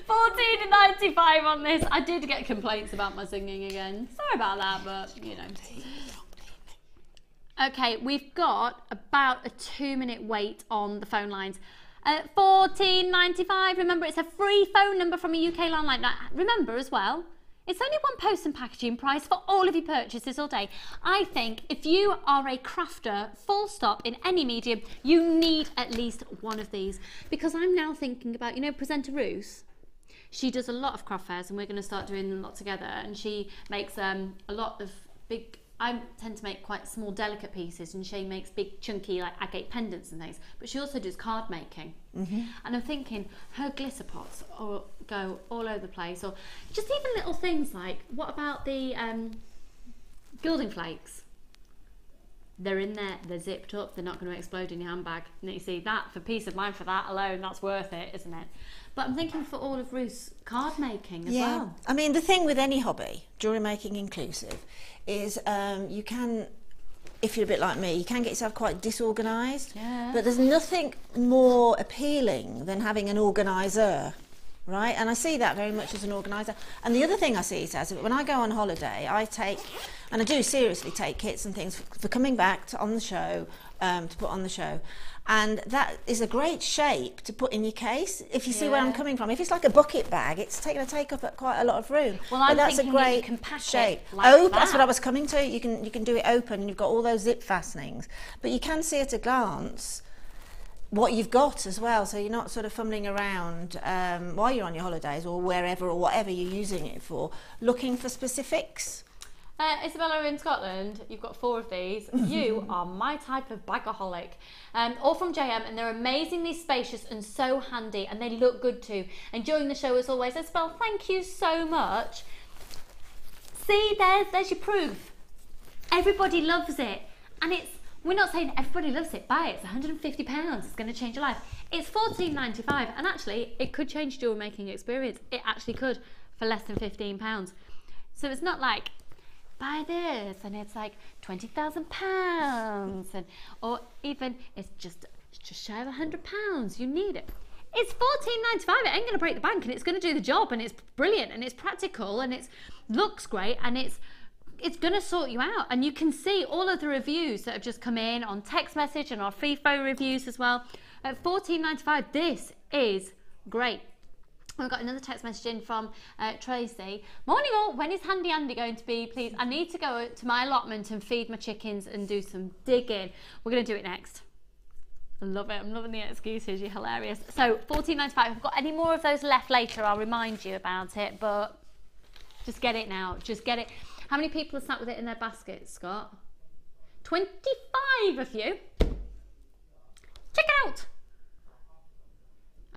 £14.95 on this. I did get complaints about my singing again. Sorry about that, but you know. Okay, we've got about a 2-minute wait on the phone lines. £14.95. Remember, it's a free phone number from a UK landline. Now, remember as well, it's only one post and packaging price for all of your purchases all day. I think if you are a crafter, full stop, in any medium, you need at least one of these. Because I'm now thinking about, you know, presenter Ruth? She does a lot of craft fairs and we're going to start doing them a lot together. And she makes a lot of big, I tend to make quite small, delicate pieces, and she makes big, chunky, like agate pendants and things. But she also does card making. Mm-hmm. And I'm thinking her glitter pots go all over the place, or just even little things like, what about the gilding flakes? They're in there, they're zipped up, they're not going to explode in your handbag. And you see that, for peace of mind for that alone, that's worth it, isn't it? But I'm thinking for all of Ruth's card making as well. I mean, the thing with any hobby, jewellery making inclusive, is you can, if you're a bit like me, you can get yourself quite disorganised. Yeah. But there's nothing more appealing than having an organiser, right? And I see that very much as an organiser. And the other thing I see it as, when I go on holiday, I take, and I do seriously take kits and things for coming back to, on the show, to put on the show. And that is a great shape to put in your case, if you see where I'm coming from. If it's like a bucket bag, it's going to take up quite a lot of room. Well, I'm that's thinking a great you can pack shape. it like That's that. what I was coming to. You can do it open, and you've got all those zip fastenings. But you can see at a glance what you've got as well, so you're not sort of fumbling around while you're on your holidays or wherever or whatever you're using it for, looking for specifics. Isabella in Scotland, you've got 4 of these. You are my type of bagaholic. All from JM, and they're amazingly spacious and so handy, and they look good too. And during the show, as always, Isabel, thank you so much. See, there's your proof. Everybody loves it, and we're not saying everybody loves it. Buy it. It's £150. It's going to change your life. It's $14.95, and actually, it could change your jewellery making experience. It actually could, for less than £15. So it's not like, buy this and it's like £20,000, and or even it's just shy of £100. You need it. It's $14.95. It ain't going to break the bank, and it's going to do the job, and it's brilliant, and it's practical, and it looks great, and it's going to sort you out. And you can see all of the reviews that have just come in on text message and our FIFO reviews as well. At $14.95, this is great. We've got another text message in from Tracy. Morning all, when is Handy Andy going to be, please? I need to go to my allotment and feed my chickens and do some digging. We're going to do it next. I love it. I'm loving the excuses. You're hilarious. So $14.95. If we've got any more of those left later, I'll remind you about it, but just get it now. Just get it. How many people have sat with it in their baskets, Scott? 25 of you. Check it out.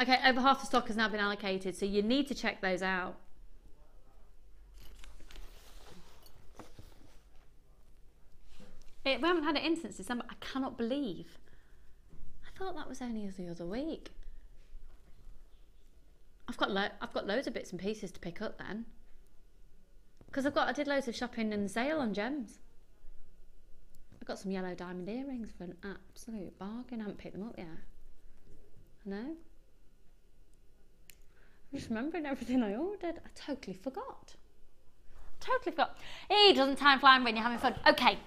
Okay, over half the stock has now been allocated, so you need to check those out. We haven't had it in since December. I cannot believe. I thought that was only the other week. I've got loads of bits and pieces to pick up then, because I did loads of shopping and sale on gems. I got some yellow diamond earrings for an absolute bargain. I haven't picked them up yet. I know. I'm just remembering everything I ordered. I totally forgot. Hey, doesn't time fly when you're having fun? Okay,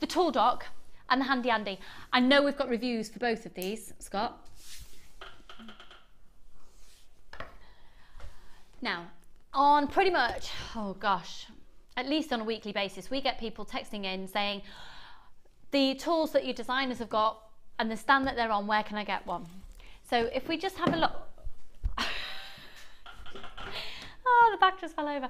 the Tool Dock and the Handy Andy. I know we've got reviews for both of these, Scott. Now, on pretty much, oh gosh, at least on a weekly basis, we get people texting in saying, the tools that your designers have got and the stand that they're on, where can I get one? So if we just have a look. Oh, the back just fell over.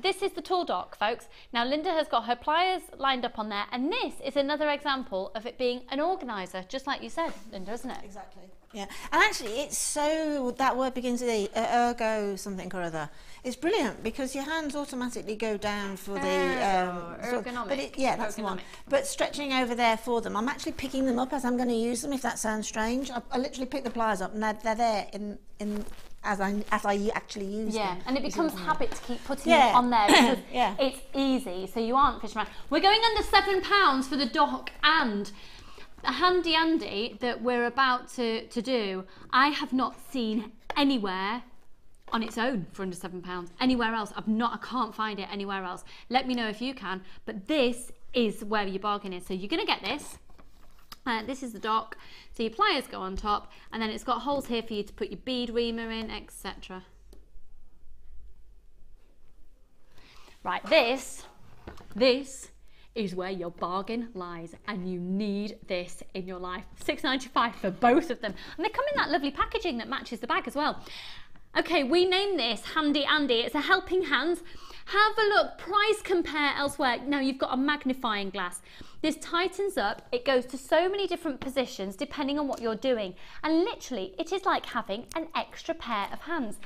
This is the Tool Dock, folks. Now, Linda has got her pliers lined up on there, and this is another example of it being an organiser, just like you said, Linda, isn't it? Exactly. Yeah, and actually it's so, that word begins with E, ergo something or other. It's brilliant because your hands automatically go down for the ergonomic. Yeah, that's the one. But stretching over there for them, I'm actually picking them up as I'm going to use them. If that sounds strange, I literally pick the pliers up and they're there in as I actually use them. Yeah, and it becomes habit to keep putting it on there because it's easy, so you aren't fishing around. We're going under £7 for the dock, and the Handy Andy that we're about to do, I have not seen anywhere on its own for under £7. Anywhere else, I can't find it anywhere else. Let me know if you can, but this is where your bargain is. So you're going to get this. This is the dock, so your pliers go on top, and then it's got holes here for you to put your bead reamer in, etc. Right, this is where your bargain lies, and you need this in your life. £6.95 for both of them, and they come in that lovely packaging that matches the bag as well. Okay, we name this Handy Andy. It's a helping hand. Have a look, price compare elsewhere. Now you've got a magnifying glass. This tightens up, it goes to so many different positions depending on what you're doing. And literally, it is like having an extra pair of hands.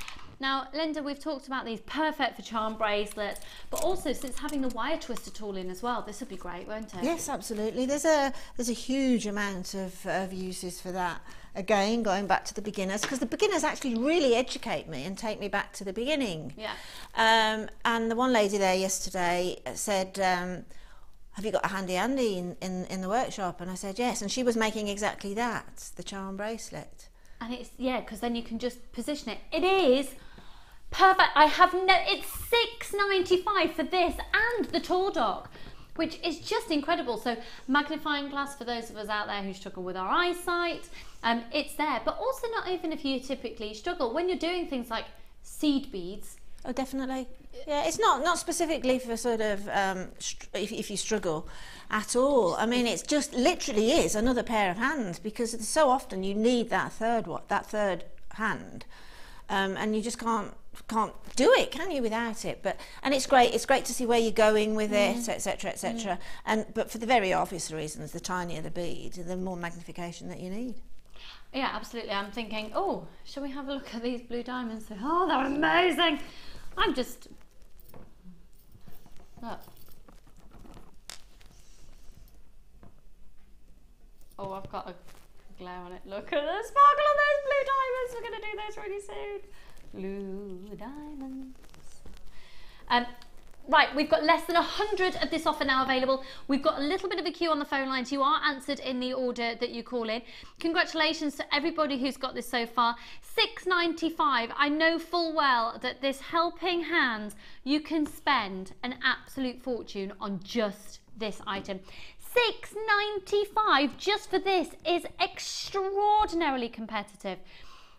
Now, Linda, we've talked about these, perfect for charm bracelets, but also since having the wire twister tool in as well, this would be great, won't it? Yes, absolutely. There's a huge amount of uses for that. Again, going back to the beginners, because the beginners actually really educate me and take me back to the beginning. Yeah. And the one lady there yesterday said, have you got a Handy Andy in the workshop? And I said, yes. And she was making exactly that, the charm bracelet. And it's, yeah, because then you can just position it. It is perfect. I have no, it's $6.95 for this and the tall dock, which is just incredible. So magnifying glass for those of us out there who struggle with our eyesight, it's there. But also not even if you typically struggle, when you're doing things like seed beads. Oh, definitely. Yeah, it's not specifically for sort of if you struggle at all. I mean, it's just literally is another pair of hands, because so often you need that third hand, and you just can't do it, can you, without it? And it's great to see where you're going with it, etc., etc. But for the very obvious reasons, the tinier the bead, the more magnification that you need. Yeah, absolutely. I'm thinking, oh, shall we have a look at these blue diamonds? Oh, they're amazing. I'm just, look. Oh, I've got a glare on it. Look at the sparkle on those blue diamonds. We're going to do those really soon. Blue diamonds. Right, we've got less than 100 of this offer now available. We've got a little bit of a queue on the phone lines. You are answered in the order that you call in. Congratulations to everybody who's got this so far. $6.95. I know full well that this helping hand, you can spend an absolute fortune on just this item. $6.95 just for this is extraordinarily competitive.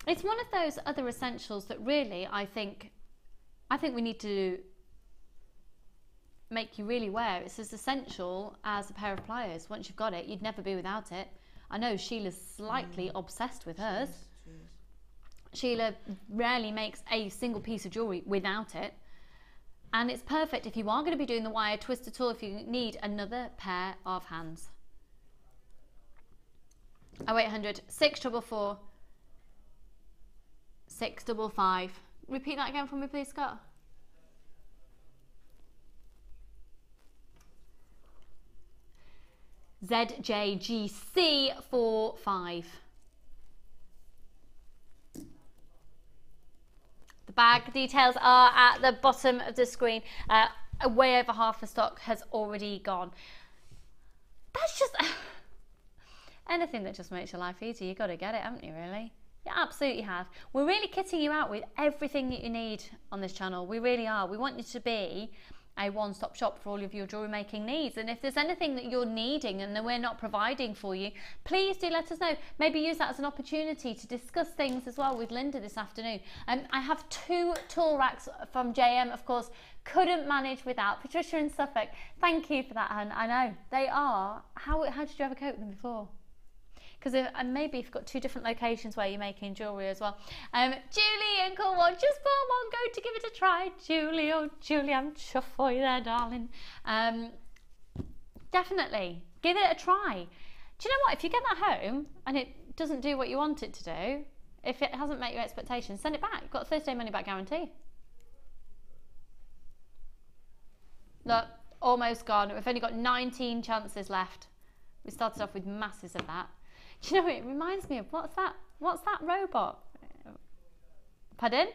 It's one of those other essentials that really I think we need to make you really wear. It's as essential as a pair of pliers. Once you've got it, you'd never be without it. I know Sheila's slightly obsessed with hers. Sheila rarely makes a single piece of jewellery without it. And it's perfect if you are going to be doing the wire twist at all, if you need another pair of hands. 0800 644 655. Repeat that again for me, please, Scott. ZJGC45. The bag details are at the bottom of the screen. Way over half the stock has already gone. That's just anything that just makes your life easier. You've got to get it, haven't you, really? You absolutely have. We're really kitting you out with everything that you need on this channel. We really are. We want you to be a one-stop shop for all of your jewellery making needs, and if there's anything that you're needing and that we're not providing for you, please do let us know. Maybe use that as an opportunity to discuss things as well with Linda this afternoon. I have 2 tool racks from JM, of course, couldn't manage without. Patricia in Suffolk, thank you for that, hun. I know they are. How did you ever cope with them before? Because maybe if you've got 2 different locations where you're making jewellery as well. Julie and Cornwall, just bought one, go to give it a try. Julie, oh Julie, I'm chuffed for you there, darling. Definitely, give it a try. Do you know what, if you get that home and it doesn't do what you want it to do, if it hasn't met your expectations, send it back. You've got a 30-day money back guarantee. Look, almost gone. We've only got 19 chances left. We started off with masses of that. Do you know what it reminds me of? What's that robot? Pardon?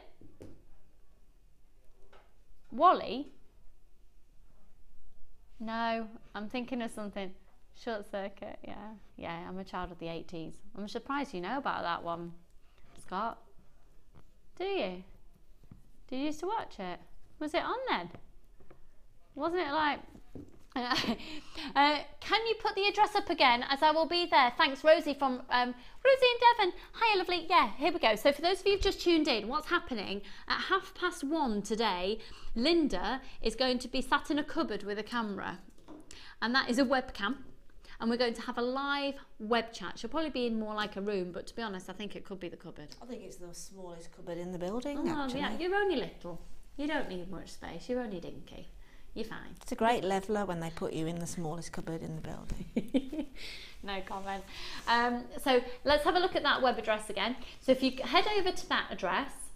Wally? No, I'm thinking of something. Short Circuit, yeah. Yeah, I'm a child of the 80s. I'm surprised you know about that one, Scott. Do you? Did you used to watch it? Was it on then? Wasn't it like... can you put the address up again, as I will be there? Thanks, Rosie from Rosie in Devon. Hiya, lovely. Yeah, here we go. So for those of you who've just tuned in, what's happening at 1:30 today, Linda is going to be sat in a cupboard with a camera, and that is a webcam, and we're going to have a live web chat. She'll probably be in more like a room, but to be honest, I think it could be the cupboard. I think it's the smallest cupboard in the building. Oh, actually. Yeah, you're only little. You don't need much space. You're only dinky. You're fine. It's a great leveller when they put you in the smallest cupboard in the building. No comment. So let's have a look at that web address again. So if you head over to that address,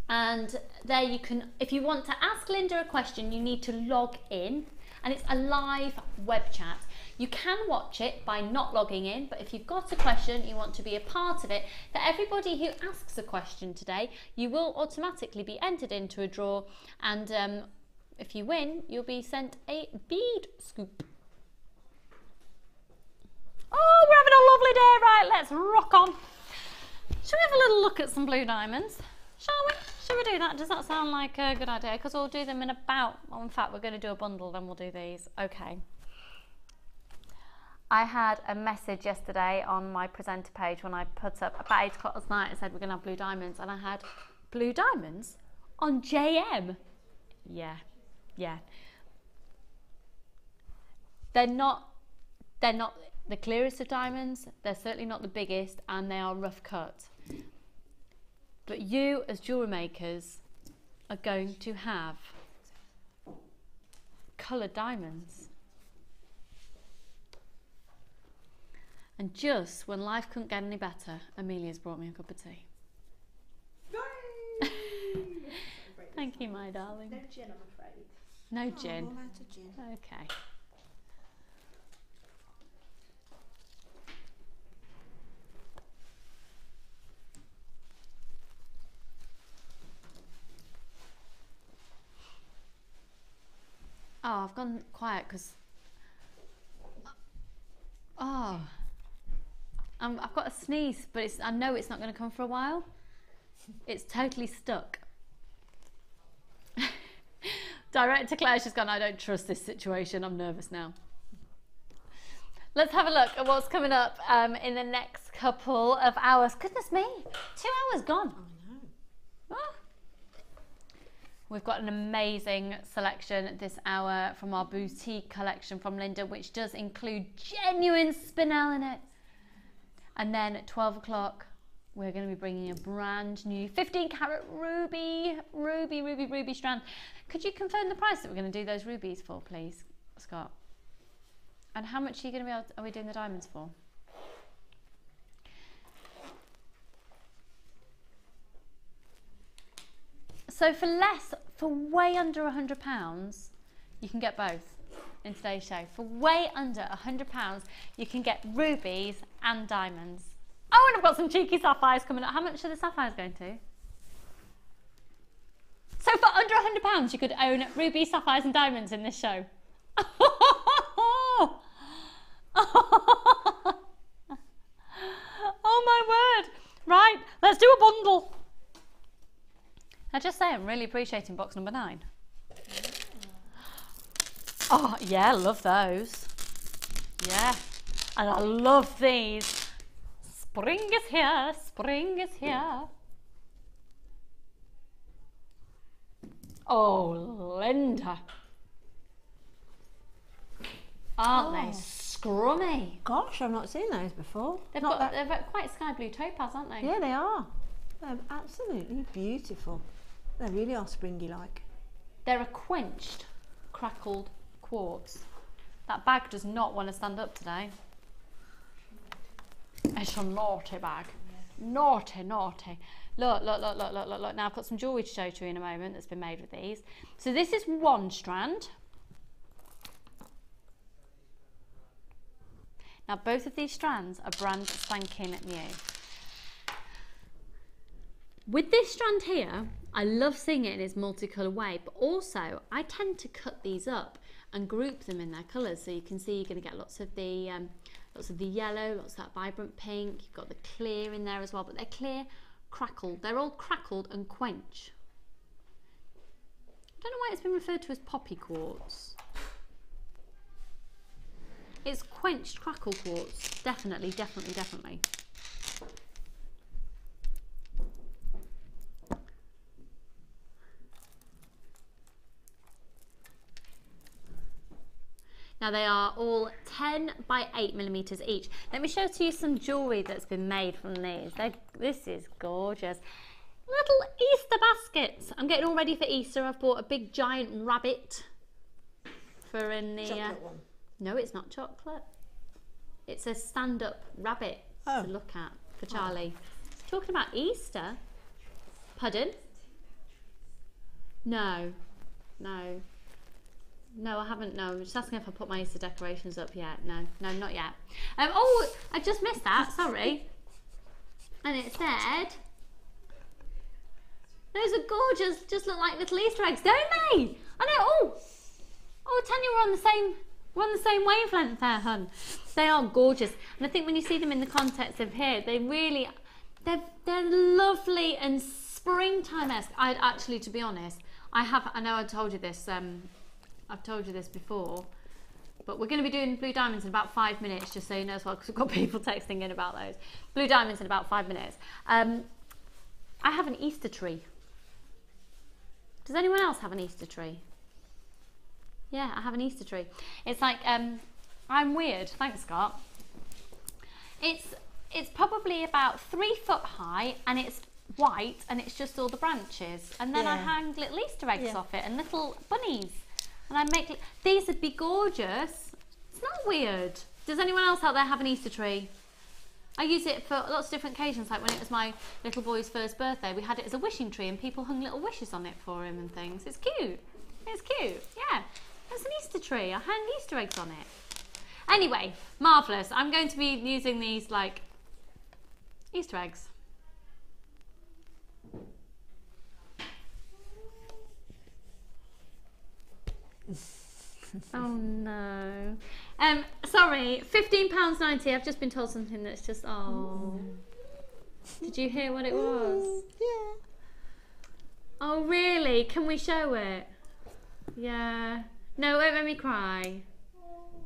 and there you can, if you want to ask Linda a question, you need to log in, and it's a live web chat. You can watch it by not logging in, but if you've got a question, you want to be a part of it, for everybody who asks a question today, you will automatically be entered into a draw, and if you win, you'll be sent a bead scoop. Oh, we're having a lovely day. Right, let's rock on. Shall we have a little look at some blue diamonds? Shall we? Shall we do that? Does that sound like a good idea? Because we'll do them in about, well, in fact, we're going to do a bundle, then we'll do these. Okay. I had a message yesterday on my presenter page when I put up about 8 o'clock last night. I said we're going to have blue diamonds, and I had blue diamonds on JM. Yeah. They're not the clearest of diamonds. They're certainly not the biggest, and they are rough cut. But you, as jewellery makers, are going to have coloured diamonds. And just when life couldn't get any better, Amelia's brought me a cup of tea. Thank you, my darling. No gin, I'm afraid. No gin. I'm out of gin. Okay. Oh, I've gone quiet because I've got a sneeze, but I know it's not going to come for a while. It's totally stuck. Director Claire, she's gone, I don't trust this situation, I'm nervous now. Let's have a look at what's coming up in the next couple of hours. Goodness me, 2 hours gone. I know. Ah. We've got an amazing selection this hour from our boutique collection from Linda, which does include genuine spinel in it. And then at 12 o'clock, we're going to be bringing a brand new 15 carat ruby strand. Could you confirm the price that we're going to do those rubies for, please, Scott? And how much are you going to be able are we doing the diamonds for? So for way under £100, you can get both in today's show. For way under £100, you can get rubies and diamonds. Oh, and I've got some cheeky sapphires coming up. How much are the sapphires going to? So for under £100, you could own rubies, sapphires and diamonds in this show. Oh my word. Right, let's do a bundle. I just say I'm really appreciating box number 9. Oh yeah, I love those. Yeah, and I love these. Spring is here, spring is here. Oh, Linda. Aren't they scrummy? Gosh, I've not seen those before. They're quite sky blue topaz, aren't they? Yeah, they are. They're absolutely beautiful. They really are springy-like. They're a quenched, crackled quartz. That bag does not want to stand up today. It's a naughty bag. Naughty, naughty. Look. Now I've got some jewellery to show to you in a moment that's been made with these. So this is one strand. Now both of these strands are brand spanking new. With this strand here, I love seeing it in its multicolour way, but also I tend to cut these up and group them in their colours. So you can see you're going to get lots of the yellow, lots of that vibrant pink. You've got the clear in there as well, but they're clear, crackled. They're all crackled and quench. I don't know why it's been referred to as poppy quartz. It's quenched crackle quartz. Definitely. Now they are all 10 by 8mm each. Let me show to you some jewellery that's been made from these. This is gorgeous. Little Easter baskets. I'm getting all ready for Easter. I've bought a big giant rabbit for in the... Chocolate one? No, it's not chocolate. It's a stand-up rabbit to look at for Charlie. Talking about Easter. Pardon? No, I haven't. No, I'm just asking if I put my Easter decorations up yet. No, not yet. Oh, I just missed that. Sorry. And it said, those are gorgeous. Just look like little Easter eggs, don't they? I know. Oh, Tanya, we're on the same wavelength there, hun. They are gorgeous, and I think when you see them in the context of here, they really, They're lovely and springtime-esque. I'd actually, to be honest, I know I told you this, I've told you this before, but we're going to be doing blue diamonds in about 5 minutes, just so you know as well, because we've got people texting in about those. Blue diamonds in about 5 minutes. I have an Easter tree. Does anyone else have an Easter tree? Yeah, I have an Easter tree. It's like, I'm weird, thanks Scott. It's probably about 3 foot high, and it's white, and it's just all the branches, and then I hang little Easter eggs off it and little bunnies, and I make these would be gorgeous. It's not weird. Does anyone else out there have an Easter tree? I use it for lots of different occasions, like when it was my little boy's first birthday, we had it as a wishing tree and people hung little wishes on it for him and things. It's cute. It's cute. Yeah, it's an Easter tree. I hang Easter eggs on it. Anyway, marvellous. I'm going to be using these like Easter eggs. Oh no. Sorry, £15.90. I've just been told something that's just, oh. Did you hear what it was? Yeah. Oh really? Can we show it? Yeah. No, it won't make me cry.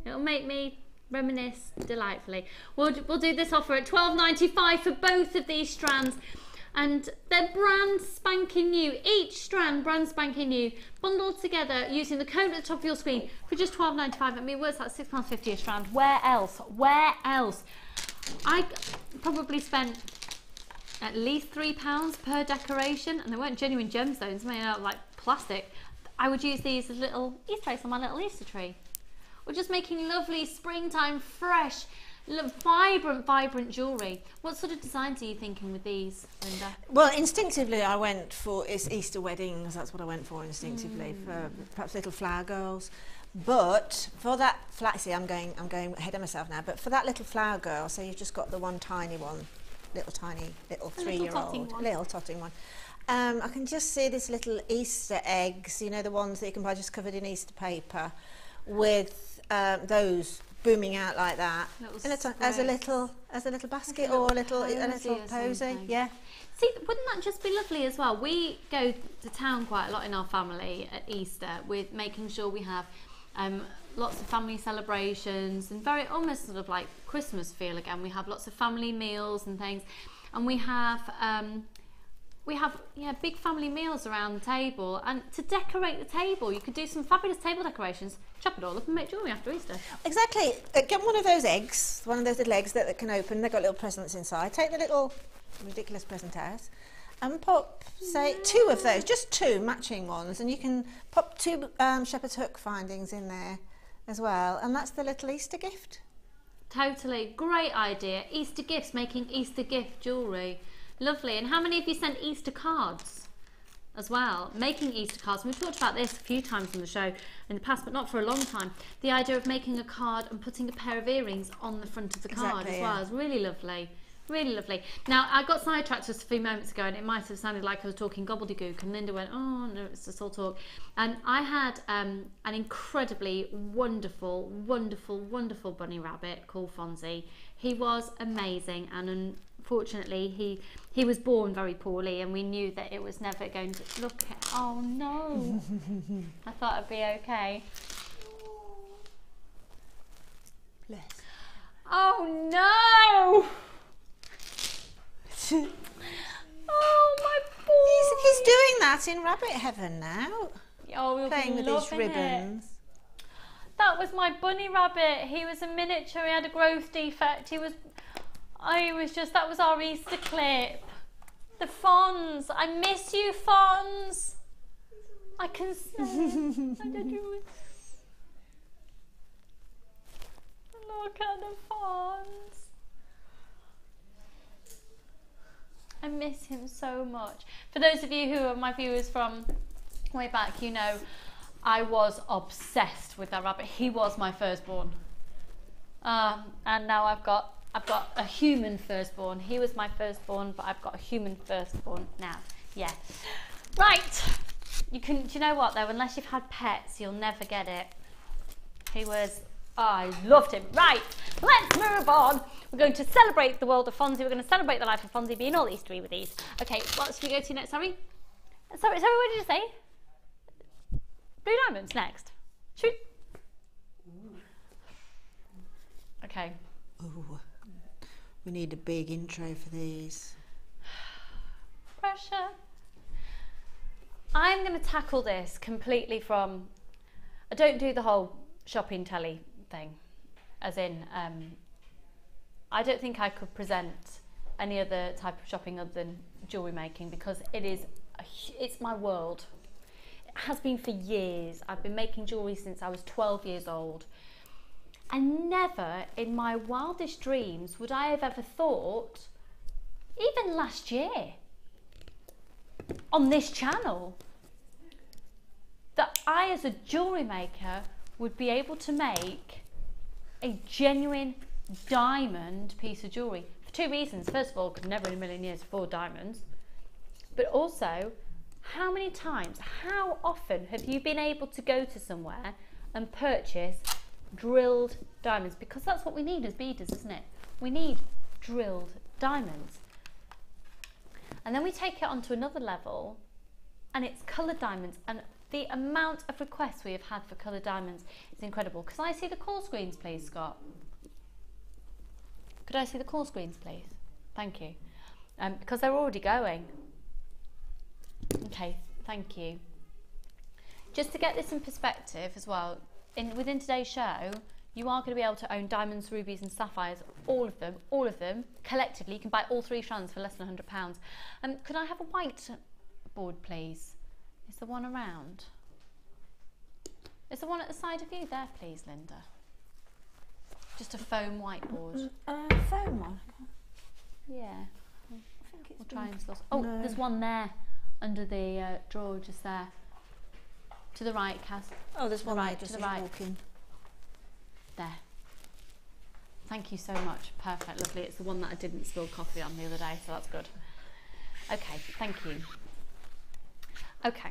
It'll make me reminisce delightfully. We'll do this offer at £12.95 for both of these strands. And they're brand spanking new, each strand brand spanking new, bundled together using the code at the top of your screen for just £12.95. I mean, what's that, £6.50 a strand? Where else? Where else? I probably spent at least £3 per decoration, and they weren't genuine gemstones made out of like plastic. I would use these as little Easter eggs on my little Easter tree. Or just making lovely springtime, fresh, vibrant jewellery. What sort of designs are you thinking with these, Linda? Well, instinctively I went for Easter weddings. That's what I went for instinctively, for perhaps little flower girls. But for that see, I'm going ahead of myself now. But for that little flower girl, so you've just got the one tiny one, little 3-year-old, little totting one. I can just see this little Easter eggs, you know, the ones that you can buy just covered in Easter paper, with those booming out like that as a little basket or a little posy. Yeah. See, wouldn't that just be lovely as well? We go to town quite a lot in our family at Easter, with making sure we have lots of family celebrations and very almost sort of like Christmas feel again. We have lots of family meals and things, and we have big family meals around the table. And to decorate the table, you could do some fabulous table decorations, chop it all up and make jewellery after Easter. Exactly. Get one of those eggs, one of those little eggs that can open. They've got little presents inside. Take the little ridiculous present out and pop, say, 2 of those, just 2 matching ones, and you can pop 2 shepherd's hook findings in there as well, and that's the little Easter gift. Totally. Great idea. Easter gifts, making Easter gift jewellery. Lovely. And how many of you sent Easter cards as well? Making Easter cards. We've talked about this a few times on the show in the past, but not for a long time. The idea of making a card and putting a pair of earrings on the front of the card as well is really lovely. Really lovely. Now, I got sidetracked just a few moments ago, and it might have sounded like I was talking gobbledygook, and Linda went, oh, no, it's just all talk. And I had an incredibly wonderful bunny rabbit called Fonzie. He was amazing, and unfortunately, he was born very poorly, and we knew that it was never going to look at, oh no. I thought it'd be okay. Bless. Oh no! Oh my boy! He's doing that in rabbit heaven now. Oh, we'll playing with these ribbons. That was my bunny rabbit. He was a miniature. He had a growth defect. That was our Easter clip. The Fonz. I miss you, Fonz. I can smell. I did you. Look at the Fonz. I miss him so much. For those of you who are my viewers from way back, you know I was obsessed with that rabbit. He was my firstborn, and now I've got a human firstborn. He was my firstborn, but I've got a human firstborn now. Yeah, right. Do you know what though? Unless you've had pets, you'll never get it. He was I loved him. Right, let's move on. We're going to celebrate the world of Fonzie. We're going to celebrate the life of Fonzie being all Eastery with these. Okay, what should we go to next, sorry? Sorry, what did you say? Blue diamonds next. Should we? Okay. Ooh, we need a big intro for these. Pressure. I'm going to tackle this completely from, I don't do the whole shopping telly thing, as in, I don't think I could present any other type of shopping other than jewellery making, because it's my world. It has been for years. I've been making jewellery since I was 12 years old. And never in my wildest dreams would I have ever thought, even last year, on this channel, that I as a jewellery maker would be able to make a genuine diamond piece of jewellery for two reasons. First of all, because never in a million years afford diamonds, but also how many times, how often have you been able to go to somewhere and purchase drilled diamonds? Because that's what we need as beaders, isn't it? We need drilled diamonds. And then we take it on to another level, and it's coloured diamonds, and the amount of requests we have had for coloured diamonds is incredible. Can I see the call screens, please, Scott? Could I see the call screens, please? Thank you. Because they're already going. Okay, thank you. Just to get this in perspective as well, within today's show, you are going to be able to own diamonds, rubies and sapphires, all of them, collectively. You can buy all 3 strands for less than £100. Could I have a white board, please? Is the one around? Is the one at the side of you there, please, Linda? Just a foam whiteboard. Foam one? Yeah. I think it's We'll try and source. Oh, no. There's one there, under the drawer, just there. To the right, Cass. Oh, there's one right, just to the right. walking. There. Thank you so much. Perfect, lovely. It's the one that I didn't spill coffee on the other day, so that's good. Okay, thank you. Okay.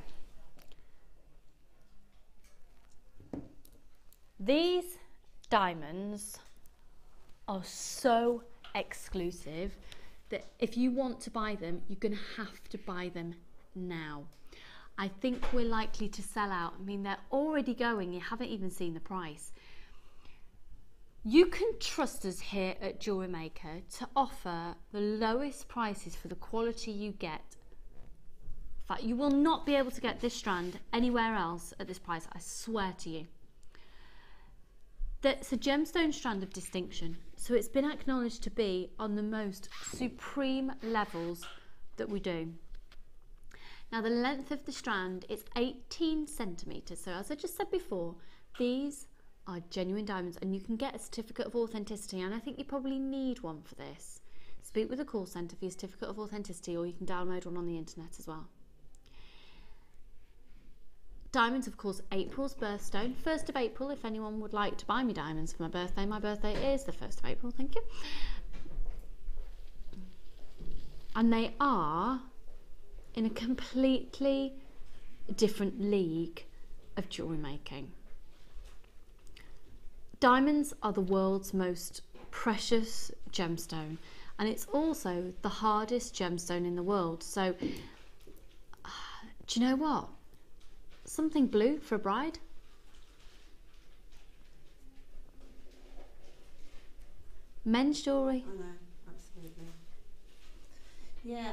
These diamonds are so exclusive that if you want to buy them, you're going to have to buy them now. I think we're likely to sell out. I mean, they're already going. You haven't even seen the price. You can trust us here at Jewellery Maker to offer the lowest prices for the quality you get. In fact, you will not be able to get this strand anywhere else at this price, I swear to you. That's a gemstone strand of distinction, so it's been acknowledged to be on the most supreme levels that we do. Now, the length of the strand is 18 centimetres, so as I just said before, these are genuine diamonds, and you can get a certificate of authenticity, and I think you probably need one for this. Speak with the call centre for your certificate of authenticity, or you can download one on the internet as well. Diamonds, of course, April's birthstone. 1st of April, if anyone would like to buy me diamonds for my birthday. My birthday is the 1st of April, thank you. And they are in a completely different league of jewellery making. Diamonds are the world's most precious gemstone, and it's also the hardest gemstone in the world. So, do you know what? Something blue for a bride? Men's jewellery? I know, absolutely. Yeah,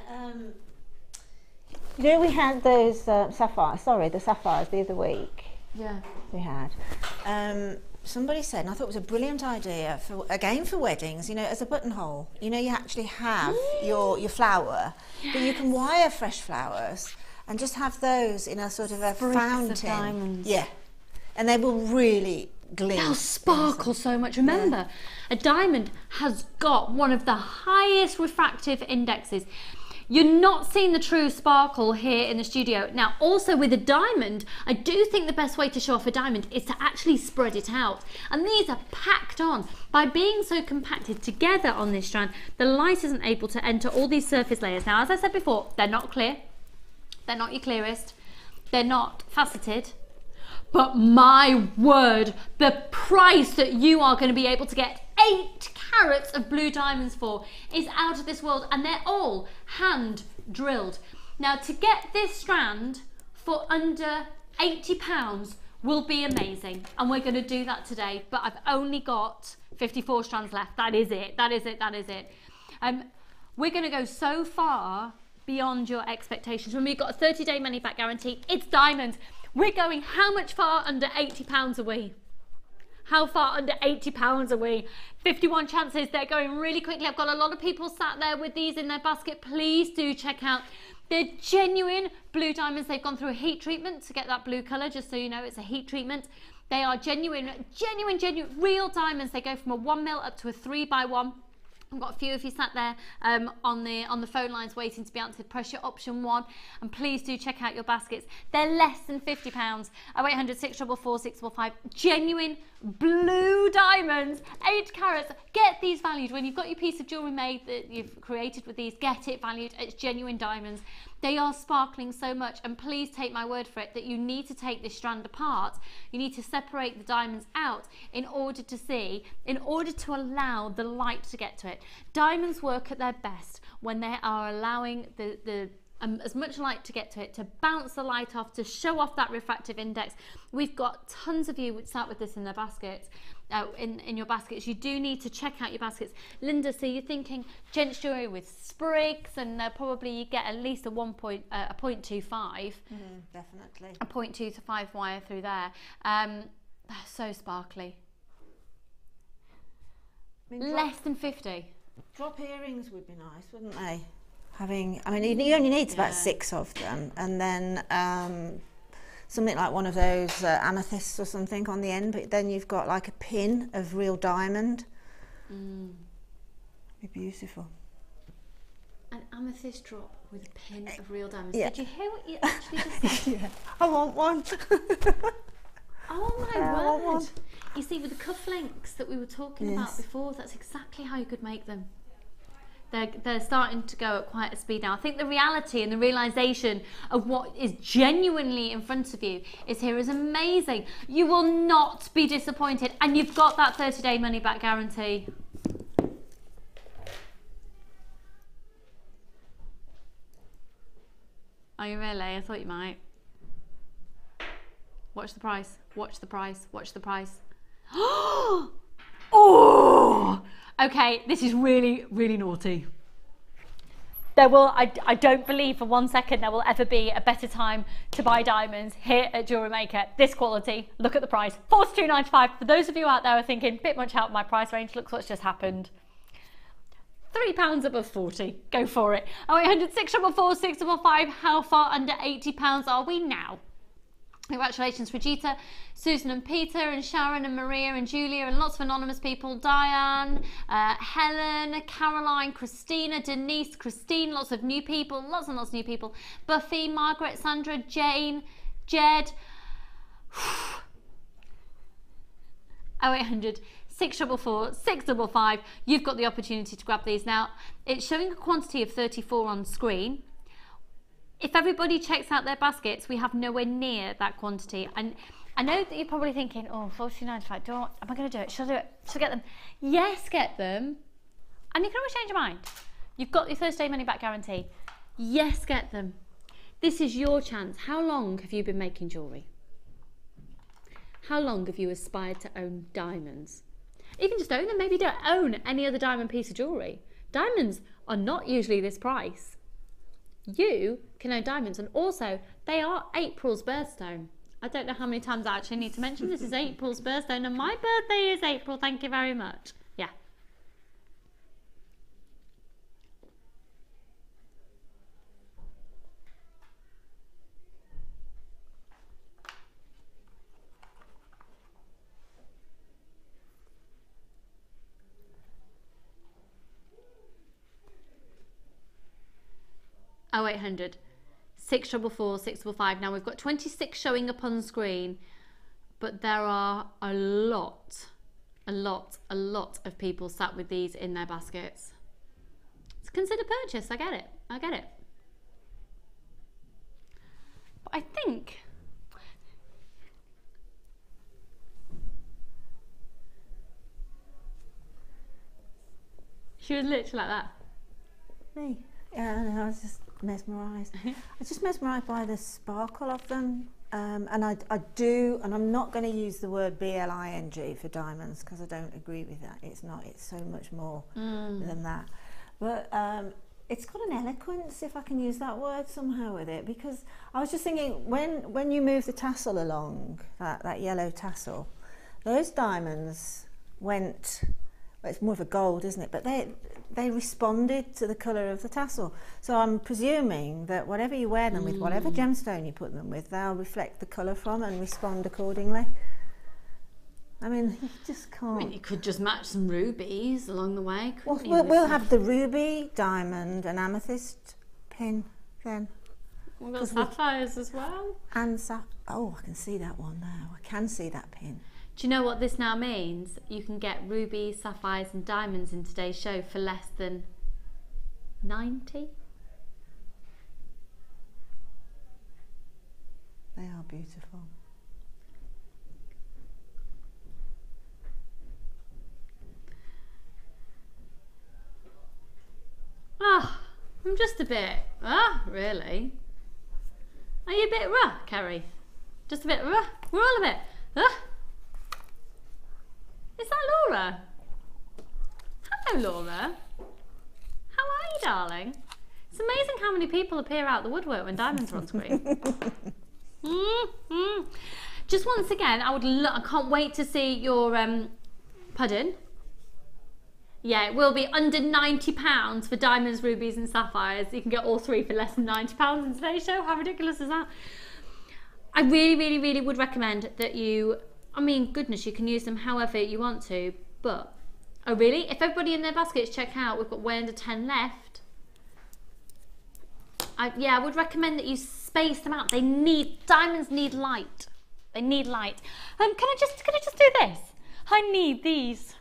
you know, we had those sapphires, the sapphires the other week. Yeah. We had. Somebody said, and I thought it was a brilliant idea, for weddings, you know, as a buttonhole. You know, you actually have your flower, but you can wire fresh flowers and just have those in a sort of a fountain. Of diamonds. Yeah. And they will really glint. They'll sparkle so much. Remember, a diamond has got one of the highest refractive indexes. You're not seeing the true sparkle here in the studio. Now, also with a diamond, I do think the best way to show off a diamond is to actually spread it out. And these are packed on. By being so compacted together on this strand, the light isn't able to enter all these surface layers. Now, as I said before, they're not clear. They're not your clearest. They're not faceted. But my word, the price that you are going to be able to get 8 carats of blue diamonds for is out of this world, and they're all hand drilled. Now, to get this strand for under £80 will be amazing, and we're going to do that today, but I've only got 54 strands left. That is it. That is it. That is it. We're going to go so far beyond your expectations. When we've got a 30-day money-back guarantee, it's diamonds. We're going how much far under £80 are we? How far under £80 are we? 51 chances. They're going really quickly. I've got a lot of people sat there with these in their basket. Please do check out. They're genuine blue diamonds. They've gone through a heat treatment to get that blue colour, just so you know, it's a heat treatment. They are genuine, real diamonds. They go from a 1mm up to a 3x1. I've got a few of you sat there on the phone lines waiting to be answered. Press your option 1, and please do check out your baskets. They're less than £50. 0800 644 655. Genuine blue diamonds, 8 carats. Get these valued. When you've got your piece of jewellery made that you've created with these, get it valued. It's genuine diamonds. They are sparkling so much, and please take my word for it that you need to take this strand apart. You need to separate the diamonds out in order to allow the light to get to it. Diamonds work at their best when they are allowing as much light to get to it, to bounce the light off, to show off that refractive index. We've got tons of you sat with this in their baskets, in your baskets. You do need to check out your baskets. Linda, so you're thinking gents jewellery with sprigs, and probably you get at least a 0.25. Definitely. A 0.25 wire through there. They're so sparkly. I mean, less than 50. Drop earrings would be nice, wouldn't they? I mean, you only need about 6 of them, and then something like one of those amethysts or something on the end, but then you've got like a pin of real diamond. Be beautiful. An amethyst drop with a pin of real diamonds. Yeah. Did you hear what you actually just said? Yeah, I want one. Oh my word. You see, with the cufflinks that we were talking about before, that's exactly how you could make them. They're starting to go at quite a speed now. I think the reality and the realisation of what is genuinely in front of you is amazing. You will not be disappointed, and you've got that 30-day money-back guarantee. Are you really? I thought you might. Watch the price. Watch the price. Watch the price. Oh! Okay, this is really, really naughty. I don't believe for 1 second there will ever be a better time to buy diamonds here at Jewellery Maker. This quality, look at the price, £42.95. For those of you out there who are thinking, bit much out of my price range, look what's just happened. £3 above 40, go for it. 0800 644 655, how far under £80 are we now? Congratulations, Regita, Susan and Peter and Sharon and Maria and Julia and lots of anonymous people. Diane, Helen, Caroline, Christina, Denise, Christine, lots of new people, lots and lots of new people. Buffy, Margaret, Sandra, Jane, Jed. 0800 644 655. You've got the opportunity to grab these. Now, it's showing a quantity of 34 on screen. If everybody checks out their baskets, we have nowhere near that quantity. And I know that you're probably thinking, oh, $42.95, am I going to do it? Should I do it? Should I get them? Yes, get them. And you can always change your mind. You've got your 30-day money-back guarantee. Yes, get them. This is your chance. How long have you been making jewellery? How long have you aspired to own diamonds? Even just own them. Maybe don't own any other diamond piece of jewellery. Diamonds are not usually this price. You can own diamonds, and also they are April's birthstone. I don't know how many times I actually need to mention this is April's birthstone, and my birthday is April. Thank you very much. Yeah. Oh, 0800 644 655. Now we've got 26 showing up on screen, but there are a lot of people sat with these in their baskets. It's considered purchase. I get it. I get it. But I think She was literally like that. Me? Yeah, no, I was just mesmerised. I was just mesmerised by the sparkle of them. And I do, and I'm not going to use the word BLING for diamonds because I don't agree with that. It's not, it's so much more than that. But it's got an eloquence, if I can use that word somehow with it, because I was just thinking, when you move the tassel along, that yellow tassel, those diamonds went, well, it's more of a gold, isn't it? But they responded to the colour of the tassel. So I'm presuming that whatever you wear them with, whatever gemstone you put them with, they'll reflect the colour from and respond accordingly. I mean, you just can't. I mean, you could just match some rubies along the way. We'll have the ruby, diamond and amethyst pin then. We've got sapphires as well. And oh, I can see that one now. I can see that pin. Do you know what this now means? You can get rubies, sapphires and diamonds in today's show for less than 90. They are beautiful. Ah, I'm just a bit, really? Are you a bit Kerry? Just a bit We're all a bit, Is that Laura? Hello, Laura. How are you, darling? It's amazing how many people appear out the woodwork when diamonds are on screen. Just once again, I can't wait to see your pudding. Yeah, it will be under £90 for diamonds, rubies and sapphires. You can get all three for less than £90 in today's show. How ridiculous is that? I really, really, really would recommend that you, I mean, goodness, you can use them however you want to, but, oh really? If everybody in their baskets check out, we've got way under 10 left. I would recommend that you space them out. Diamonds need light. They need light. Can I just do this? I need these.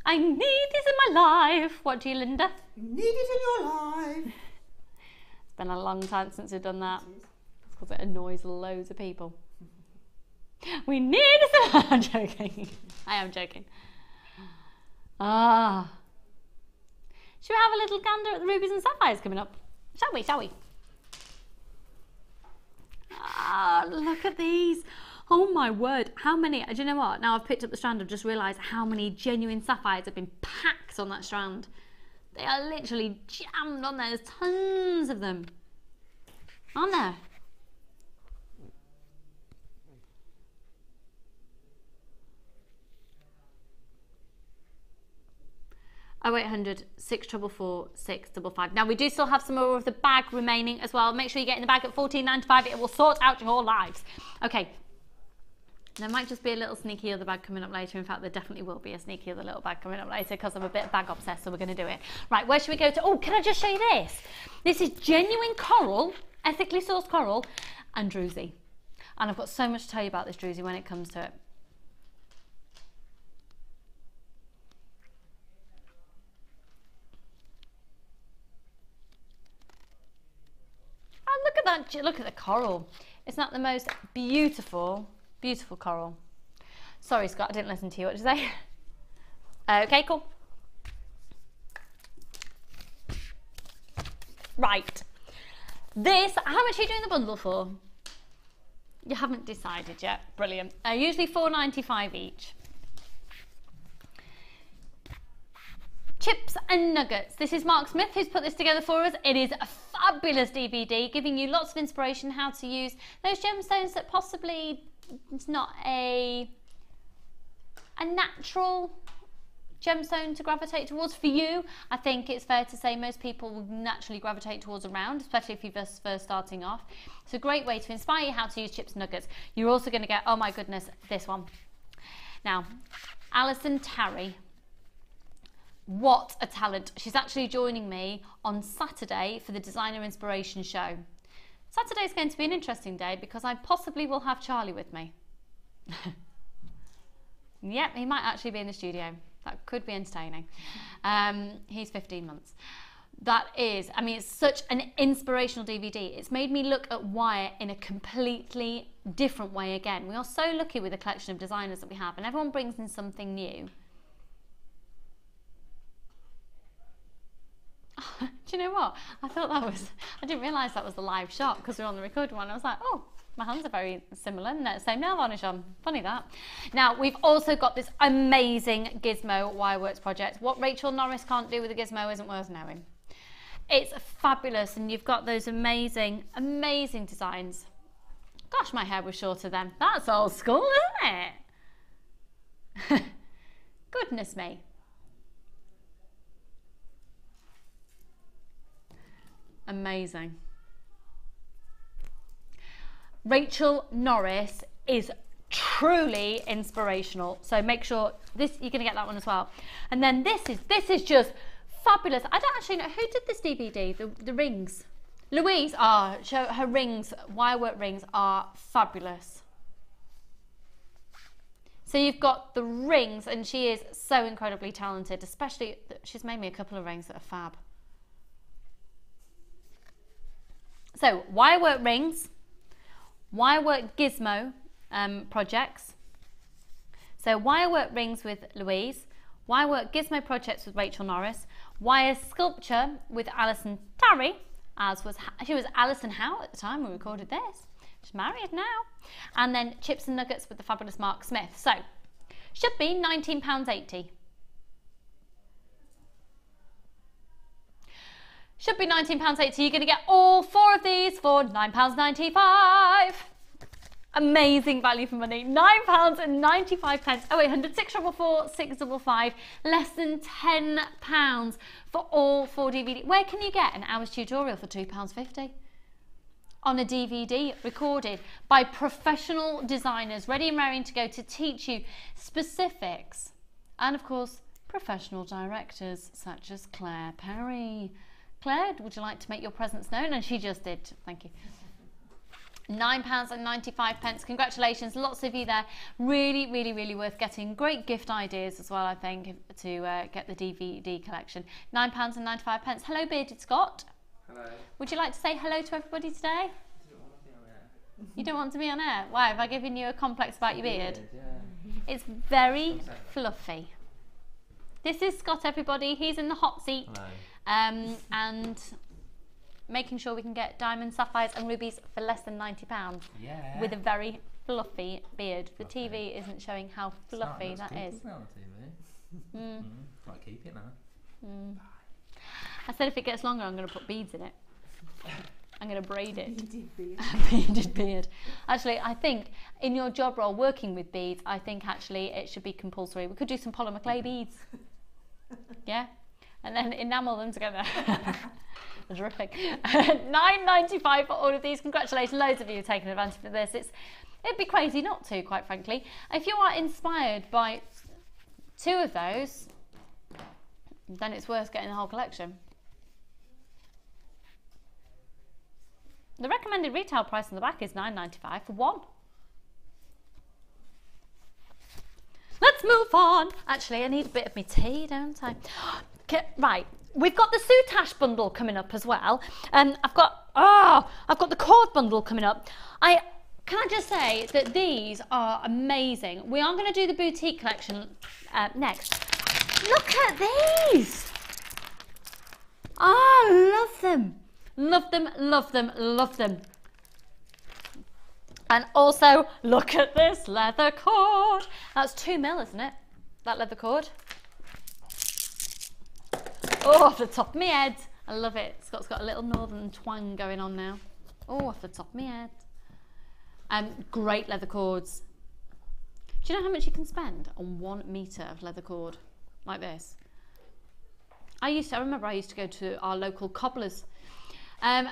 I need this in my life. What do you, Linda? You need it in your life. It's been a long time since we've done that. It's because it annoys loads of people. We need this. I'm joking. I am joking. Should we have a little gander at the rubies and sapphires coming up? Shall we? Look at these. Oh my word, how many, do you know what? Now I've picked up the strand, I've just realised how many genuine sapphires have been packed on that strand. They are literally jammed on there, there's tons of them. Aren't there? 0800 644 655. Now we do still have some more of the bag remaining as well. Make sure you get in the bag at $14.95. It will sort out your lives. Okay. There might just be a little sneaky other bag coming up later. In fact, there definitely will be a sneaky other little bag coming up later because I'm a bit bag obsessed, so we're going to do it. Right, where should we go to? Oh, can I just show you this? This is genuine coral, ethically sourced coral, and druzy. And I've got so much to tell you about this druzy when it comes to it. And look at that, look at the coral. It's not the most beautiful coral. Sorry, Scott, I didn't listen to you. What did you say? Okay, cool. Right. This, how much are you doing the bundle for? You haven't decided yet. Brilliant. Usually $4.95 each. Chips and nuggets. This is Mark Smith who's put this together for us. It is a fabulous DVD giving you lots of inspiration how to use those gemstones that possibly it's not a natural gemstone to gravitate towards. For you, I think it's fair to say most people will naturally gravitate towards a round, especially if you're just first starting off. It's a great way to inspire you how to use chips and nuggets. You're also going to get, oh my goodness, this one. Now, Alison Tarry. What a talent. She's actually joining me on Saturday for the Designer Inspiration Show. Saturday's going to be an interesting day because I possibly will have Charlie with me. Yep, he might actually be in the studio. That could be entertaining. He's 15 months. That is, I mean, it's such an inspirational DVD. It's made me look at wire in a completely different way again. We are so lucky with the collection of designers that we have, and everyone brings in something new. Do you know what? I thought that was, I didn't realise that was the live shot because we were on the recorded one. I was like, oh, my hands are very similar and same nail varnish on. Funny that. Now, we've also got this amazing Gizmo Wireworks project. What Rachel Norris can't do with a Gizmo isn't worth knowing. It's fabulous, and you've got those amazing, amazing designs. Gosh, my hair was shorter then. That's old school, isn't it? Goodness me. Amazing. Rachel Norris is truly inspirational. So make sure this, you're gonna get that one as well. And then this is just fabulous. I don't actually know who did this DVD, the rings. Louise, her rings, wirework rings are fabulous. So you've got the rings, and she is so incredibly talented, especially, she's made me a couple of rings that are fab. So wirework rings, wirework gizmo projects. So wirework rings with Louise, wirework gizmo projects with Rachel Norris, wire sculpture with Alison Tarry, she was Alison Howe at the time we recorded this. She's married now. And then chips and nuggets with the fabulous Mark Smith. So should be £19.80. Should be £19.80. You're going to get all 4 of these for £9.95. Amazing value for money. £9.95. Oh, 800 644 655. Less than £10 for all 4 DVD. Where can you get an hour's tutorial for £2.50? On a DVD recorded by professional designers ready and raring to go to teach you specifics. And of course, professional directors such as Claire Perry. Claire, would you like to make your presence known? And she just did. Thank you. £9.95. Congratulations, lots of you there. Really, really, really worth getting. Great gift ideas as well, I think, to get the DVD collection. £9.95. Hello, Bearded Scott. Hello. Would you like to say hello to everybody today? You don't want to be on air? Why? Have I given you a complex about your beard? Yeah. It's very fluffy. This is Scott, everybody. He's in the hot seat. Hello. And making sure we can get diamonds, sapphires and rubies for less than £90 with a very fluffy beard. The TV isn't showing how fluffy that is. Might keep it now. I said if it gets longer, I'm going to put beads in it. I'm going to braid it. Beaded beard. Beaded beard. Actually, I think in your job role working with beads, I think actually it should be compulsory. We could do some polymer clay beads. Yeah? And then enamel them together. Terrific. £9.95 for all of these. Congratulations, loads of you have taken advantage of this. It'd be crazy not to, quite frankly. If you are inspired by 2 of those, then it's worth getting the whole collection. The recommended retail price on the back is £9.95 for 1. Let's move on. Actually, I need a bit of my tea, don't I? Okay, right. We've got the Sutach bundle coming up as well. I've got the cord bundle coming up. Can I just say that these are amazing. We are going to do the boutique collection next. Look at these. I love them. Love them, love them, love them. And also, look at this leather cord. That's 2 mil, isn't it? That leather cord. Oh, off the top of my head. I love it. Scott's got a little northern twang going on now. Oh, off the top of my head. Great leather cords. Do you know how much you can spend on 1 metre of leather cord like this? I remember I used to go to our local cobblers.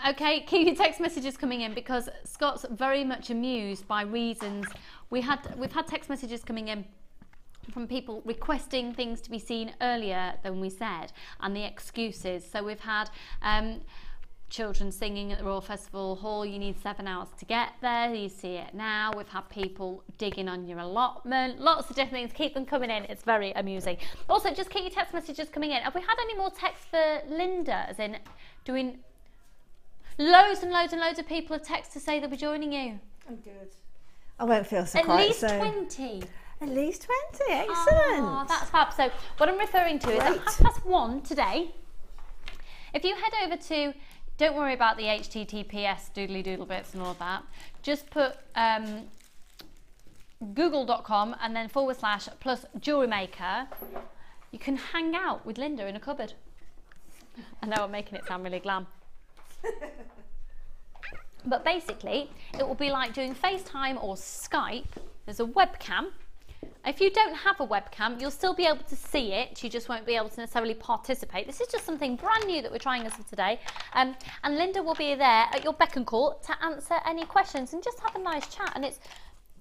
Okay, keep your text messages coming in because Scott's very much amused by reasons. We've had text messages coming in from people requesting things to be seen earlier than we said and the excuses. So we've had children singing at the Royal Festival Hall, you need 7 hours to get there, you see it now. We've had people digging on your allotment, lots of different things. Keep them coming in, it's very amusing. Also, just keep your text messages coming in. Have we had any more texts for Linda, as in doing loads and loads and loads of people have texted to say they'll be joining you? I'm good. I won't feel so At quite least so. 20. At least 20, excellent. Oh, that's fab. So what I'm referring to is at Great. 1:30 today, If you head over to, don't worry about the HTTPS doodly doodle bits and all of that, just put google.com and then / plus Jewellery Maker, you can hang out with Linda in a cupboard. I know I'm making it sound really glam. But basically, it will be like doing FaceTime or Skype. There's a webcam. If you don't have a webcam, you'll still be able to see it. You just won't be able to necessarily participate. This is just something brand new that we're trying as of today. And Linda will be there at your beck and call to answer any questions and just have a nice chat. And it's,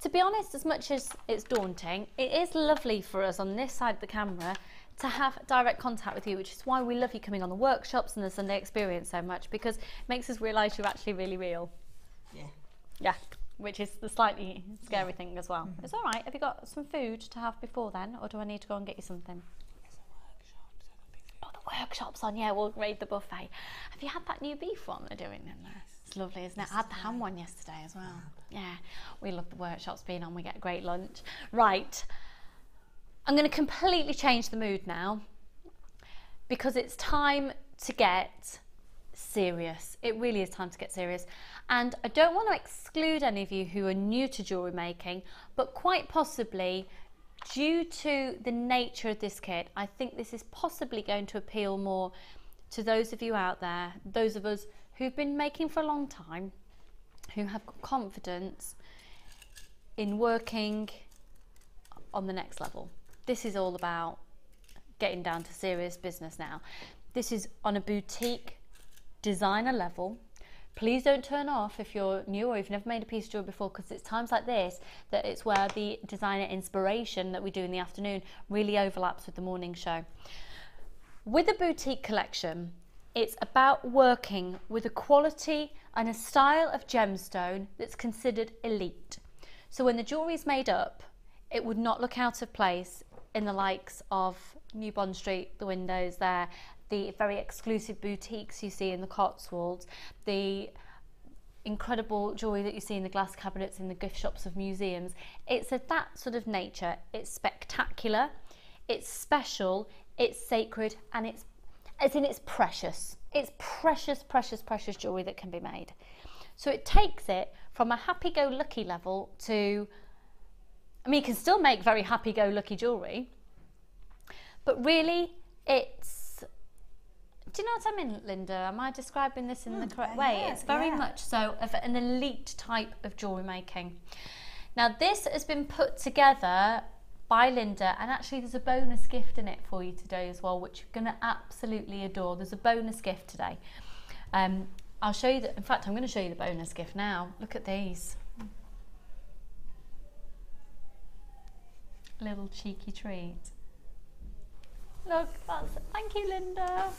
to be honest, as much as it's daunting, it is lovely for us on this side of the camera to have direct contact with you, which is why we love you coming on the workshops and the Sunday experience so much, because it makes us realise you're actually really real. Yeah. Yeah, which is the slightly scary thing as well. It's all right. Have you got some food to have before then, or do I need to go and get you something? There's a workshop, so there'll be food. Oh, the workshop's on. Yeah, we'll raid the buffet. Have you had that new beef one they're doing in there? It's lovely, isn't it? I had the ham one yesterday as well. Yeah, we love the workshops being on. We get a great lunch. Right. I'm going to completely change the mood now because it's time to get serious. It really is time to get serious. And I don't want to exclude any of you who are new to jewellery making, but quite possibly, due to the nature of this kit, I think this is possibly going to appeal more to those of you out there, those of us who've been making for a long time, who have got confidence in working on the next level. This is all about getting down to serious business now. This is on a boutique designer level. Please don't turn off if you're new or you've never made a piece of jewellery before, because it's times like this that it's where the designer inspiration that we do in the afternoon really overlaps with the morning show. With a boutique collection, it's about working with a quality and a style of gemstone that's considered elite. So when the jewellery is made up, it would not look out of place in the likes of New Bond Street, the windows there, the very exclusive boutiques you see in the Cotswolds, the incredible jewellery that you see in the glass cabinets in the gift shops of museums. It's of that sort of nature. It's spectacular, it's special, it's sacred, and it's precious. It's precious, precious, precious jewellery that can be made. So it takes it from a happy-go-lucky level to, I mean, you can still make very happy-go-lucky jewellery, but really it's, do you know what I mean, Linda? Am I describing this in the correct way? Yeah, it's very much so of an elite type of jewellery making. Now this has been put together by Linda, and actually there's a bonus gift in it for you today as well, which you're going to absolutely adore. There's a bonus gift today. I'll show you, in fact I'm going to show you the bonus gift now. Look at these. Little cheeky treat. Look, that's, thank you Linda.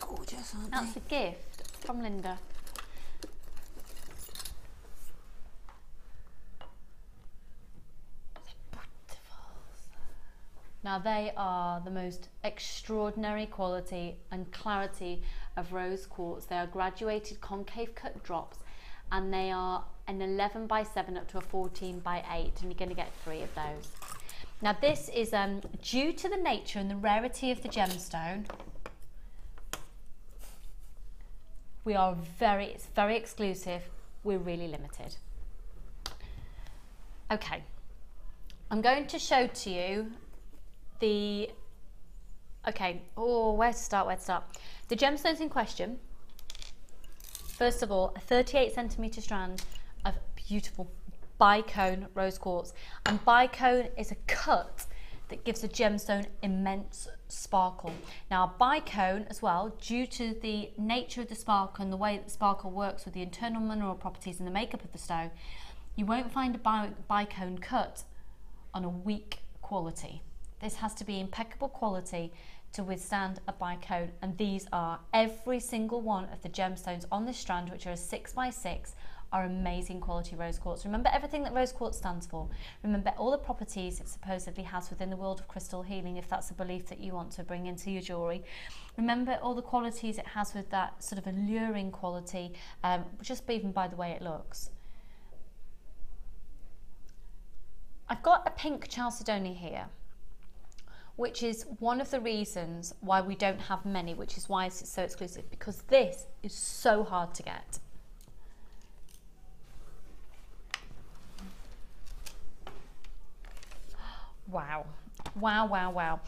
Gorgeous, aren't That's they? a gift from Linda. Now they are the most extraordinary quality and clarity of rose quartz. They are graduated concave cut drops, and they are an 11 by 7 up to a 14 by 8, and you're going to get 3 of those. Now this is due to the nature and the rarity of the gemstone. It's very exclusive. We're really limited. Okay, I'm going to show to you the, where to start? The gemstones in question. First of all, a 38 centimetre strand of beautiful bicone rose quartz, and bicone is a cut that gives a gemstone immense sparkle. Now bicone as well, due to the nature of the sparkle and the way that the sparkle works with the internal mineral properties and the makeup of the stone, you won't find a bicone cut on a weak quality. This has to be impeccable quality to withstand a bicone, and these are every single one of the gemstones on this strand, which are a 6 by 6, are amazing quality rose quartz. Remember everything that rose quartz stands for. Remember all the properties it supposedly has within the world of crystal healing, if that's a belief that you want to bring into your jewellery. Remember all the qualities it has with that sort of alluring quality, just even by the way it looks. I've got a pink chalcedony here, which is one of the reasons why we don't have many, which is why it's so exclusive, because this is so hard to get. Wow. Wow, wow, wow.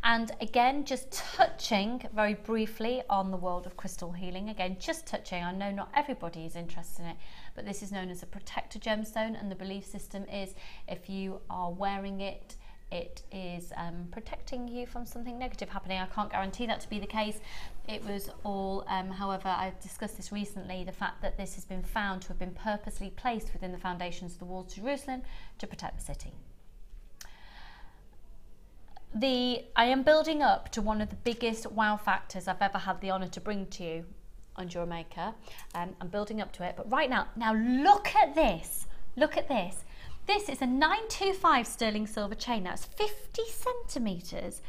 And again, just touching very briefly on the world of crystal healing. Again, just touching. I know not everybody is interested in it, but this is known as a protector gemstone, and the belief system is if you are wearing it, it is protecting you from something negative happening. I can't guarantee that to be the case. It was all, however, I discussed this recently, the fact that this has been found to have been purposely placed within the foundations of the walls of Jerusalem to protect the city. I am building up to one of the biggest wow factors I've ever had the honour to bring to you on Jewellery Maker. I'm building up to it, but right now look at this. Look at this. This is a 925 sterling silver chain. Now it's 50 centimetres.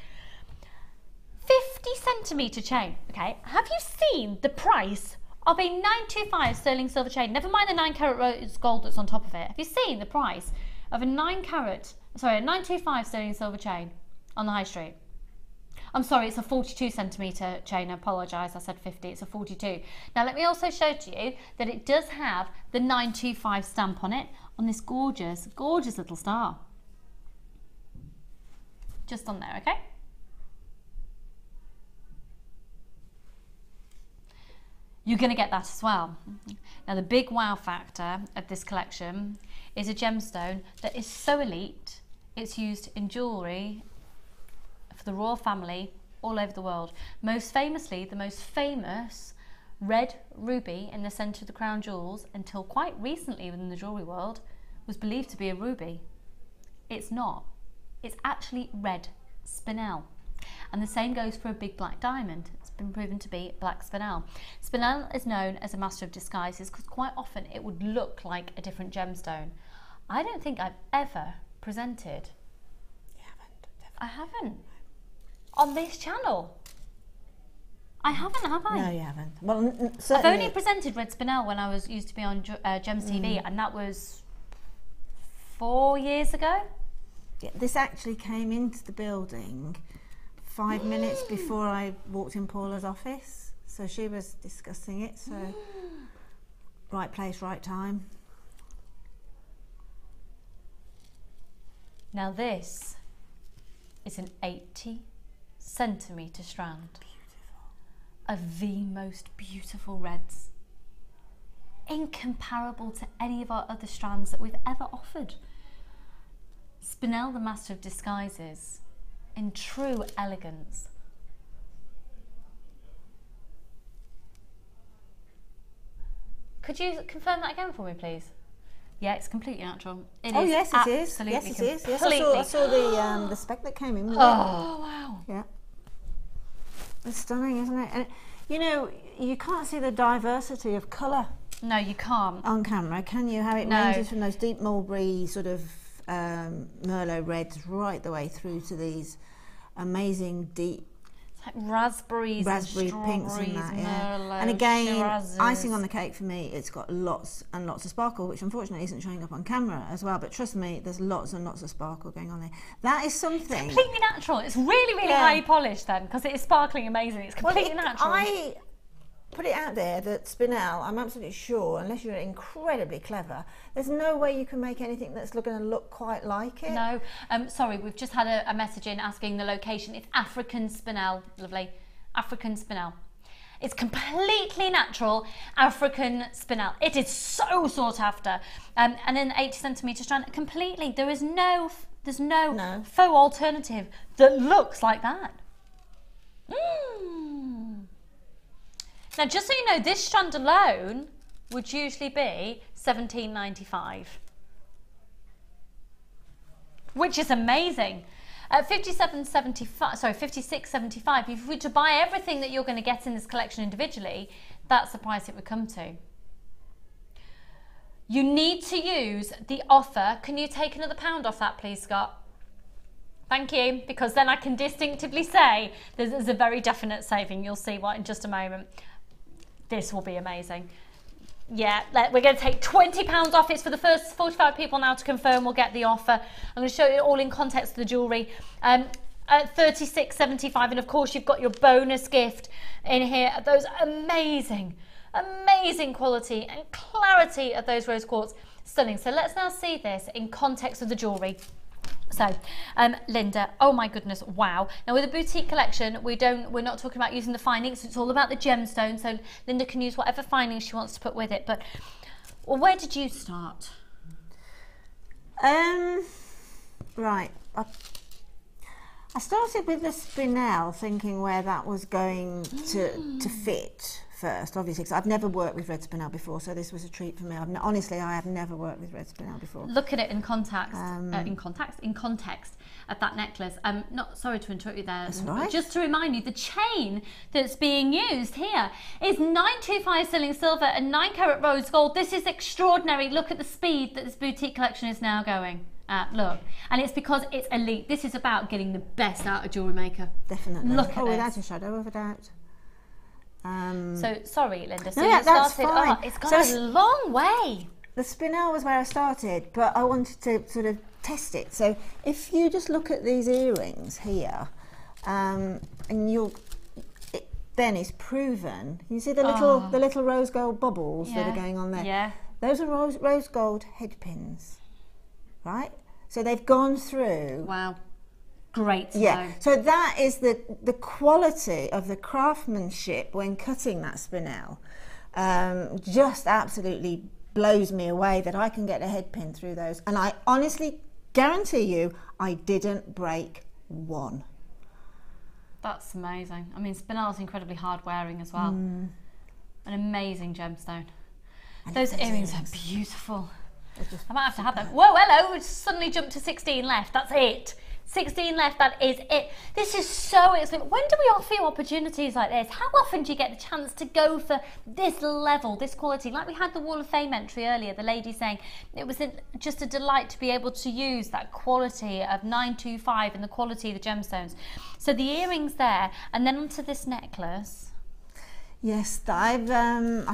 50 centimetre chain, okay? Have you seen the price of a 925 sterling silver chain? Never mind the 9 carat rose gold that's on top of it. Have you seen the price of a 925 sterling silver chain on the high street? I'm sorry, it's a 42 centimetre chain. I apologise, I said 50, it's a 42. Now let me also show to you that it does have the 925 stamp on it, on this gorgeous, gorgeous little star. Just on there, okay? You're going to get that as well. Now the big wow factor of this collection is a gemstone that is so elite, it's used in jewellery for the royal family all over the world. Most famously, the most famous red ruby in the centre of the crown jewels, until quite recently within the jewellery world, was believed to be a ruby. It's not. It's actually red spinel. And the same goes for a big black diamond. It's been proven to be black spinel. Spinel is known as a master of disguises because quite often it would look like a different gemstone. I don't think I've ever presented. You haven't? I haven't. On this channel. I haven't, have I? No, you haven't. Well, I've only presented red spinel when I used to be on Gems TV, and that was 4 years ago. Yeah, this actually came into the building 5 minutes before I walked in Paula's office. So she was discussing it. So right place, right time. Now this is an 80 centimetre strand. Beautiful. Of the most beautiful reds. Incomparable to any of our other strands that we've ever offered. Spinel, the master of disguises, in true elegance. Could you confirm that again for me, please? Yeah, it's completely natural. Oh yes, it is. Yes, it is. Yes, I saw the spec that came in with it. Oh wow! Yeah, it's stunning, isn't it? And you know, you can't see the diversity of colour. No, you can't on camera, can you? How it ranges from those deep mulberry sort of Merlot reds right the way through to these amazing deep. It's like raspberry pinks and that, yeah. Merlot, and again, Shirazes. icing on the cake for me, it's got lots and lots of sparkle, which unfortunately isn't showing up on camera as well, but trust me, there's lots and lots of sparkle going on there. That is something. It's completely natural. It's really, really highly polished then, because it is sparkling amazing. It's completely natural. I put it out there that spinel, I'm absolutely sure, unless you're incredibly clever, there's no way you can make anything that's going to look quite like it. No, sorry, we've just had a message in asking the location. It's African spinel, lovely, African spinel. It's completely natural African spinel. It is so sought after, and an 80 centimetre strand. Completely, there's no faux alternative that looks like that. Now, just so you know, this strand alone would usually be $17.95, which is amazing. At $56.75, if we were to buy everything that you're going to get in this collection individually, that's the price it would come to. You need to use the offer. Can you take another £1 off that, please, Scott? Thank you, because then I can distinctively say there's a very definite saving. You'll see what in just a moment. This will be amazing. Yeah, we're going to take £20 off. It's for the first 45 people now to confirm we'll get the offer. I'm going to show you all in context of the jewellery. 36.75, and of course you've got your bonus gift in here. Those amazing quality and clarity of those rose quartz. Stunning. So let's now see this in context of the jewellery. So, Linda, oh my goodness, wow. Now with the boutique collection, we're not talking about using the findings, it's all about the gemstone. So Linda can use whatever findings she wants to put with it. But well, where did you start? Right. I started with the spinel, thinking where that was going to fit first, obviously, because I've never worked with red spinel before, so this was a treat for me. Honestly, I have never worked with red spinel before. Look at it in context, in context of that necklace. Not sorry to interrupt you there. That's right. Just to remind you, the chain that's being used here is 925 sterling silver and 9 carat rose gold. This is extraordinary. Look at the speed that this boutique collection is now going. Look, and it's because it's elite. This is about getting the best out of Jewellery Maker. Definitely. Look at this. Without a shadow of a doubt. So sorry, Linda. So no, you that's started. fine. Oh, it's gone a long way. The spinel was where I started, but I wanted to sort of test it. So if you just look at these earrings here, and then it's proven. You see the little rose gold bubbles that are going on there. Yeah. Those are rose gold head pins, right? So they've gone through. Wow. Great to yeah, know. so that is the quality of the craftsmanship when cutting that spinel. Just absolutely blows me away that I can get a head pin through those, and I honestly guarantee you I didn't break one. That's amazing. I mean, spinel is incredibly hard wearing as well. An amazing gemstone. And Those earrings are beautiful. I might have to have them. Whoa, hello, we suddenly jumped to 16 left. That's it. 16 left, that is it. This is so exciting. When do we offer you opportunities like this? How often do you get the chance to go for this level, this quality? Like we had the Wall of Fame entry earlier, the lady saying it was just a delight to be able to use that quality of 925 and the quality of the gemstones. So the earrings there, and then onto this necklace. Yes, I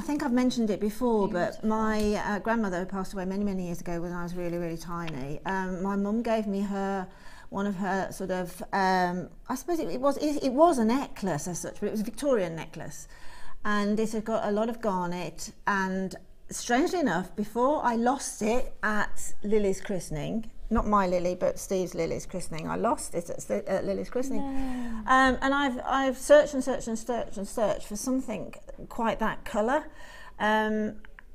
think I've mentioned it before, but my grandmother who passed away many years ago when I was really, really tiny, my mum gave me one of her sort of, I suppose it was a necklace as such, but it was a Victorian necklace, and it had got a lot of garnet, and strangely enough, before I lost it at Lily's christening, not my Lily, but Steve's Lily's christening, I lost it at Lily's christening. No. And I've searched for something quite that colour.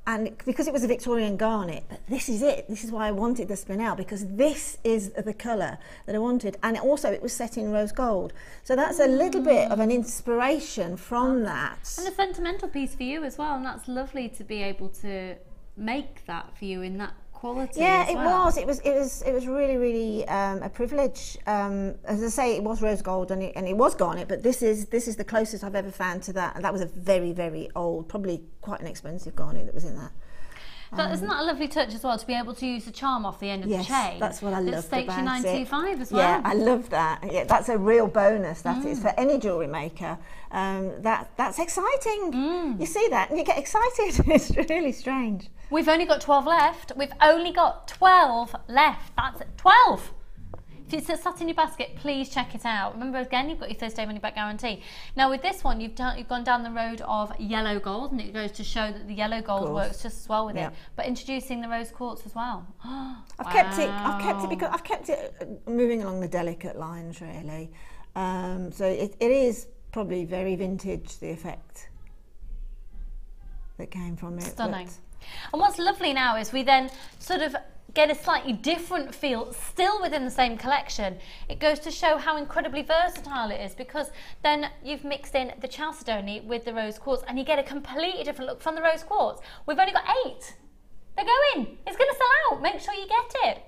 And because it was a Victorian garnet, but this is it. This is why I wanted the spinel, because this is the colour that I wanted. And also it was set in rose gold. So that's a little bit of an inspiration from that. And a sentimental piece for you as well. And that's lovely to be able to make that for you in that quality. Yeah, as well. It was really a privilege. As I say, it was rose gold and it was garnet, but this is the closest I've ever found to that, and that was a very old, probably quite an expensive garnet that was in that. But isn't that a lovely touch as well, to be able to use the charm off the end of the chain? That's what I loved about it. It states you 925 as well. Yeah, I love that. Yeah, that's a real bonus, that is, for any jewellery maker. That's exciting. You see that and you get excited. It's really strange. We've only got 12 left. We've only got 12 left. That's it. 12! If it's sat in your basket, please check it out. Remember, again, you've got your Thursday money back guarantee. Now, with this one, you've gone down the road of yellow gold, and it goes to show that the yellow gold works just as well with it. But introducing the rose quartz as well. I've kept it because I've kept it moving along the delicate lines, really. So it is probably very vintage, the effect that came from it. Stunning. And what's lovely now is we then sort of get a slightly different feel, still within the same collection. It goes to show how incredibly versatile it is, because then you've mixed in the chalcedony with the rose quartz and you get a completely different look from the rose quartz. We've only got 8. They're going. It's going to sell out. Make sure you get it.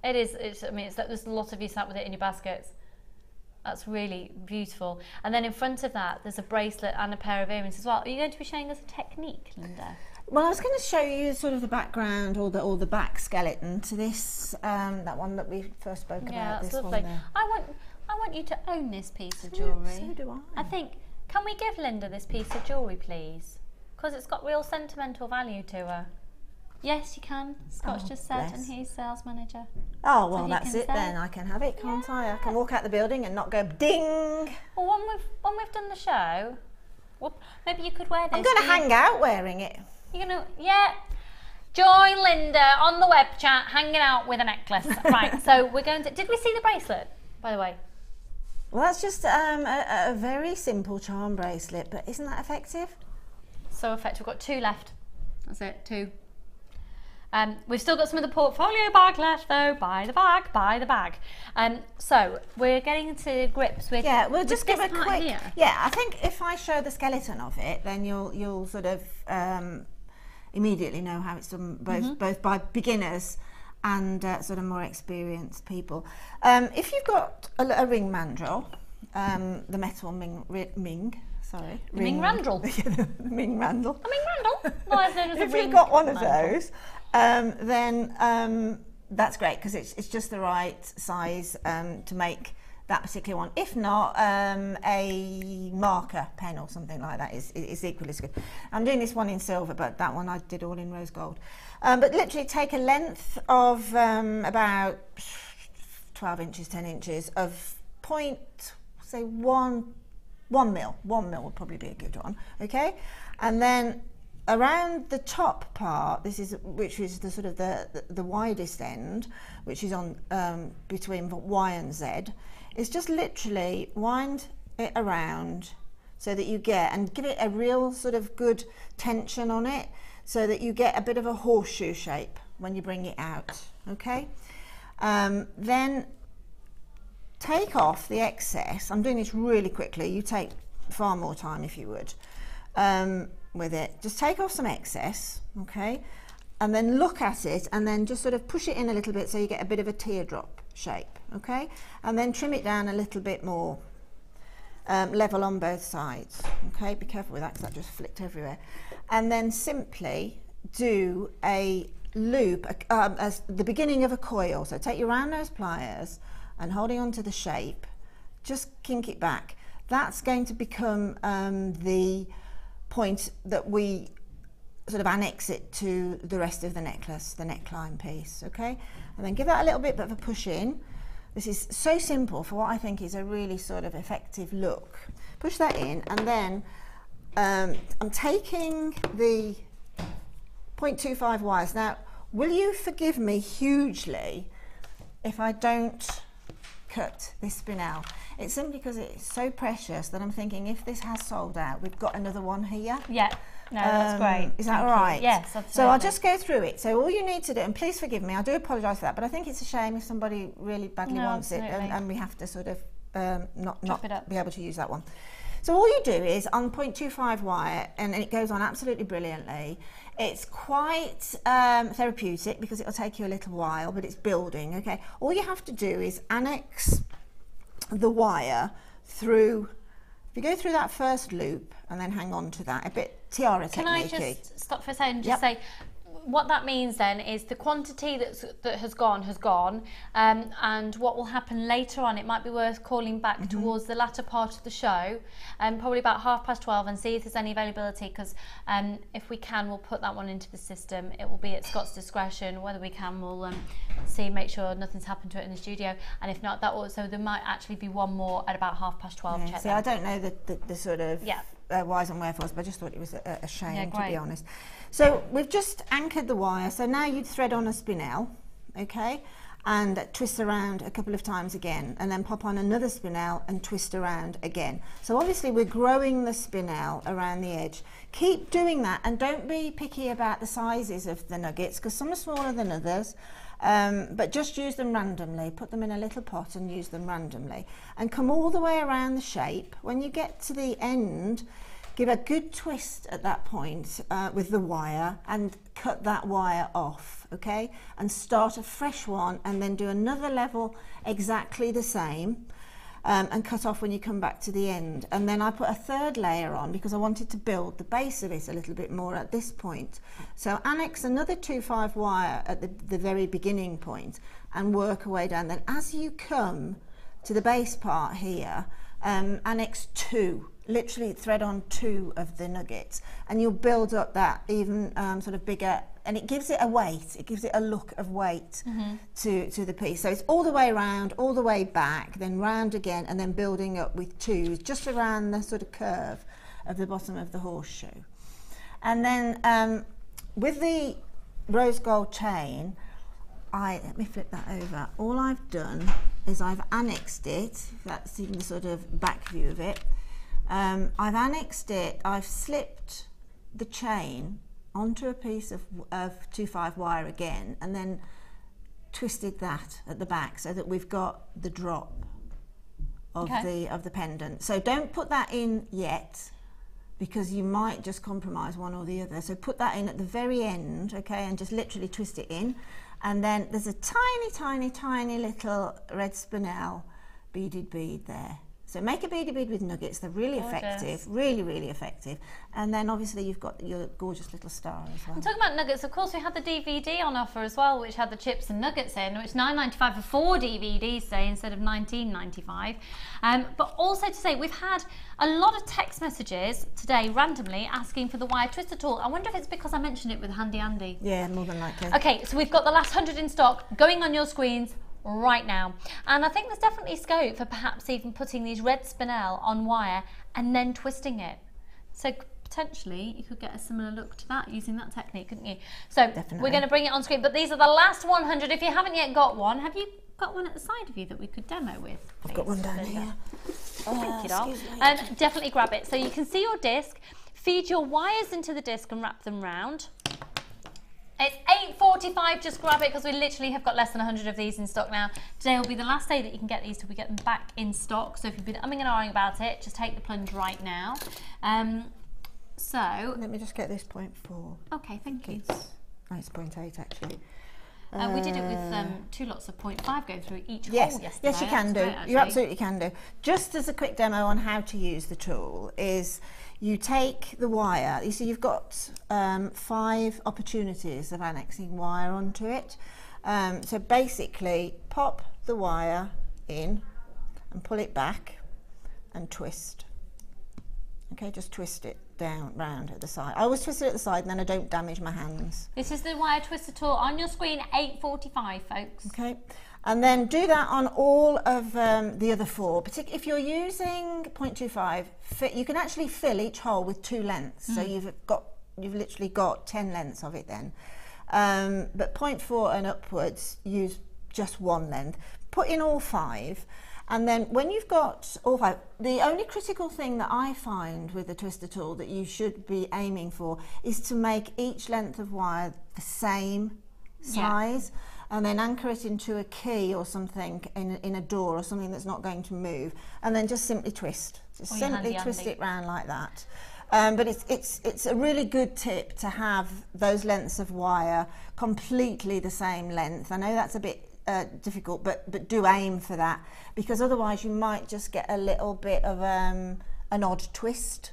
It is. I mean, there's a lot of you sat with it in your baskets. That's really beautiful. And then in front of that, there's a bracelet and a pair of earrings as well. Are you going to be showing us a technique, Linda? Well, I was going to show you sort of the background or the back skeleton to this, that one that we first spoke about. Yeah, that's this lovely. One there. I want you to own this piece of jewellery. So do I. I think, can we give Linda this piece of jewellery, please? Because it's got real sentimental value to her. Yes, you can. Scott's Oh, just said, bless. and he's sales manager. Oh, So well, he that's can it say. then. I can have it, can't I? I can walk out the building and not go ding. Well, when we've done the show, well, maybe you could wear this. I'm going to hang out wearing it. You're gonna, yeah. Join Linda on the web chat, hanging out with a necklace. Right. So we're going to. Did we see the bracelet, by the way? Well, that's just a very simple charm bracelet, but isn't that effective? So effective. We've got 2 left. That's it. 2. We've still got some of the portfolio bag left though. Buy the bag, buy the bag. So we're getting to grips with. Yeah, we'll just give this a part quick. here. Yeah, I think if I show the skeleton of it, then you'll sort of immediately know how it's done, both by beginners and sort of more experienced people. If you've got a ring mandrel, the metal Ming Randall. the Ming Randall. I mean Randall. No, as known as a If ring you've got one of Randall. those, then that's great because it's just the right size to make that particular one. If not, a marker pen or something like that is equally as good. I'm doing this one in silver, but that one I did all in rose gold. But literally take a length of about 12 inches, 10 inches of point, say 1 mil. 1 mil would probably be a good one, okay? And then around the top part, which is the sort of the widest end, which is on between Y and Z, is just literally wind it around so that you get, and give it a real sort of good tension on it so that you get a bit of a horseshoe shape when you bring it out, okay? Then take off the excess. I'm doing this really quickly. You take far more time if you would with it. Just take off some excess, okay? And then look at it and then just sort of push it in a little bit so you get a bit of a teardrop shape, okay? And then trim it down a little bit more, level on both sides, okay? Be careful with that because that just flicked everywhere. And then simply do a loop as the beginning of a coil. So take your round nose pliers and holding on to the shape, just kink it back. That's going to become the point that we sort of annex it to the rest of the necklace, the neckline piece, okay? And then give that a little bit of a push in. This is so simple for what I think is a really sort of effective look. Push that in, and then I'm taking the 0.25 wires. Now, will you forgive me hugely if I don't cut this spinel? It's simply because it's so precious that I'm thinking if this has sold out, we've got another one here. Yeah, no, that's great. Is that Thank all you. right? Yes, absolutely. So I'll just go through it. So all you need to do, and please forgive me, I do apologise for that, but I think it's a shame if somebody really badly No, wants it absolutely. and we have to sort of not it up. be able to use that one. So all you do is on 0.25 wire, and it goes on absolutely brilliantly. It's quite therapeutic because it'll take you a little while, but it's building, okay? All you have to do is annex the wire through, if you go through that first loop and then hang on to that, a bit tiara Can I technique-y. just stop for a second and just say, what that means then is the quantity that has gone, and what will happen later on, it might be worth calling back towards the latter part of the show, probably about 12:30, and see if there's any availability, because if we can, we'll put that one into the system. It will be at Scott's discretion. Whether we can, we'll see, make sure nothing's happened to it in the studio, and if not, that also there might actually be one more at about 12:30. Yeah, Check see, that. I don't know the sort of whys and wherefores, but I just thought it was a shame, to great. be honest. So we've just anchored the wire. So now you'd thread on a spinel, okay, and twist around a couple of times again, and then pop on another spinel and twist around again. So obviously we're growing the spinel around the edge. Keep doing that, and don't be picky about the sizes of the nuggets, because some are smaller than others. But just use them randomly, put them in a little pot and use them randomly, and come all the way around the shape. When you get to the end, give a good twist at that point with the wire and cut that wire off, okay? And start a fresh one and then do another level exactly the same, and cut off when you come back to the end. And then I put a third layer on because I wanted to build the base of it a little bit more at this point. So annex another 2.5 wire at the very beginning point and work away down. Then as you come to the base part here, annex 2, literally thread on 2 of the nuggets, and you'll build up that even sort of bigger and it gives it a weight, it gives it a look of weight to the piece. So it's all the way around, all the way back, then round again, and then building up with twos just around the sort of curve of the bottom of the horseshoe. And then with the rose gold chain, let me flip that over. All I've done is I've annexed it, that's even the sort of back view of it. I've annexed it, I've slipped the chain onto a piece of 2/5 wire again, and then twisted that at the back so that we've got the drop of the pendant. So don't put that in yet, because you might just compromise one or the other. So put that in at the very end, okay, and just literally twist it in. And then there's a tiny little red spinel beaded bead there. So make a beaded bead with nuggets. They're really effective, really effective. And then obviously you've got your gorgeous little star as well. And talking about nuggets, of course we had the DVD on offer as well, which had the chips and nuggets in, which $9.95 for 4 DVDs today instead of $19.95. But also to say, we've had a lot of text messages today randomly asking for the wire twister tool. I wonder if it's because I mentioned it with Handy Andy. Yeah, more than likely. Okay, so we've got the last 100 in stock going on your screens right now, and I think there's definitely scope for perhaps even putting these red spinel on wire and then twisting it. So potentially you could get a similar look to that using that technique, couldn't you? So Definitely. We're going to bring it on screen, but these are the last 100. If you haven't yet got one, have you got one at the side of you that we could demo with? I've got one down Linda? here. Thank you, doll. Excuse me. Definitely grab it. So you can see your disc, feed your wires into the disc and wrap them round. It's 8:45, just grab it because we literally have got less than 100 of these in stock now. Today will be the last day that you can get these till we get them back in stock. So if you've been umming and ahhing about it, just take the plunge right now. So Let me just get this 0.4. Okay, thank you. It's 0.8 actually. We did it with 2 lots of 0.5 going through each hole yesterday. Yes, you can do. Great, You absolutely can do. Just as a quick demo on how to use the tool is you take the wire. You see, you've got 5 opportunities of annexing wire onto it. So basically, pop the wire in and pull it back and twist. Okay, just twist it down round at the side. I always twist it at the side and then I don't damage my hands. This is the wire twister tool on your screen, 8:45, folks. Okay, and then do that on all of the other 4. Particularly if you're using 0.25, you can actually fill each hole with 2 lengths. So you've literally got 10 lengths of it then. But 0.4 and upwards, use just 1 length. Put in all 5. And then when you've got all 5, the only critical thing that I find with the twister tool that you should be aiming for is to make each length of wire the same size, and then anchor it into a key or something in a door or something that's not going to move, and then just simply twist. Just simply twist it round like that. But it's a really good tip to have those lengths of wire completely the same length. I know that's a bit difficult, but do aim for that, because otherwise you might just get a little bit of an odd twist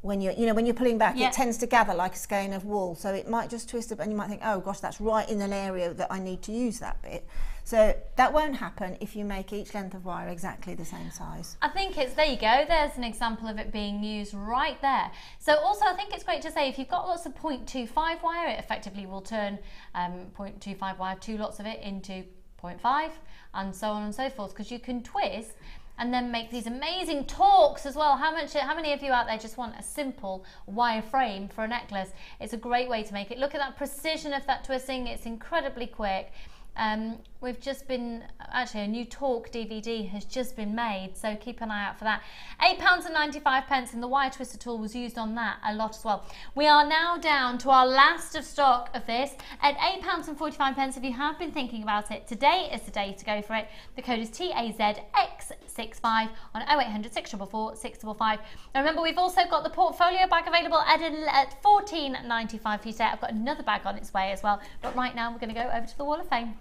when you're pulling back. It tends to gather like a skein of wool, so it might just twist up and you might think, oh gosh, that's right in an area that I need to use that bit. So that won't happen if you make each length of wire exactly the same size. I think there you go, there's an example of it being used right there. So also I think it's great to say, if you've got lots of 0.25 wire, it effectively will turn 0.25 wire, 2 lots of it into 0.5 and so on and so forth, because you can twist and then make these amazing torques as well. How many of you out there just want a simple wire frame for a necklace? It's a great way to make it. Look at that precision of that twisting, it's incredibly quick. We've just been, actually a new torque DVD has just been made, so keep an eye out for that. £8.95, and the wire twister tool was used on that a lot as well. We are now down to our last of stock of this at £8.45. If you have been thinking about it, today is the day to go for it. The code is TAZX65 on 0800 644 655. Now remember, we've also got the portfolio bag available at £14.95 for you today. I've got another bag on its way as well, but right now we're going to go over to the Wall of Fame.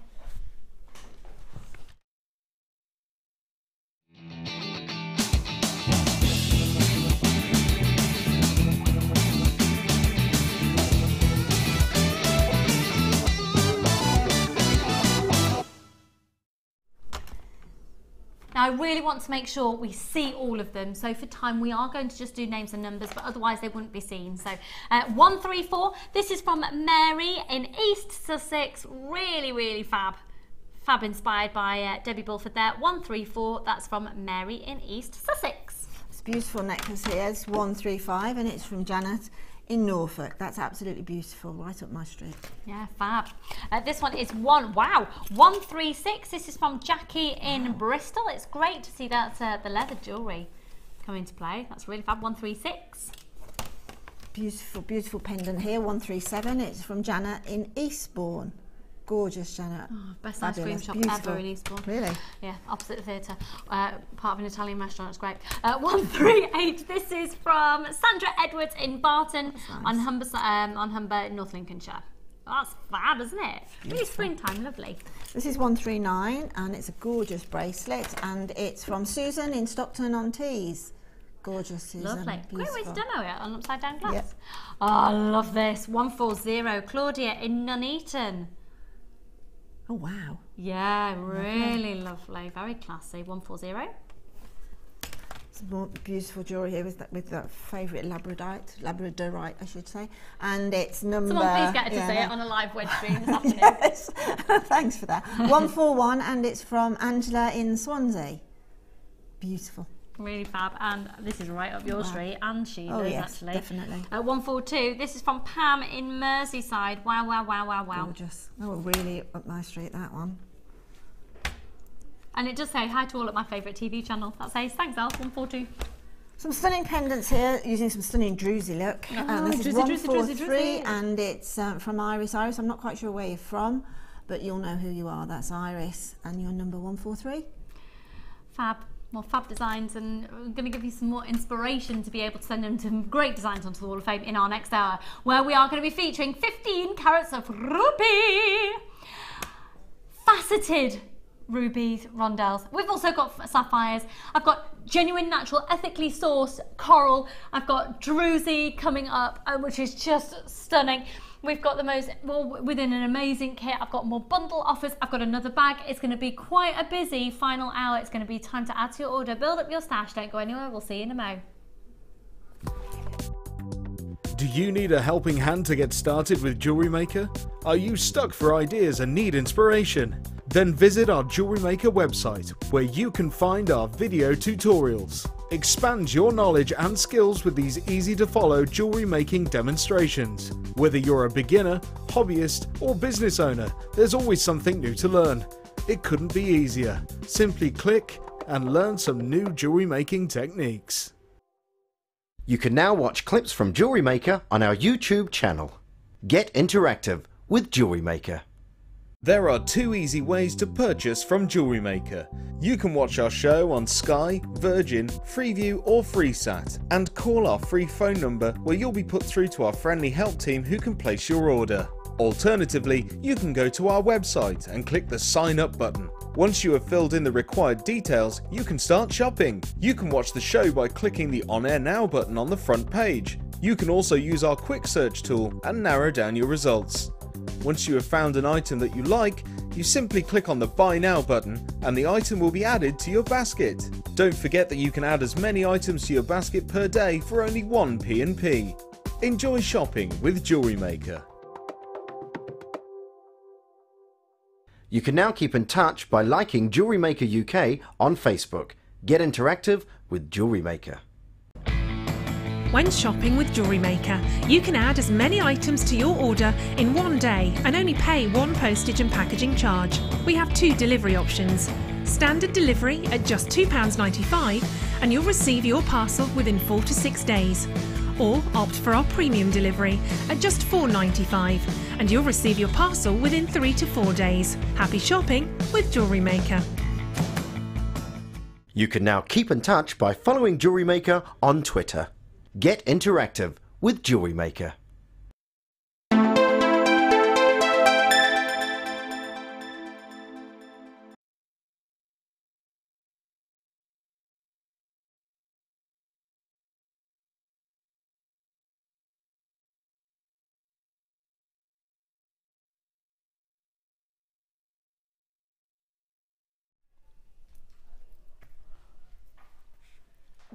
Now Now I really want to make sure we see all of them, so for time we are going to just do names and numbers, but otherwise they wouldn't be seen. So 134, this is from Mary in East Sussex, really fab inspired by Debbie Bulford there. 134, that's from Mary in East Sussex. It's a beautiful necklace here. It's 135 and it's from Janet in Norfolk. That's absolutely beautiful, right up my street. Yeah, fab. This one is 136. This is from Jackie in Bristol. It's great to see that the leather jewellery come into play. That's really fab. 136. Beautiful pendant here. 137. It's from Janet in Eastbourne. Gorgeous, Janet. Oh, best ice cream shop ever in Eastbourne. Really? Yeah, opposite the theatre. Part of an Italian restaurant. It's great. 138. This is from Sandra Edwards in Barton, nice. on Humber, North Lincolnshire. That's fab, isn't it? Really springtime, lovely. This is 139 and it's a gorgeous bracelet and it's from Susan in Stockton-on-Tees. Gorgeous, Susan. Lovely. Beautiful. Great way to demo it on upside down glass. Yep. Oh, I love this. 140. Claudia in Nuneaton. Oh wow. Yeah, really lovely. Very classy. 140. Some more beautiful jewellery here with that favourite Labradorite, I should say. And it's number... Someone please get her to say it on a live web stream this afternoon. Yes, thanks for that. 141 and it's from Angela in Swansea. Beautiful. Really fab, and this is right up your street, and Sheila's actually. Definitely. 142. This is from Pam in Merseyside. Wow. Gorgeous. Oh, really up my street, that one. And it does say hi to all at my favourite TV channel. That says thanks, Alf. 142. Some stunning pendants here using some stunning druzy look. And this is 143 and it's from Iris. Iris, I'm not quite sure where you're from, but you'll know who you are. That's Iris, and you're number 143. Fab. More fab designs, and we're going to give you some more inspiration to be able to send them to great designs onto the Wall of Fame in our next hour, where we are going to be featuring 15 carats of ruby, faceted rubies, rondelles. We've also got sapphires. I've got genuine, natural, ethically sourced coral. I've got druzy coming up, which is just stunning. We've got the most, well, within an amazing kit. I've got more bundle offers. I've got another bag. It's going to be quite a busy final hour. It's going to be time to add to your order. Build up your stash. Don't go anywhere. We'll see you in a mo. Do you need a helping hand to get started with Jewellery Maker? Are you stuck for ideas and need inspiration? Then visit our Jewellery Maker website, where you can find our video tutorials. Expand your knowledge and skills with these easy to follow jewellery making demonstrations. Whether you're a beginner, hobbyist or business owner, there's always something new to learn. It couldn't be easier. Simply click and learn some new jewellery making techniques. You can now watch clips from Jewellery Maker on our YouTube channel. Get interactive with Jewellery Maker. There are 2 easy ways to purchase from Jewellery Maker. You can watch our show on Sky, Virgin, Freeview or FreeSat and call our free phone number where you'll be put through to our friendly help team who can place your order. Alternatively, you can go to our website and click the sign up button. Once you have filled in the required details, you can start shopping. You can watch the show by clicking the On Air Now button on the front page. You can also use our quick search tool and narrow down your results. Once you have found an item that you like, you simply click on the Buy Now button and the item will be added to your basket. Don't forget that you can add as many items to your basket per day for only 1 P&P. Enjoy shopping with Jewellery Maker. You can now keep in touch by liking Jewellery Maker UK on Facebook. Get interactive with Jewellery Maker. When shopping with Jewellery Maker, you can add as many items to your order in one day and only pay 1 postage and packaging charge. We have 2 delivery options. Standard delivery at just £2.95 and you'll receive your parcel within 4 to 6 days. Or opt for our premium delivery at just £4.95 and you'll receive your parcel within 3 to 4 days. Happy shopping with Jewellery Maker. You can now keep in touch by following Jewellery Maker on Twitter. Get interactive with Jewellery Maker.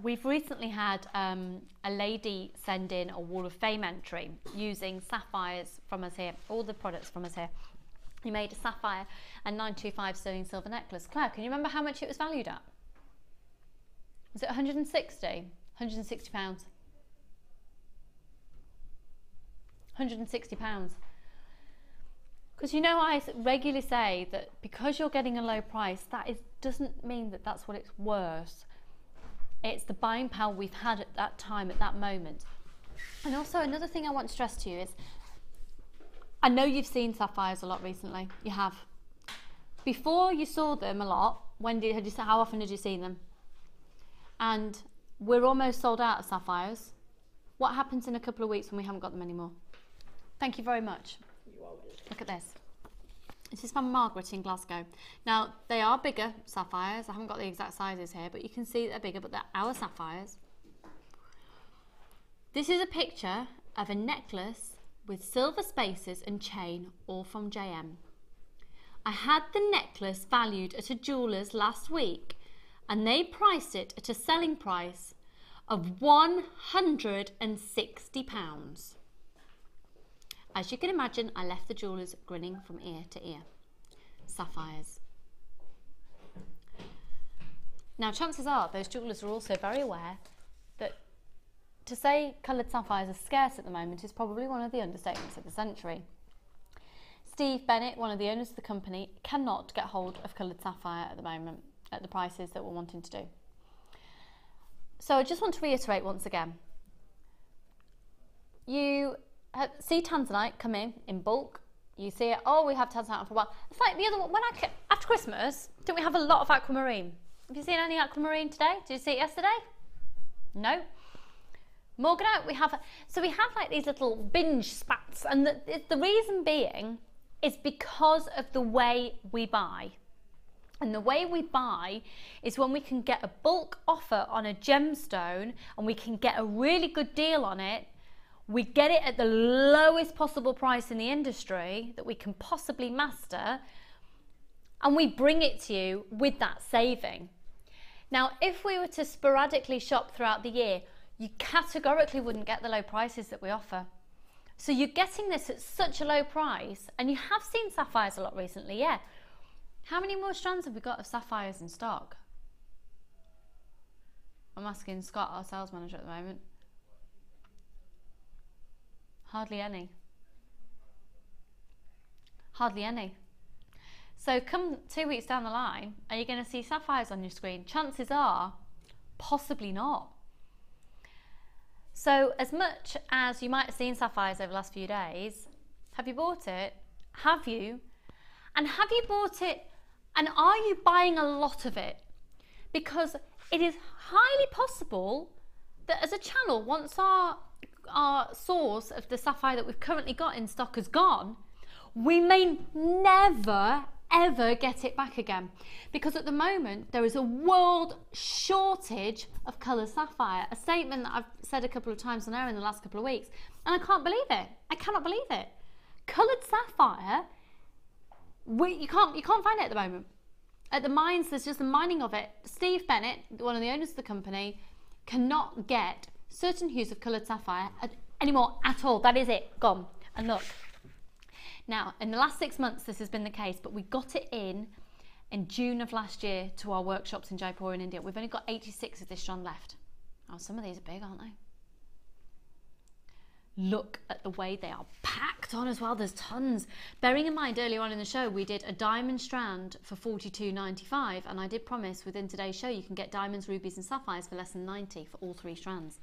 we've recently had a lady send in a Wall of Fame entry using sapphires from us here, all the products from us here. He made a sapphire and 925 sterling silver necklace. Claire, can you remember how much it was valued at? Was it 160? 160 pounds. 160 pounds. Because you know, I regularly say that because you're getting a low price, doesn't mean that that's what it's worth. It's the buying power we've had at that time, at that moment. And also another thing I want to stress to you is, I know you've seen sapphires a lot recently. You have. Before you saw them a lot, how often did you see them? And we're almost sold out of sapphires. What happens in a couple of weeks when we haven't got them anymore? Thank you very much. Look at this. This is from Margaret in Glasgow. Now, they are bigger sapphires. I haven't got the exact sizes here, but you can see they're bigger, but they're our sapphires. This is a picture of a necklace with silver spaces and chain, all from JM. I had the necklace valued at a jeweller's last week, and they priced it at a selling price of £160. As you can imagine, I left the jewellers grinning from ear to ear. Sapphires. Now, chances are those jewellers are also very aware that to say coloured sapphires are scarce at the moment is probably one of the understatements of the century. Steve Bennett, one of the owners of the company, cannot get hold of coloured sapphire at the moment at the prices that we're wanting to do. So I just want to reiterate once again. You see tanzanite come in bulk. You see it, oh, we have tanzanite for a while. It's like the other one, after Christmas, don't we have a lot of aquamarine? Have you seen any aquamarine today? Did you see it yesterday? No. Morganite, we have like these little binge spats, and the reason being is because of the way we buy. And the way we buy is when we can get a bulk offer on a gemstone and we can get a really good deal on it. We get it at the lowest possible price in the industry that we can possibly master, and we bring it to you with that saving. Now, if we were to sporadically shop throughout the year, you categorically wouldn't get the low prices that we offer. So you're getting this at such a low price, and you have seen sapphires a lot recently, yeah. How many more strands have we got of sapphires in stock? I'm asking Scott, our sales manager at the moment. Hardly any. Hardly any. So come 2 weeks down the line, are you going to see sapphires on your screen? Chances are, possibly not. So as much as you might have seen sapphires over the last few days, have you bought it? Have you? And have you bought it, and are you buying a lot of it? Because it is highly possible that as a channel, once our source of the sapphire that we've currently got in stock is gone, we may never ever get it back again, because at the moment there is a world shortage of coloured sapphire, a statement that I've said a couple of times on air in the last couple of weeks, and I can't believe it. I cannot believe it. Coloured sapphire, you can't find it at the moment. At the mines, there's just a mining of it. Steve Bennett, one of the owners of the company, cannot get certain hues of coloured sapphire anymore at all. That is it, gone. And look, now in the last 6 months this has been the case, but we got it in June of last year to our workshops in Jaipur in India. We've only got 86 of this strand left. Oh, some of these are big, aren't they? Look at the way they are packed on as well. There's tons. Bearing in mind, earlier on in the show, we did a diamond strand for £42.95, and I did promise within today's show you can get diamonds, rubies and sapphires for less than 90 for all 3 strands.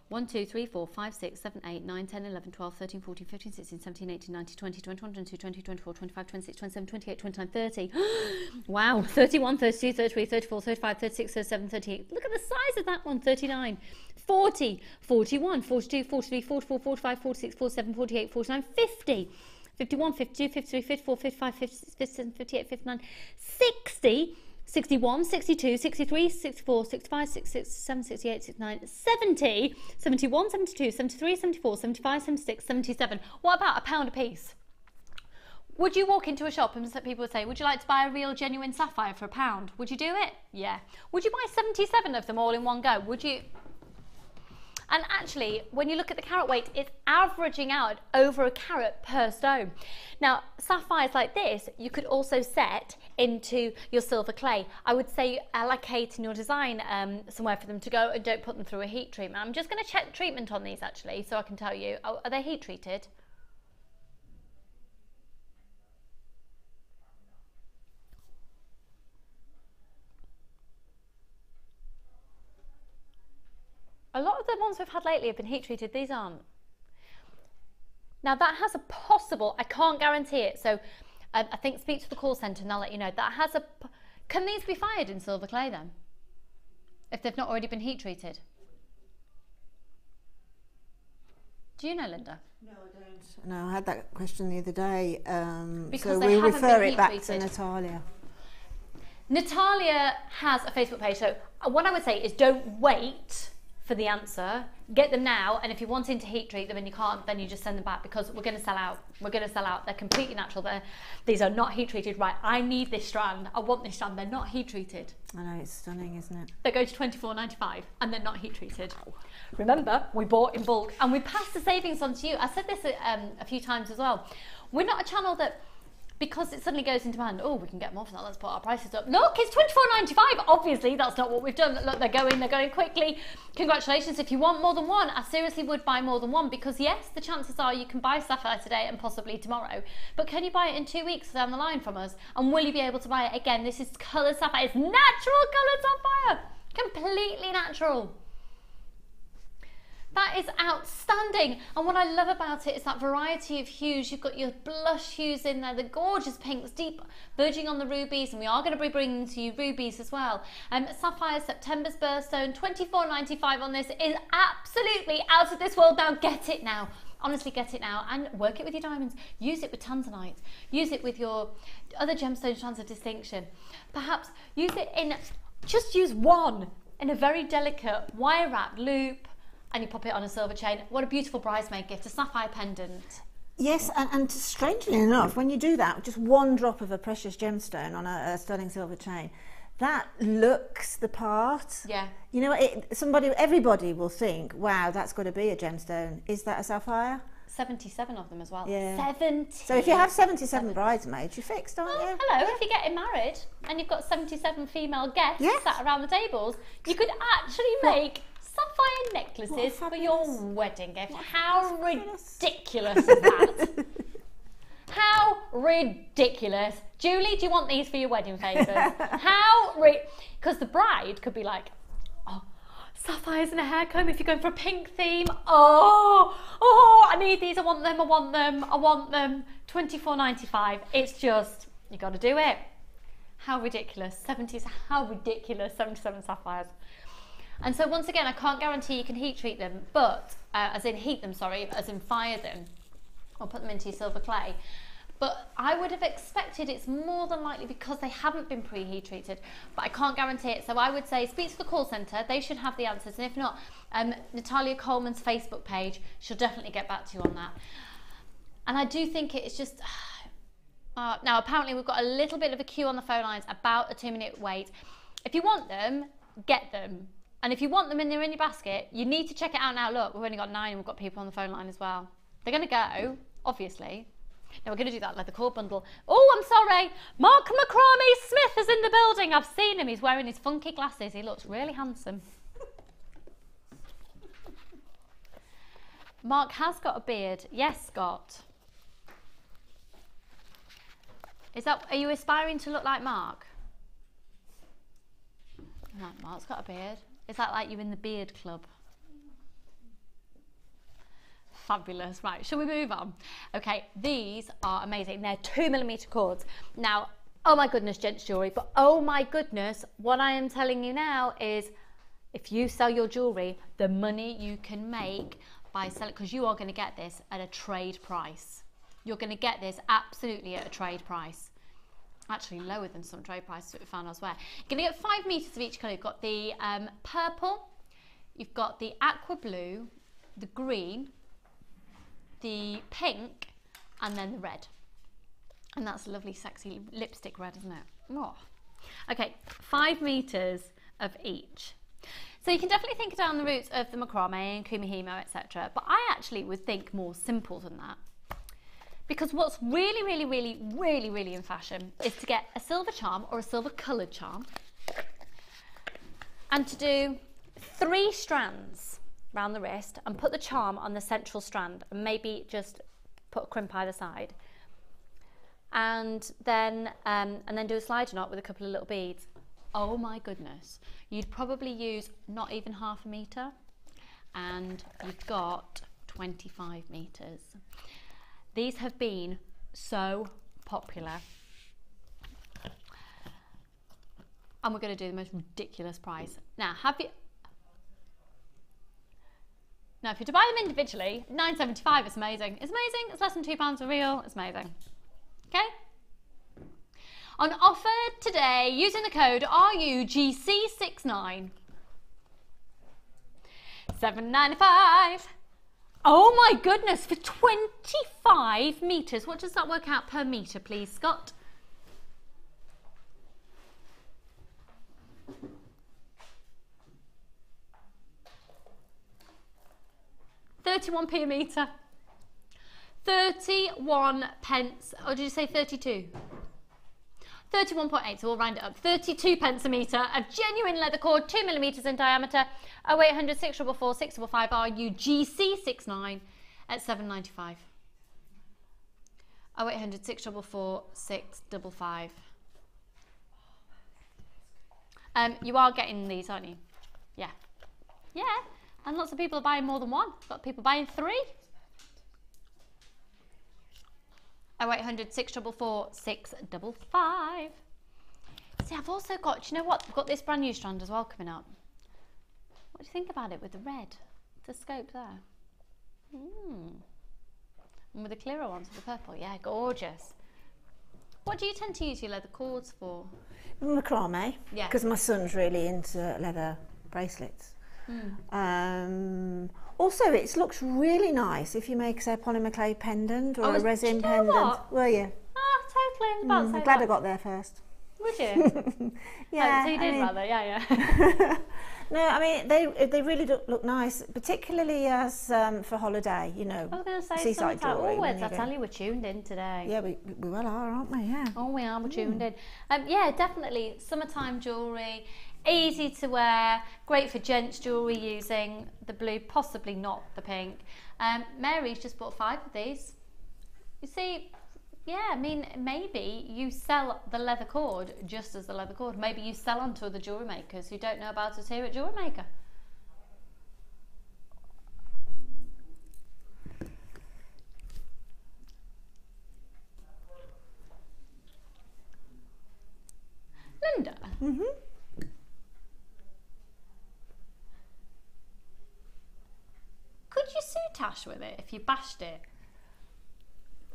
1, 2, 3, 4, 5, 6, 7, 8, 9, 10, 11, 12, 13, 14, 15, 16, 17, 18, 19, 20, 21, 22, 23, 24, 25, 26, 27, 28, 29, 30. Wow, 31, 32, 33, 34, 35, 36, 37, 38. Look at the size of that one, 39, 40, 41, 42, 43, 44, 45, 46, 47, 48, 49, 50, 51, 52, 53, 54, 55, 56, 57, 58, 59, 60, 61, 62, 63, 64, 65, 66, 67, 68, 69, 70, 71, 72, 73, 74, 75, 76, 77. What about £1 a piece? Would you walk into a shop and people would say, would you like to buy a real genuine sapphire for £1? Would you do it? Yeah. Would you buy 77 of them all in one go? Would you? And actually, when you look at the carat weight, it's averaging out over a carat per stone. Now, sapphires like this, you could also set into your silver clay. I would say allocate in your design somewhere for them to go and don't put them through a heat treatment. I'm just going to check treatment on these actually, so I can tell you. Oh, are they heat treated? A lot of the ones we've had lately have been heat treated, these aren't. Now that has a possible, I can't guarantee it, so I think speak to the call centre and they'll let you know. That has a, can these be fired in silver clay then? If they've not already been heat treated? Do you know, Linda? No, I don't. No, I had that question the other day, Because so they we haven't refer been it back heat to treated. Natalia. Natalia has a Facebook page, so what I would say is don't wait for the answer. Get them now, and if you're wanting to heat treat them and you can't, then you just send them back, because we're going to sell out. We're going to sell out. They're completely natural. These are not heat treated. Right, I need this strand. I want this strand. They're not heat treated. I know, it's stunning, isn't it? They go to $24.95 and they're not heat treated. Remember, we bought in bulk and we passed the savings on to you. I said this a few times as well. We're not a channel that, because it suddenly goes in demand, oh, we can get more for that, let's put our prices up. Look, it's $24.95. Obviously, that's not what we've done. Look, they're going quickly. Congratulations. If you want more than one, I seriously would buy more than one, because yes, the chances are you can buy sapphire today and possibly tomorrow, but can you buy it in 2 weeks down the line from us? And will you be able to buy it again? This is colour sapphire. It's natural coloured sapphire. Completely natural. That is outstanding, and what I love about it is that variety of hues. You've got your blush hues in there, the gorgeous pinks, deep verging on the rubies, and we are going to be bringing to you rubies as well. Sapphire September's birthstone, $24.95 on this is absolutely out of this world. Now get it now. Honestly, get it now and work it with your diamonds. Use it with tanzanite. Use it with your other gemstone strands of distinction. Perhaps use it in, just use one in a very delicate wire wrapped loop, and you pop it on a silver chain. What a beautiful bridesmaid gift, a sapphire pendant. Yes, and strangely enough, when you do that, just one drop of a precious gemstone on a stunning silver chain, that looks the part. Yeah. You know, everybody will think, wow, that's got to be a gemstone. Is that a sapphire? 77 of them as well. Yeah. 70. So if you have 77 bridesmaids, you're fixed, aren't you? Hello, if you're getting married and you've got 77 female guests sat around the tables, you could actually make sapphire necklaces for your wedding gift. How ridiculous is that? How ridiculous. Julie, do you want these for your wedding favours? Because the bride could be like, oh, sapphires in a hair comb if you're going for a pink theme. Oh, I need these, I want them, I want them, I want them. $24.95. It's just, you got to do it. How ridiculous. 70s, how ridiculous, 77 sapphires. And so once again, I can't guarantee you can heat treat them, but, as in fire them, or put them into your silver clay. But I would have expected it's more than likely because they haven't been pre-heat treated, but I can't guarantee it. So I would say speak to the call centre, they should have the answers. And if not, Natalia Coleman's Facebook page, she'll definitely get back to you on that. And I do think it's just, now apparently we've got a little bit of a queue on the phone lines, about a 2-minute wait. If you want them, get them. And if you want them and they're in your basket, you need to check it out now. Look, we've only got 9 and we've got people on the phone line as well. They're going to go, obviously. Now we're going to do that leather core bundle. Oh, I'm sorry. Mark McCramey Smith is in the building. I've seen him. He's wearing his funky glasses. He looks really handsome. Mark has got a beard. Yes, Scott. Are you aspiring to look like Mark? No, Mark's got a beard. Is that like you in the beard club? Fabulous. Right, shall we move on? Okay, these are amazing. They're 2mm cords. Now, oh my goodness, gents jewellery, but oh my goodness, what I am telling you now is if you sell your jewellery, the money you can make by selling, because you are going to get this at a trade price. You're going to get this absolutely at a trade price. Actually lower than some trade prices that we found elsewhere. You're going to get 5 meters of each colour. You've got the purple, you've got the aqua blue, the green, the pink, and then the red. And that's a lovely, sexy lipstick red, isn't it? Oh. Okay, 5 meters of each. So you can definitely think down the routes of the macrame and kumihimo, etc. But I actually would think more simple than that. Because what's really, really, really, really, really in fashion is to get a silver charm or a silver coloured charm and to do 3 strands around the wrist and put the charm on the central strand and maybe just put a crimp either side. And then do a slider knot with a couple of little beads. Oh my goodness, you'd probably use not even half a metre and you've got 25 metres. These have been so popular. And we're going to do the most ridiculous price. Now, if you're to buy them individually, $9.75, it's amazing. It's amazing, it's less than £2 for real, it's amazing. Okay? On offer today, using the code RUGC69. $7.95. Oh my goodness, for 25 metres. What does that work out per metre, please, Scott? £31p a metre. 31 pence, or did you say 32? 31.8, so we'll round it up. 32 pence a metre of genuine leather cord, 2mm in diameter, 0800 644 655 RUGC69 at $7.95. 0800 644 655. You are getting these, aren't you? Yeah. Yeah, and lots of people are buying more than one. Got people buying 3. 0800 644 655. See, I've also got, do you know what? I've got this brand new strand as well coming up. What do you think about it with the red? The scope there. And with the clearer ones with the purple. Yeah, gorgeous. What do you tend to use your leather cords for? Macrame. Yeah. Because my son's really into leather bracelets. Also, it looks really nice if you make, say, a polymer pendant or a resin pendant. What? Were you? Totally. I'm glad I got there first. Would you? Yeah. So you did rather, yeah. No, I mean, they really look nice, particularly as for holiday, you know. I was going to say, seaside jewellery. always, I tell you, we're tuned in today. Yeah, we well are, aren't we? Yeah. Oh, we are, we're tuned in. Yeah, definitely, summertime jewellery, easy to wear, great for gents jewellery using the blue, possibly not the pink. Mary's just bought 5 of these. You see, yeah, I mean, maybe you sell the leather cord just as the leather cord. Maybe you sell on to other jewellery makers who don't know about us here at Jewellery Maker. Linda? Could you Sutach with it if you bashed it?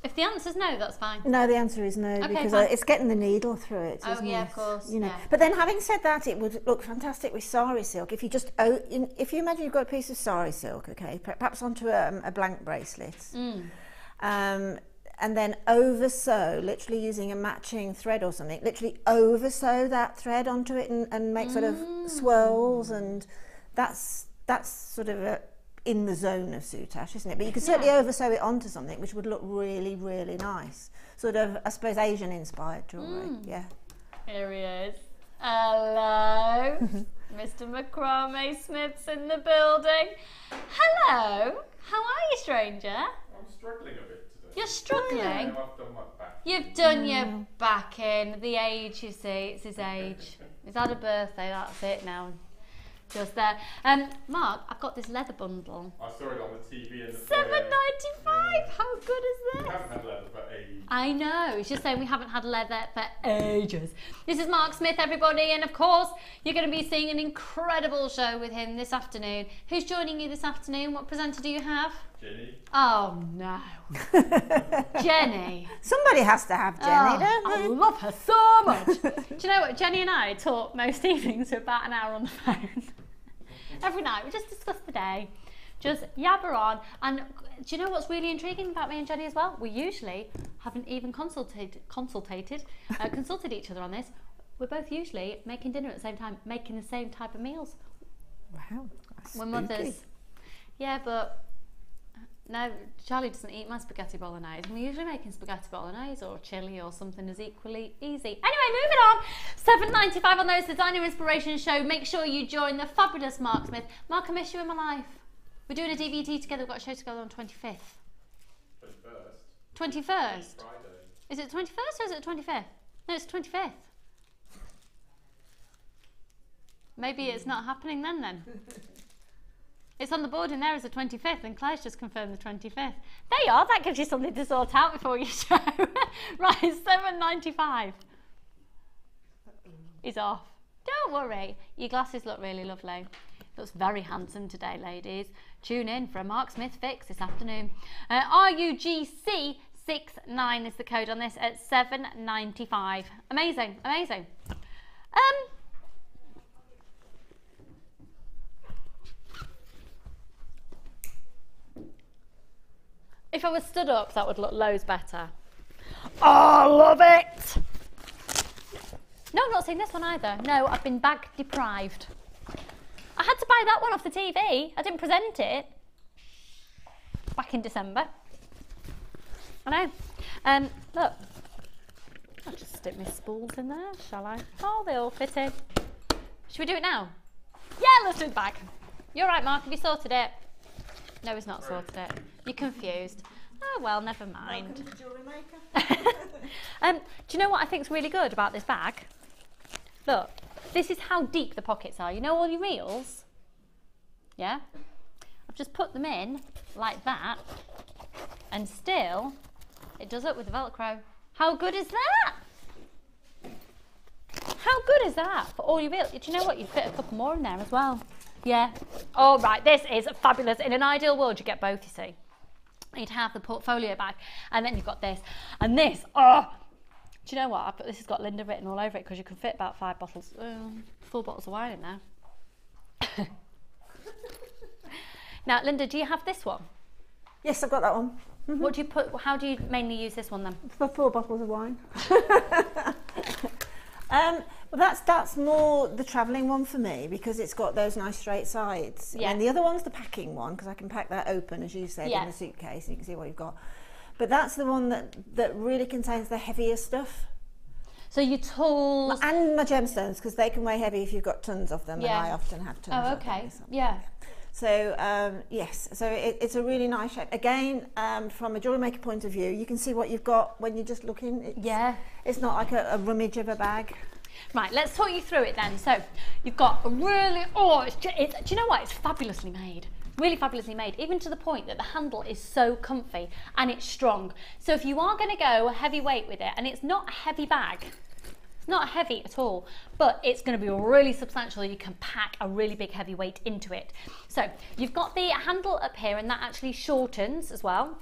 If the answer's no, that's fine. No, the answer is no, because it's getting the needle through it, isn't it? Of course. You know. Yeah. But then, having said that, it would look fantastic with sari silk. If you just, if you imagine you've got a piece of sari silk, okay, perhaps onto a blank bracelet, and then over sew, literally using a matching thread or something, literally over sew that thread onto it and make sort of swirls, and that's sort of in the zone of Sutach, isn't it? But you could certainly over sew it onto something which would look really, really nice. Sort of, I suppose, Asian inspired jewellery. Yeah. Here he is. Hello. Mr. Macrame Smith's in the building. Hello. How are you, stranger? I'm struggling a bit today. You're struggling? Yeah, I've done my back. You've done your back in. The age, you see, it's his age. He's had a birthday, that's it now. Just there. Mark, I've got this leather bundle. I saw it on the TV. And $7.95. How good is this? We haven't had leather for ages. I know. It's just saying we haven't had leather for ages. This is Mark Smith, everybody, and of course you're going to be seeing an incredible show with him this afternoon. Who's joining you this afternoon? What presenter do you have? Jenny. Oh no. Jenny. Somebody has to have Jenny, don't I they? love her so much. Do you know what? Jenny and I talk most evenings for about an hour on the phone. Every night. We just discuss the day. just yabber on. And do you know what's really intriguing about me and Jenny as well? We usually haven't even consulted each other on this. We're both usually making dinner at the same time, making the same type of meals. Wow. We're mothers. Yeah, but no, Charlie doesn't eat my spaghetti bolognese. We're usually making spaghetti bolognese or chili or something as equally easy. Anyway, moving on. £7.95 on those Designer Inspiration show. Make sure you join the fabulous Mark Smith. Mark, I miss you in my life. We're doing a DVD together. We've got a show together on 25th. 21st? Friday. Is it 21st or is it 25th? No, it's 25th. Maybe it's not happening then. It's on the board in there as the 25th, and Claire's just confirmed the 25th. There you are, that gives you something to sort out before your show. Right, £7.95 is off. Don't worry, your glasses look really lovely. Looks very handsome today, ladies. Tune in for a Mark Smith fix this afternoon. RUGC69 is the code on this at £7.95. Amazing, amazing. If I was stood up, that would look loads better. Oh, I love it! No, I've not seen this one either. No, I've been bag deprived. I had to buy that one off the TV. I didn't present it back in December. I know. Look. I'll just stick my spools in there, shall I? Oh, they all fit in. Should we do it now? Yeah, let's do the bag. You're right, Mark. Have you sorted it? No, he's not sorted it. You're confused. Oh, well, never mind. Welcome to Jewellery Maker. Do you know what I think is really good about this bag? Look, this is how deep the pockets are. You know all your reels? Yeah? I've just put them in like that, and still it does it with the Velcro. How good is that? How good is that for all your reels? Do you know what? You'd fit a couple more in there as well. Yeah. All right, this is fabulous. In an ideal world, you get both, you see. You'd have the portfolio bag, and then you've got this, and this. Oh, do you know what? This has got Linda written all over it because you can fit about 4 bottles of wine in there. Now, Linda, do you have this one? Yes, I've got that one. Mm-hmm. What do you put? How do you mainly use this one then? For 4 bottles of wine. Well, that's more the travelling one for me because it's got those nice straight sides. Yeah. And the other one's the packing one because I can pack that open, as you said, in the suitcase, and you can see what you've got. But that's the one that really contains the heavier stuff. So your tools and my gemstones, because they can weigh heavy if you've got tons of them, and I often have tons. Oh, okay. Yeah. So yes, so it's a really nice shape. Again, from a jewellery maker point of view, you can see what you've got when you're just looking. It's not like a rummage of a bag. Right, let's talk you through it then. So you've got a really, do you know what? It's fabulously made. Really fabulously made, even to the point that the handle is so comfy and it's strong. So if you are going to go heavyweight with it, and it's not a heavy bag, it's not heavy at all, but it's going to be really substantial. You can pack a really big heavy weight into it. So you've got the handle up here, and that actually shortens as well.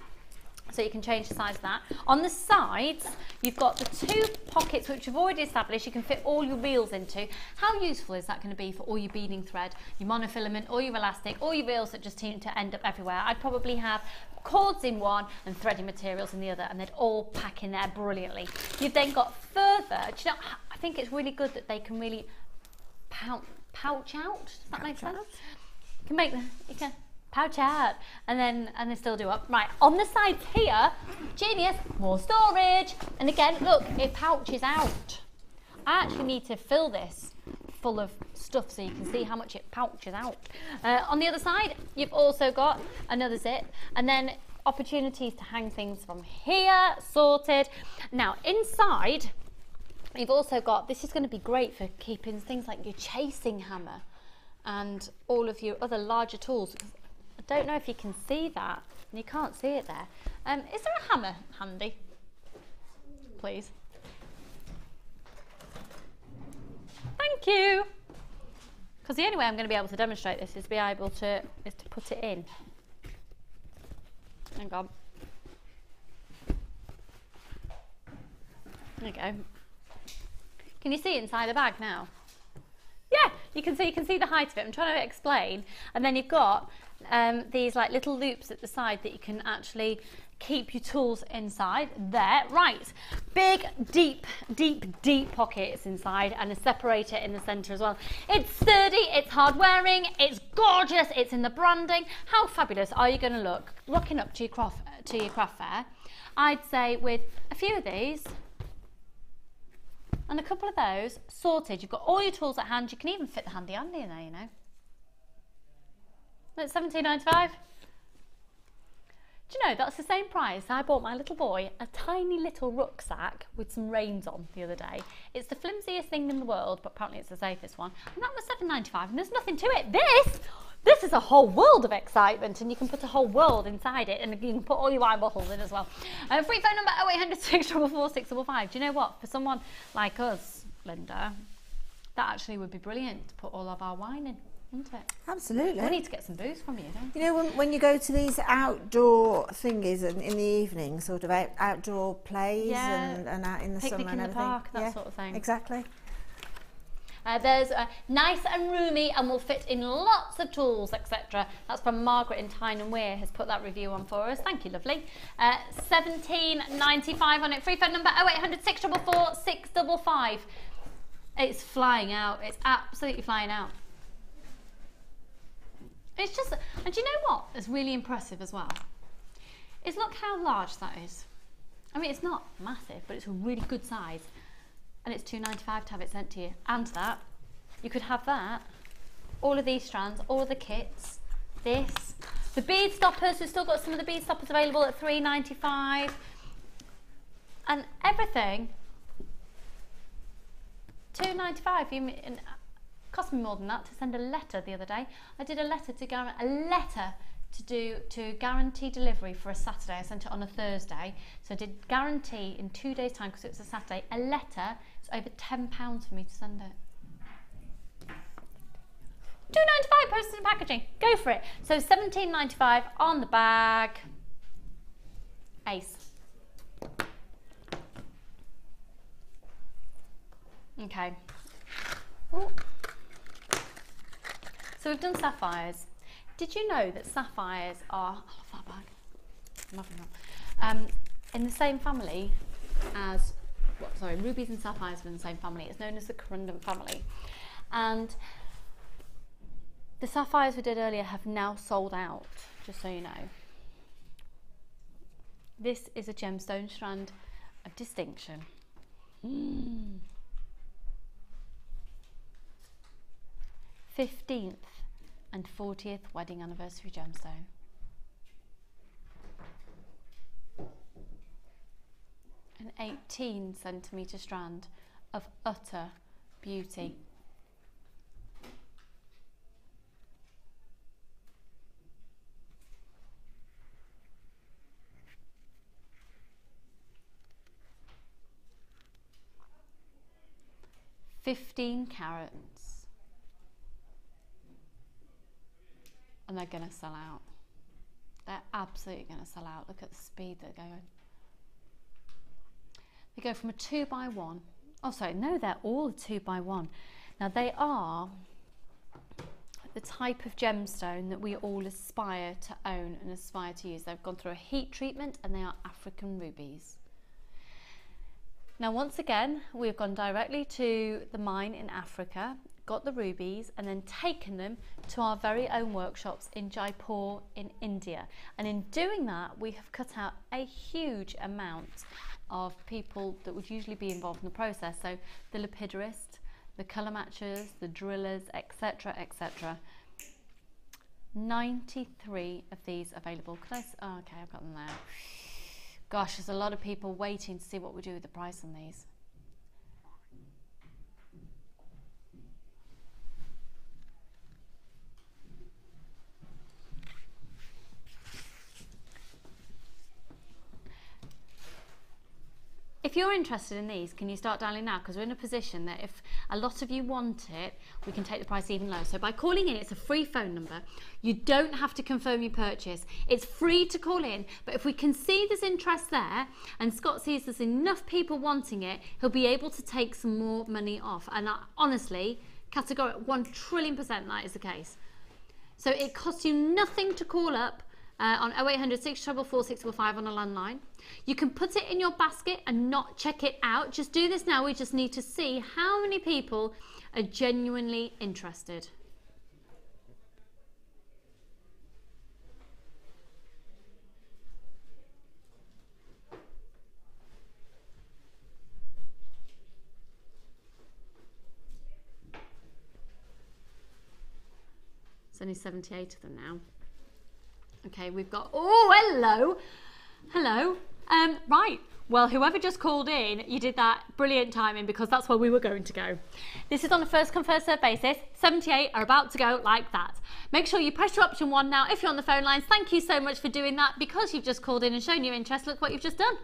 So you can change the size of that. On the sides, you've got the 2 pockets which we've already established you can fit all your reels into. How useful is that going to be for all your beading thread, your monofilament, all your elastic, all your reels that just seem to end up everywhere? I'd probably have cords in one and threading materials in the other, and they'd all pack in there brilliantly. You've then got further, do you know, I think it's really good that they can really pouch out. Does that make sense? You can make them, you can pouch out, and they still do up. Right, on the sides here, genius, more storage. And again, look, it pouches out. I actually need to fill this full of stuff so you can see how much it pouches out. On the other side, you've also got another zip, and then opportunities to hang things from here, sorted. Now, inside, you've also got, this is going to be great for keeping things like your chasing hammer and all of your other larger tools. I don't know if you can see that. You can't see it there. Is there a hammer handy? Please. Thank you. Because the only way I'm going to be able to demonstrate this is to be able to put it in. Hang on. There you go. Can you see inside the bag now? Yeah, you can see the height of it. I'm trying to explain. And then you've got these like little loops at the side that you can actually keep your tools inside there. Right, big, deep pockets inside, and a separator in the center as well. It's sturdy, it's hard wearing, it's gorgeous, it's in the branding. How fabulous are you going to look rocking up to your craft fair? I'd say with a few of these and a couple of those sorted, you've got all your tools at hand. You can even fit the handy in there, you know. That's $17.95. Do you know, that's the same price I bought my little boy a tiny little rucksack with some reins on the other day. It's the flimsiest thing in the world, but apparently it's the safest one. And that was $7.95, and there's nothing to it. This is a whole world of excitement, and you can put a whole world inside it, and you can put all your wine bottles in as well. Free phone number 0800 644 655. Do you know what? For someone like us, Linda, that actually would be brilliant to put all of our wine in. Isn't it? Absolutely. We need to get some booze from you, don't we? You know, when you go to these outdoor thingies in the evening, sort of outdoor plays and out in the summer and everything. Picnic in the park, that sort of thing. Exactly. There's nice and roomy and will fit in lots of tools, etc. That's from Margaret in Tyne and Weir, has put that review on for us. Thank you, lovely. $17.95 on it. Free phone number 0800 644 655. It's flying out. It's absolutely flying out. It's just, and do you know what is really impressive as well? Is look how large that is. I mean, it's not massive, but it's a really good size. And it's $2.95 to have it sent to you. And that, you could have that, all of these strands, all of the kits, this. The bead stoppers, we've still got some of the bead stoppers available at $3.95. And everything, $2.95. Cost me more than that to send a letter the other day. I did a letter to guarantee delivery for a Saturday. I sent it on a Thursday, so I did guarantee in 2 days' time because it was a Saturday. A letter, it's over £10 for me to send it. $2.95 postage and packaging. Go for it. So $17.95 on the bag. Ace. Okay. Ooh. So we've done sapphires. Did you know that sapphires are, I love that bag, loving that, in the same family as, rubies and sapphires are in the same family. It's known as the corundum family. And the sapphires we did earlier have now sold out, just so you know. This is a gemstone strand of distinction. 15th and 40th wedding anniversary gemstone. An 18cm strand of utter beauty. $15 carats. And they're going to sell out. They're absolutely going to sell out. Look at the speed they're going. They go from a 2x1. Oh, sorry, no, they're all a 2x1. Now, they are the type of gemstone that we all aspire to own and aspire to use. They've gone through a heat treatment and they are African rubies. Now, once again, we've gone directly to the mine in Africa, got the rubies, and then taken them to our very own workshops in Jaipur in India. And in doing that, we have cut out a huge amount of people that would usually be involved in the process. So the lapidarists, the colour matchers, the drillers, etc., etc. 93 of these available. Could I, oh, okay, I've got them there. Gosh, there's a lot of people waiting to see what we do with the price on these. If you're interested in these, can you start dialing now? Because we're in a position that if a lot of you want it, we can take the price even lower. So by calling in, it's a free phone number. You don't have to confirm your purchase. It's free to call in, but if we can see there's interest there, and Scott sees there's enough people wanting it, he'll be able to take some more money off. And honestly, categorically, 1,000,000,000% that is the case. So it costs you nothing to call up on 0800 644 655 on a landline. You can put it in your basket and not check it out. Just do this now. We just need to see how many people are genuinely interested. Only 78 of them now. Okay, we've got, oh, hello. Right, well, whoever just called in, you did that brilliant timing, because that's where we were going to go. This is on a first come first serve basis. 78 are about to go like that. Make sure you press your option 1 now if you're on the phone lines. Thank you so much for doing that. Because you've just called in and shown your interest, look what you've just done.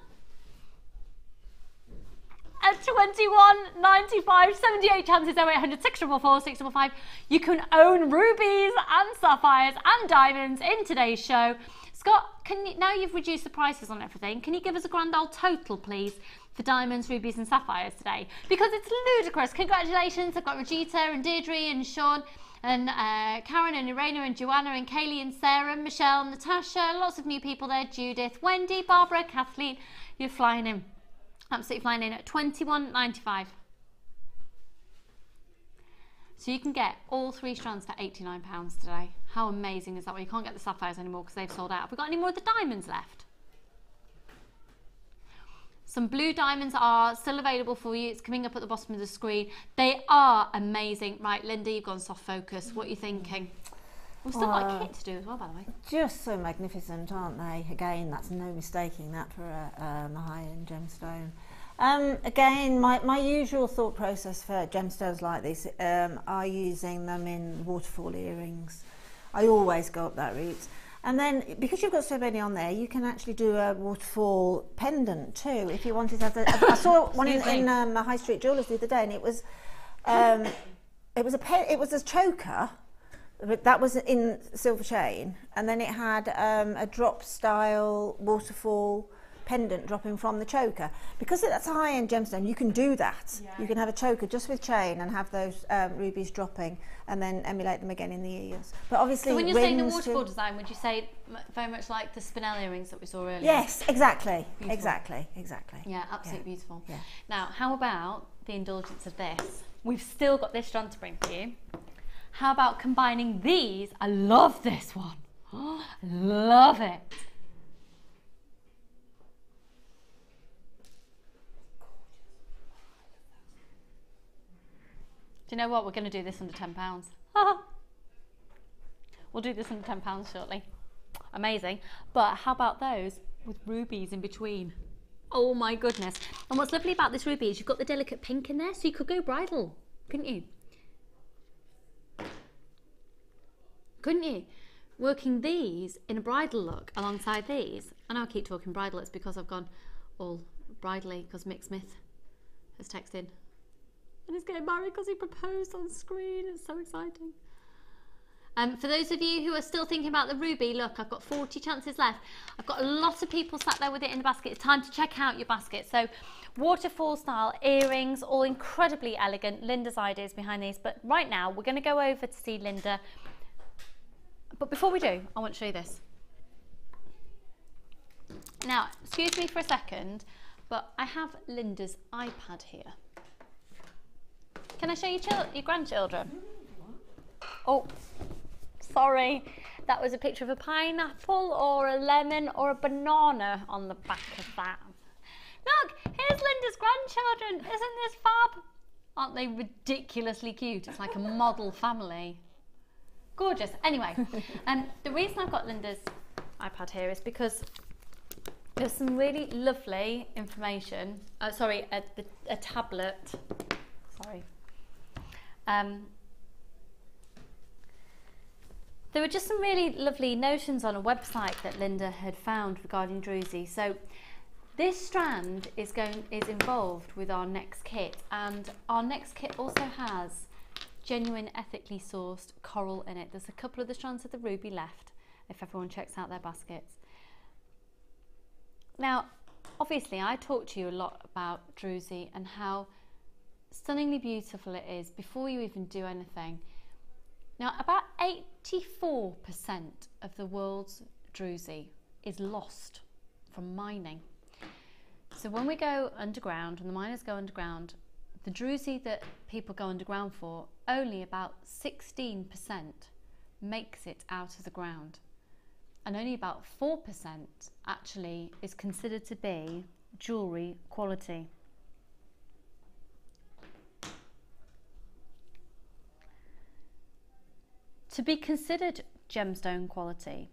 At 21.95, 78 chances, 0800 644 655. You can own rubies and sapphires and diamonds in today's show. Scott, now you've reduced the prices on everything, can you give us a grand old total, please, for diamonds, rubies and sapphires today? Because it's ludicrous. Congratulations, I've got Regita and Deirdre and Sean and Karen and Irena and Joanna and Kaylee and Sarah and Michelle, Natasha, lots of new people there, Judith, Wendy, Barbara, Kathleen. You're flying in. Absolutely flying in at 21.95. So you can get all 3 strands for £89 today. How amazing is that? Well, you can't get the sapphires anymore because they've sold out. Have we got any more of the diamonds left? Some blue diamonds are still available for you. It's coming up at the bottom of the screen. They are amazing. Right, Linda, you've gone soft focus. What are you thinking? We've still got a kit to do as well, by the way. Just so magnificent, aren't they? Again, that's no mistaking that for a high-end gemstone. Again, my usual thought process for gemstones like this are using them in waterfall earrings. I always go up that route. And then, because you've got so many on there, you can actually do a waterfall pendant too, if you wanted to have I saw one in the High Street Jewellers the other day, and it was a choker. That was in silver chain, and then it had a drop style waterfall pendant dropping from the choker. Because that's a high-end gemstone, you can do that. Yeah. You can have a choker just with chain and have those rubies dropping, and then emulate them again in the ears. But obviously, so when you're saying the waterfall design, would you say very much like the spinel earrings that we saw earlier? Yes, exactly. Beautiful. Exactly. Yeah, absolutely beautiful. Yeah. Now, how about the indulgence of this? We've still got this strand to bring for you. How about combining these? I love this one. Oh, love it. Do you know what? We're going to do this under £10. We'll do this under £10 shortly. Amazing. But how about those with rubies in between? Oh my goodness. And what's lovely about this ruby is you've got the delicate pink in there, so you could go bridal, couldn't you? Couldn't you? Working these in a bridal look alongside these. I know I keep talking bridal, it's because I've gone all bridally because Mick Smith has texted. And he's getting married because he proposed on screen. It's so exciting. For those of you who are still thinking about the ruby, look, I've got 40 chances left. I've got a lot of people sat there with it in the basket. It's time to check out your basket. So waterfall style earrings, all incredibly elegant. Linda's ideas behind these. But right now, we're going to go over to see Linda. But before we do, I want to show you this. Now, excuse me for a second, but I have Linda's iPad here. Can I show you your grandchildren? Oh, sorry. That was a picture of a pineapple or a lemon or a banana on the back of that. Look, here's Linda's grandchildren. Isn't this fab? Aren't they ridiculously cute? It's like a model family. Gorgeous. Anyway, the reason I've got Linda's iPad here is because there's some really lovely information. Sorry, a tablet. Sorry. There were just some really lovely notions on a website that Linda had found regarding druzy. So this strand is involved with our next kit, and our next kit also has genuine, ethically sourced coral in it. There's a couple of the strands of the ruby left if everyone checks out their baskets. Now, obviously, I talked to you a lot about druzy and how stunningly beautiful it is before you even do anything. Now, about 84% of the world's druzy is lost from mining. So when we go underground, when the miners go underground, the druzy that people go underground for, only about 16% makes it out of the ground. And only about 4% actually is considered to be jewellery quality. To be considered gemstone quality,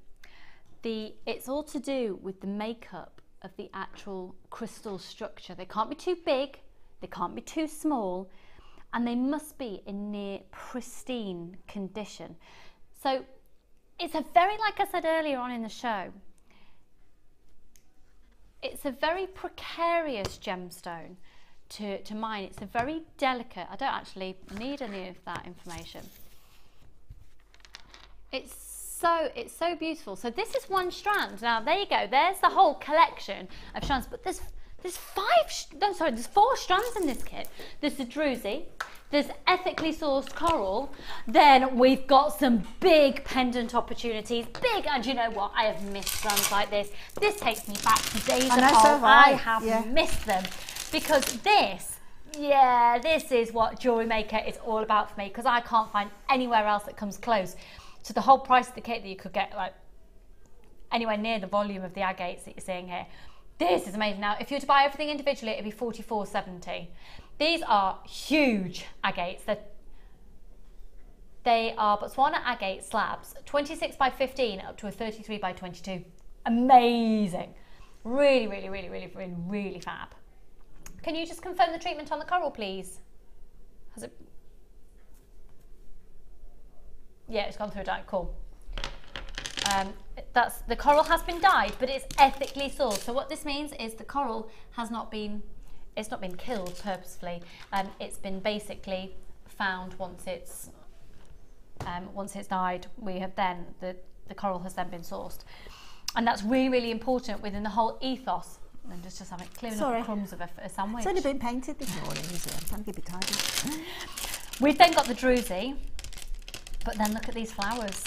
it's all to do with the makeup of the actual crystal structure. They can't be too big, they can't be too small, and they must be in near pristine condition. So it's a very, like I said earlier on in the show, it's a very precarious gemstone to mine. It's a very delicate, I don't actually need any of that information. It's so beautiful. So this is one strand. Now there you go, there's the whole collection of strands, but there's 4 strands in this kit. There's the druzy, there's ethically sourced coral, then we've got some big pendant opportunities, and you know what, I have missed strands like this. This takes me back to days of old. I have missed them, because this is what Jewellery Maker is all about for me, because I can't find anywhere else that comes close to the whole price of the kit that you could get, like anywhere near the volume of the agates that you're seeing here. This is amazing. Now, if you were to buy everything individually, it'd be $44.70. These are huge agates. They are Botswana agate slabs, 26 by 15 up to a 33 by 22. Amazing. Really, really, really, really, really, really fab. Can you just confirm the treatment on the coral, please? Has it? Yeah, it's gone through a dye. Cool. The coral has been dyed, but it's ethically sourced. So what this means is the coral has not been, it's not been killed purposefully. It's been basically found once it's dyed. We have then the coral has then been sourced, and that's really, really important within the whole ethos. And just having clearing up crumbs of a sandwich. It's only been painted this morning, is it? I'm trying to keep it tidy. We've then got the druzy. But then look at these flowers.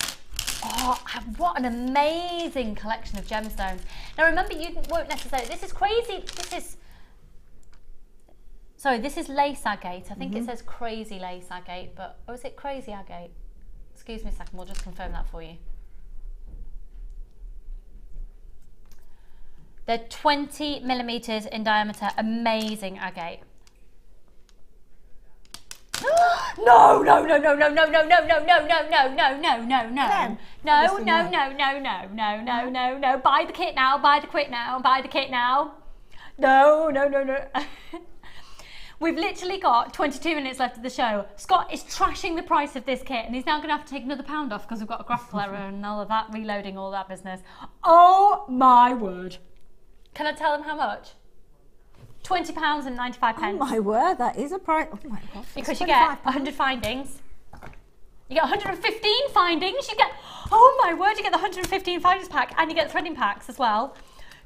Oh, what an amazing collection of gemstones. Now remember, you won't necessarily, this is crazy, this is lace agate. I think it says crazy lace agate, but, or is it crazy agate? Excuse me a second, we'll just confirm that for you. They're 20 millimeters in diameter, amazing agate. No, no, no, no, no, no, no, no, no, no, no, no, no, no, no, no. No, no, no, no, no, no, no, no, no. Buy the kit now, buy the kit now, buy the kit now. No, no, no, no. We've literally got 22 minutes left of the show. Scott is trashing the price of this kit, and he's now going to have to take another £1 off because we've got a graphical error and all of that, reloading all that business. Oh my word. Can I tell them how much? £20.95. Oh my word, that is a price. Oh my God. Because you get 100 findings. You get 115 findings. You get, oh my word, you get the 115 findings pack, and you get threading packs as well.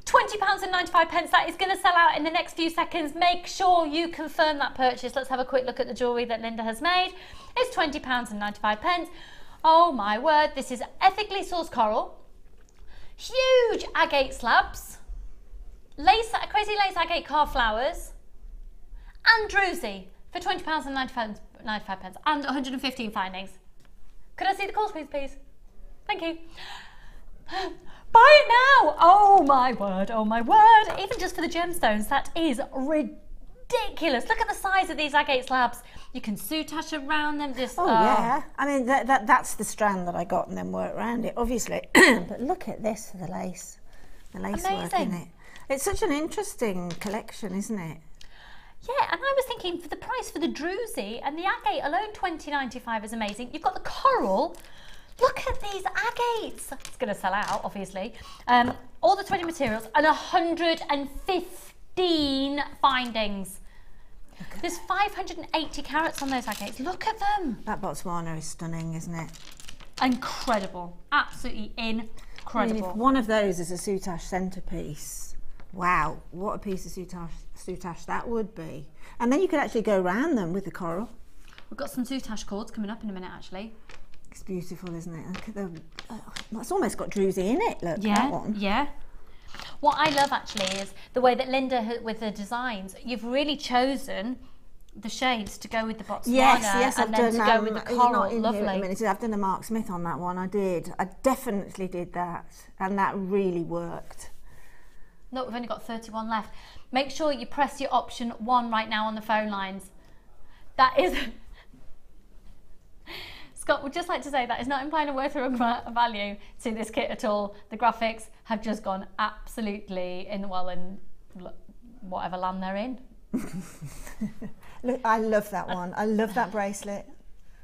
£20.95. That is going to sell out in the next few seconds. Make sure you confirm that purchase. Let's have a quick look at the jewellery that Linda has made. It's £20.95. Oh my word, this is ethically sourced coral. Huge agate slabs. Crazy lace agate carved flowers. And druzy for £20.95 and 115 findings. Could I see the calls, please? Thank you. Buy it now! Oh my word, oh my word. Even just for the gemstones, that is ridiculous. Look at the size of these agate slabs. You can Sutach around them. Just, yeah. I mean, that's the strand that I got and then work around it, obviously. But look at this for the lace. The lace work in it. It's such an interesting collection, isn't it? Yeah, and I was thinking for the price for the druzy and the agate alone, $20.95 is amazing. You've got the coral. Look at these agates. It's going to sell out, obviously. All the 20 materials and 115 findings. There's 580 carats on those agates. Look at them. That Botswana is stunning, isn't it? Incredible. Absolutely incredible. I mean, if one of those is a Sutach centrepiece, wow, what a piece of Sutach that would be. And then you could actually go around them with the coral. We've got some Sutach cords coming up in a minute, actually. It's beautiful, isn't it? Look at the, it's almost got druzy in it, look, Yeah, that one. yeah. What I love actually is the way that Linda, with the designs, you've really chosen the shades to go with the Botswana, Yes, and I've then done, to go with the coral. Lovely. I've done a Mark Smith on that one. I definitely did that, and that really worked. Look, we've only got 31 left. Make sure you press your option 1 right now on the phone lines. That is... Scott would just like to say that is not implying a worth or a value to this kit at all. The graphics have just gone absolutely in whatever land they're in. Look, I love that one. I love that bracelet.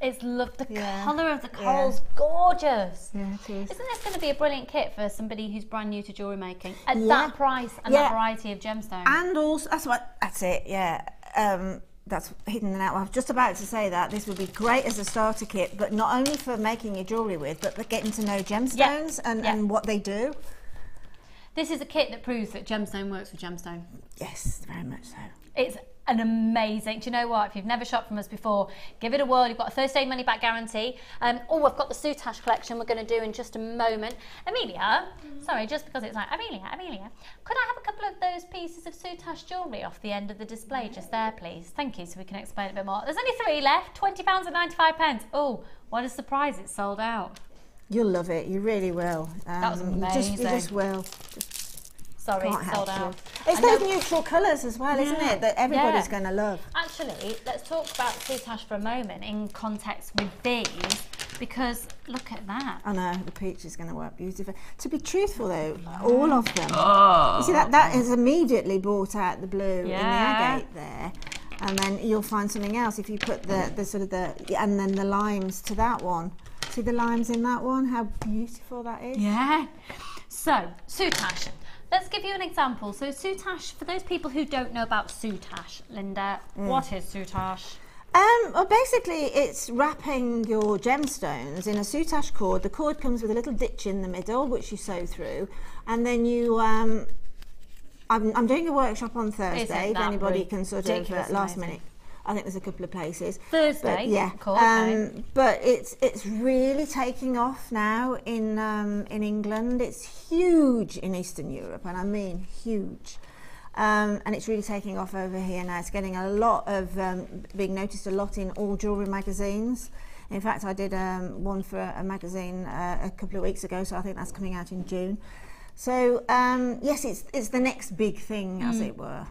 It's the colour of the coral's gorgeous. Yeah, it is. Isn't this going to be a brilliant kit for somebody who's brand new to jewellery making at that price and that variety of gemstone? And also, that's it. Yeah, that's hidden out. I was just about to say that this would be great as a starter kit, but not only for making your jewellery with, but for getting to know gemstones and what they do. This is a kit that proves that gemstone works with gemstone. Yes, very much so. It's an amazing, do you know what, if you've never shopped from us before, give it a whirl. You've got a 30-day money back guarantee. I've got the Sutach collection we're going to do in just a moment. Amelia, sorry, just because it's like, Amelia, could I have a couple of those pieces of Sutach jewellery off the end of the display just there, please? Thank you, so we can explain a bit more. There's only 3 left, £20.95. Oh, what a surprise, it's sold out. You'll love it, you really will. That was amazing. You just will. Sorry, it's sold out. It's those neutral colours as well, isn't it, that everybody's going to love. Actually, let's talk about Sutach for a moment in context with these, because look at that. I know, the peach is going to work beautifully. To be truthful though, all of them, you see that is immediately brought out the blue in the agate there. And then you'll find something else if you put the sort of and then the limes to that one. See the limes in that one? How beautiful that is. Yeah. So, Sutach. Let's give you an example. So Sutach, for those people who don't know about Sutach, Linda, what is Sutach? Well, basically it's wrapping your gemstones in a Sutach cord. The cord comes with a little ditch in the middle, which you sew through, and then you... I'm doing a workshop on Thursday, if anybody can sort of last minute. I think there's a couple of places. Thursday? But, yeah. Cool, okay. But it's really taking off now in England. It's huge in Eastern Europe, and I mean huge. And it's really taking off over here now. It's getting a lot of, being noticed a lot in all jewellery magazines. In fact, I did one for a magazine a couple of weeks ago, so I think that's coming out in June. So, yes, it's the next big thing, as it were.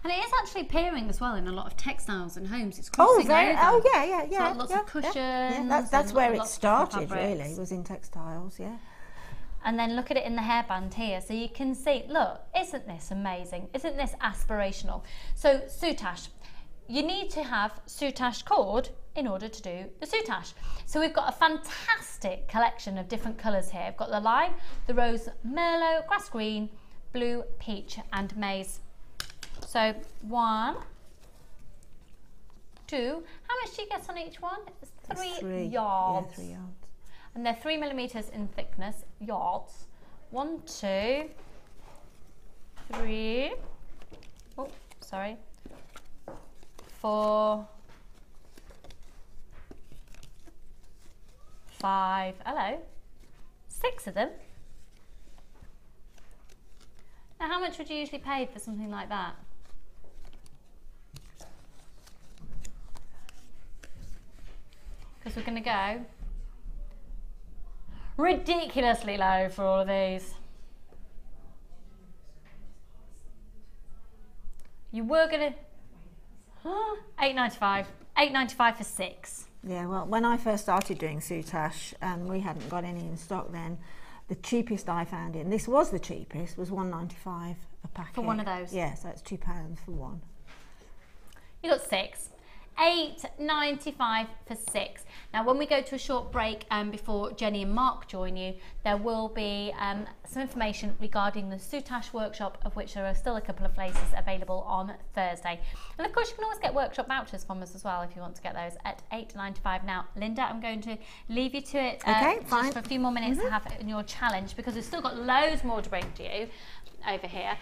And it is actually appearing as well in a lot of textiles and homes. It's crossing over. Oh, yeah. So lots of cushions. Yeah. That's where it started, fabrics. really, was in textiles, yeah. And then look at it in the hairband here. So you can see, look, isn't this amazing? Isn't this aspirational? So Sutach, you need to have Sutach cord in order to do the Sutach. So we've got a fantastic collection of different colours here. We've got the lime, the rose merlot, grass green, blue, peach and maize. So 1, 2, how much do you get on each one? It's 3 yards. Yeah, 3 yards. And they're 3 millimetres in thickness, yards. 1, 2, 3, oh, sorry, 4, 5, hello, 6 of them. Now, how much would you usually pay for something like that? Because we're going to go ridiculously low for all of these. You were going to... £8.95. £8.95 for 6. Yeah, well, when I first started doing Sutach, we hadn't got any in stock then. The cheapest I found in, this was the cheapest, was £1.95 a packet. For one of those? Yeah, so it's £2 for one. You got 6. £8.95 for 6. Now when we go to a short break before Jenny and Mark join you, there will be some information regarding the Sutach workshop, of which there are still a couple of places available on Thursday. And of course you can always get workshop vouchers from us as well if you want to get those at £8.95. Now Linda, I'm going to leave you to it just for a few more minutes to have it in your challenge, because we've still got loads more to bring to you over here.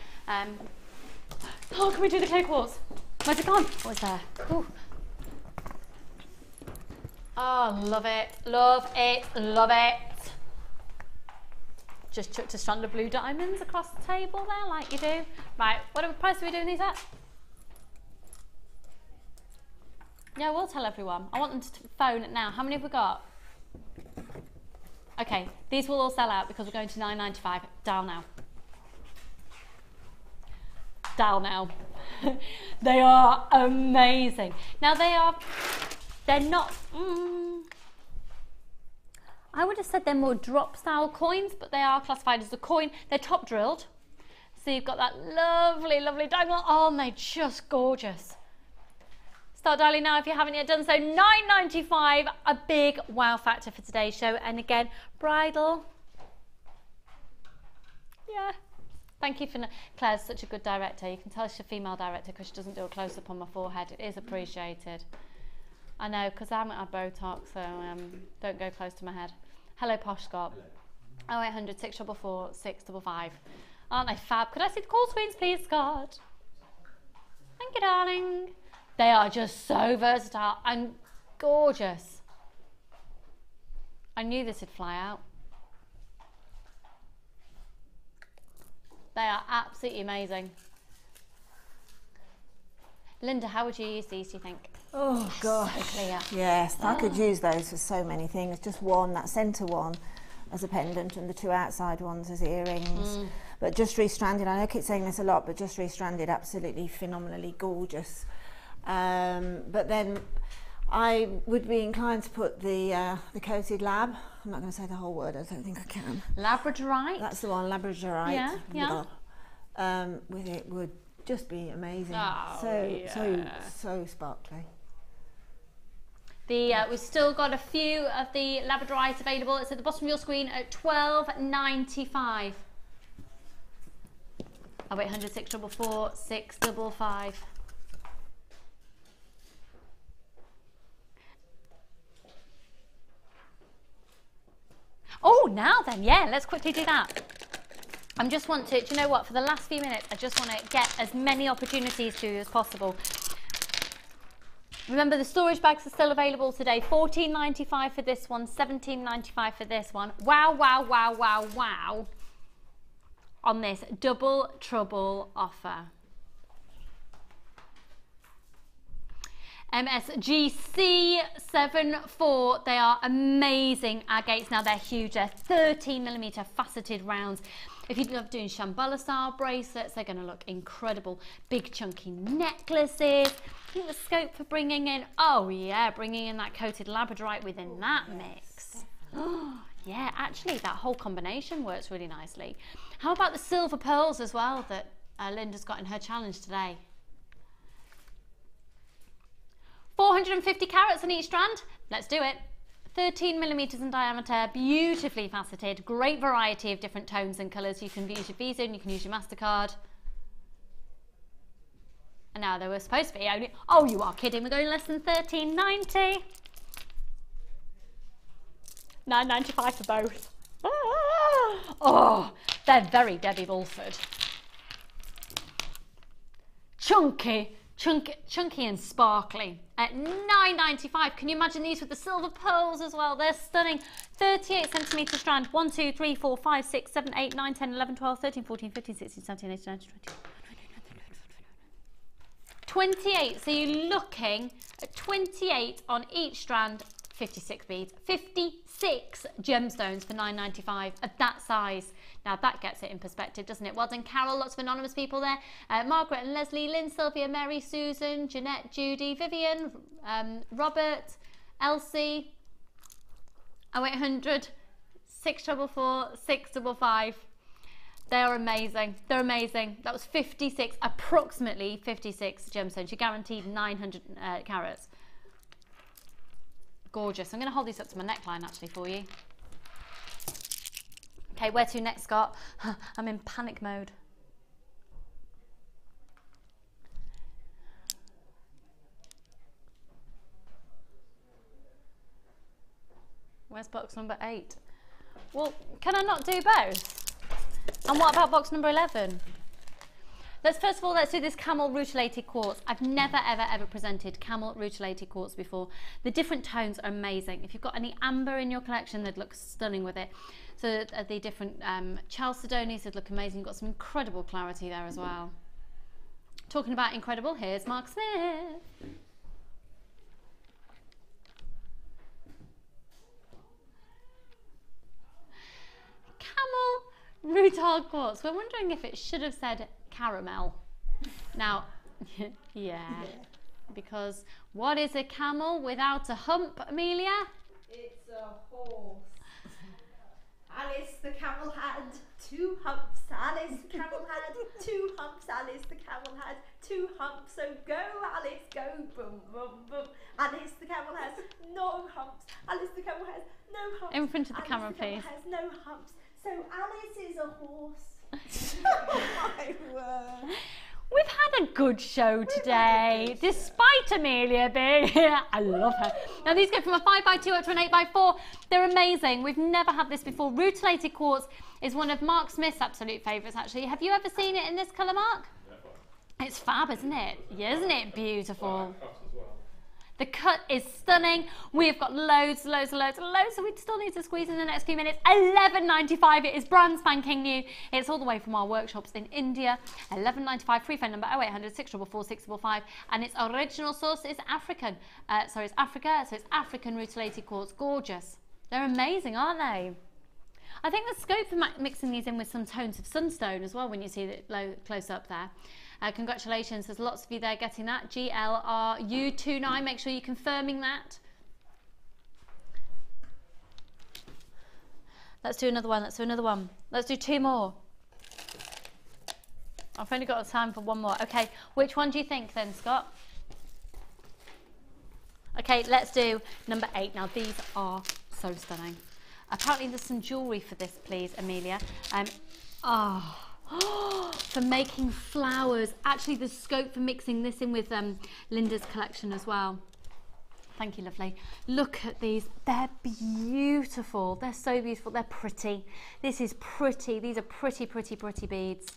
Oh, can we do the clay quartz? Where's it gone? What's there? Ooh. Oh, love it, love it, love it. Just chucked a strand of blue diamonds across the table there, like you do. Right, what price are we doing these at? Yeah, we'll tell everyone. I want them to phone it now. How many have we got? Okay, these will all sell out because we're going to £9.95. Dial now. Dial now. They are amazing. Now they're not, I would have said they're more drop style coins, but they are classified as a coin. They're top drilled. So you've got that lovely, lovely diagonal. Oh, and they're just gorgeous. Start dialing now if you haven't yet done so. £9.95, a big wow factor for today's show. And again, Bridal. Yeah. Thank you for Claire's such a good director. You can tell she's a female director because she doesn't do a close-up on my forehead. It is appreciated. I know, because I haven't had Botox, so don't go close to my head. Hello, Posh Scott. 0800 644 655. Aren't they fab? Could I see the call screens, please, Scott? Thank you, darling. They are just so versatile and gorgeous. I knew this would fly out. They are absolutely amazing. Linda, how would you use these, do you think? Oh, gosh. So clear. Yes, I could use those for so many things. Just one, that centre one, as a pendant, and the two outside ones as earrings. But just restranded, I know I keep saying this a lot, but just restranded, absolutely phenomenally gorgeous. But then I would be inclined to put the coated lab. I'm not going to say the whole word, I don't think I can. Labradorite? That's the one, Labradorite. Yeah, yeah. With it would just be amazing. Oh, so sparkly. We've still got a few of the Labradorite available. It's at the bottom of your screen at £12.95. 0800 644 655. Oh, now then, yeah, let's quickly do that. I just want to, do you know what, for the last few minutes, I just want to get as many opportunities to you as possible. Remember, the storage bags are still available today. £14.95 for this one, £17.95 for this one. Wow, wow, wow, wow, wow. On this double trouble offer. MSGC74, they are amazing agates. Now they're huge, they're 13mm faceted rounds. If you love doing Shambhala style bracelets, they're going to look incredible. Big chunky necklaces. I think the scope for bringing in, oh yeah, bringing in that coated Labradorite within that mix. Oh, yeah, actually that whole combination works really nicely. How about the silver pearls as well that Linda's got in her challenge today? 450 carats on each strand. Let's do it. 13mm in diameter, beautifully faceted, great variety of different tones and colours. You can use your Visa and you can use your MasterCard. And now they were supposed to be only, oh, you are kidding, we're going less than £13.90. £9.95 for both. Oh, they're very Debbie Bulford. Chunky and sparkly at £9.95. Can you imagine these with the silver pearls as well? They're stunning. 38cm strand. 1, 2, 3, 4, 5, 6, 7, 8, 9, 10, 11, 12, 13, 14, 15, 16, 17, 18, 19, 20. 28. So you're looking at 28 on each strand. 56 beads. 56 gemstones for £9.95 of that size. Now that gets it in perspective, doesn't it? Well done, Carol. Lots of anonymous people there. Margaret and Leslie, Lynn, Sylvia, Mary, Susan, Jeanette, Judy, Vivian, Robert, Elsie. 0800 644 655. They are amazing. They're amazing. That was 56, approximately 56 gemstones. You're guaranteed 900 carats. Gorgeous. I'm going to hold these up to my neckline actually for you. Okay, where to next, Scott? I'm in panic mode. Where's box number 8? Well, can I not do both? And what about box number 11? First of all, let's do this camel rutilated quartz. I've never, ever presented camel rutilated quartz before. The different tones are amazing. If you've got any amber in your collection, they'd look stunning with it. So the different chalcedonies would look amazing. You've got some incredible clarity there as well. Talking about incredible, here's Mark Smith. Camel rutile quartz. We're wondering if it should have said caramel. Now, yeah, because what is a camel without a hump, Amelia? It's a horse. Alice the camel had 2 humps. Alice the camel had 2 humps. Alice the camel had 2 humps. So go, Alice, go, boom, boom, boom. Alice the camel has no humps. Alice the camel has no humps. In front of the camera, please. Alice the camel has no humps. So Alice is a horse. Oh my word. We've had a good show today, despite Amelia being here. I love her. Now these go from a 5x2 up to an 8x4. They're amazing. We've never had this before. Rutilated quartz is one of Mark Smith's absolute favourites, actually. Have you ever seen it in this colour, Mark? Never. It's fab, isn't it? Yeah, isn't it beautiful? The cut is stunning. We've got loads, so we still need to squeeze in the next few minutes. $11.95. It is brand spanking new. It's all the way from our workshops in India. $11.95. Free phone number 0800 644 655. And its original source is African. It's Africa, so it's African rutilated quartz. Gorgeous. They're amazing, aren't they? I think there's scope for mixing these in with some tones of sunstone as well when you see it close up there. Congratulations, there's lots of you there getting that. GLRU29, make sure you're confirming that. Let's do another one, Let's do 2 more. I've only got time for 1 more. Okay, which one do you think then, Scott? Okay, let's do number 8. Now these are so stunning. Apparently there's some jewellery for this, please, Amelia. For making flowers. Actually, there's scope for mixing this in with Linda's collection as well. Thank you, lovely. Look at these. They're beautiful. They're so beautiful. They're pretty. This is pretty. These are pretty beads.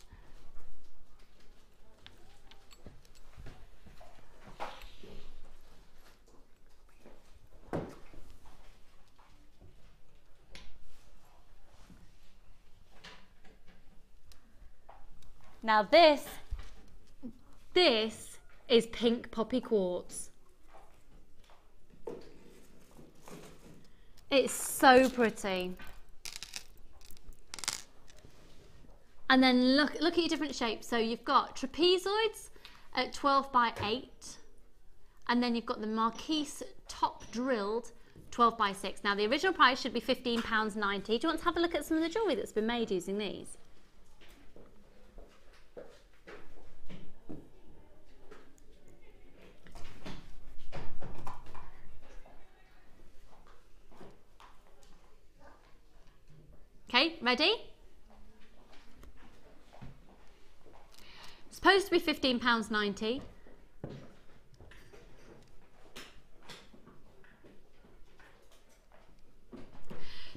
Now this is pink poppy quartz. It's so pretty. And then look at your different shapes. So you've got trapezoids at 12x8, and then you've got the marquise top drilled 12x6. Now the original price should be £15.90. Do you want to have a look at some of the jewellery that's been made using these? Okay, ready? It's supposed to be £15.90.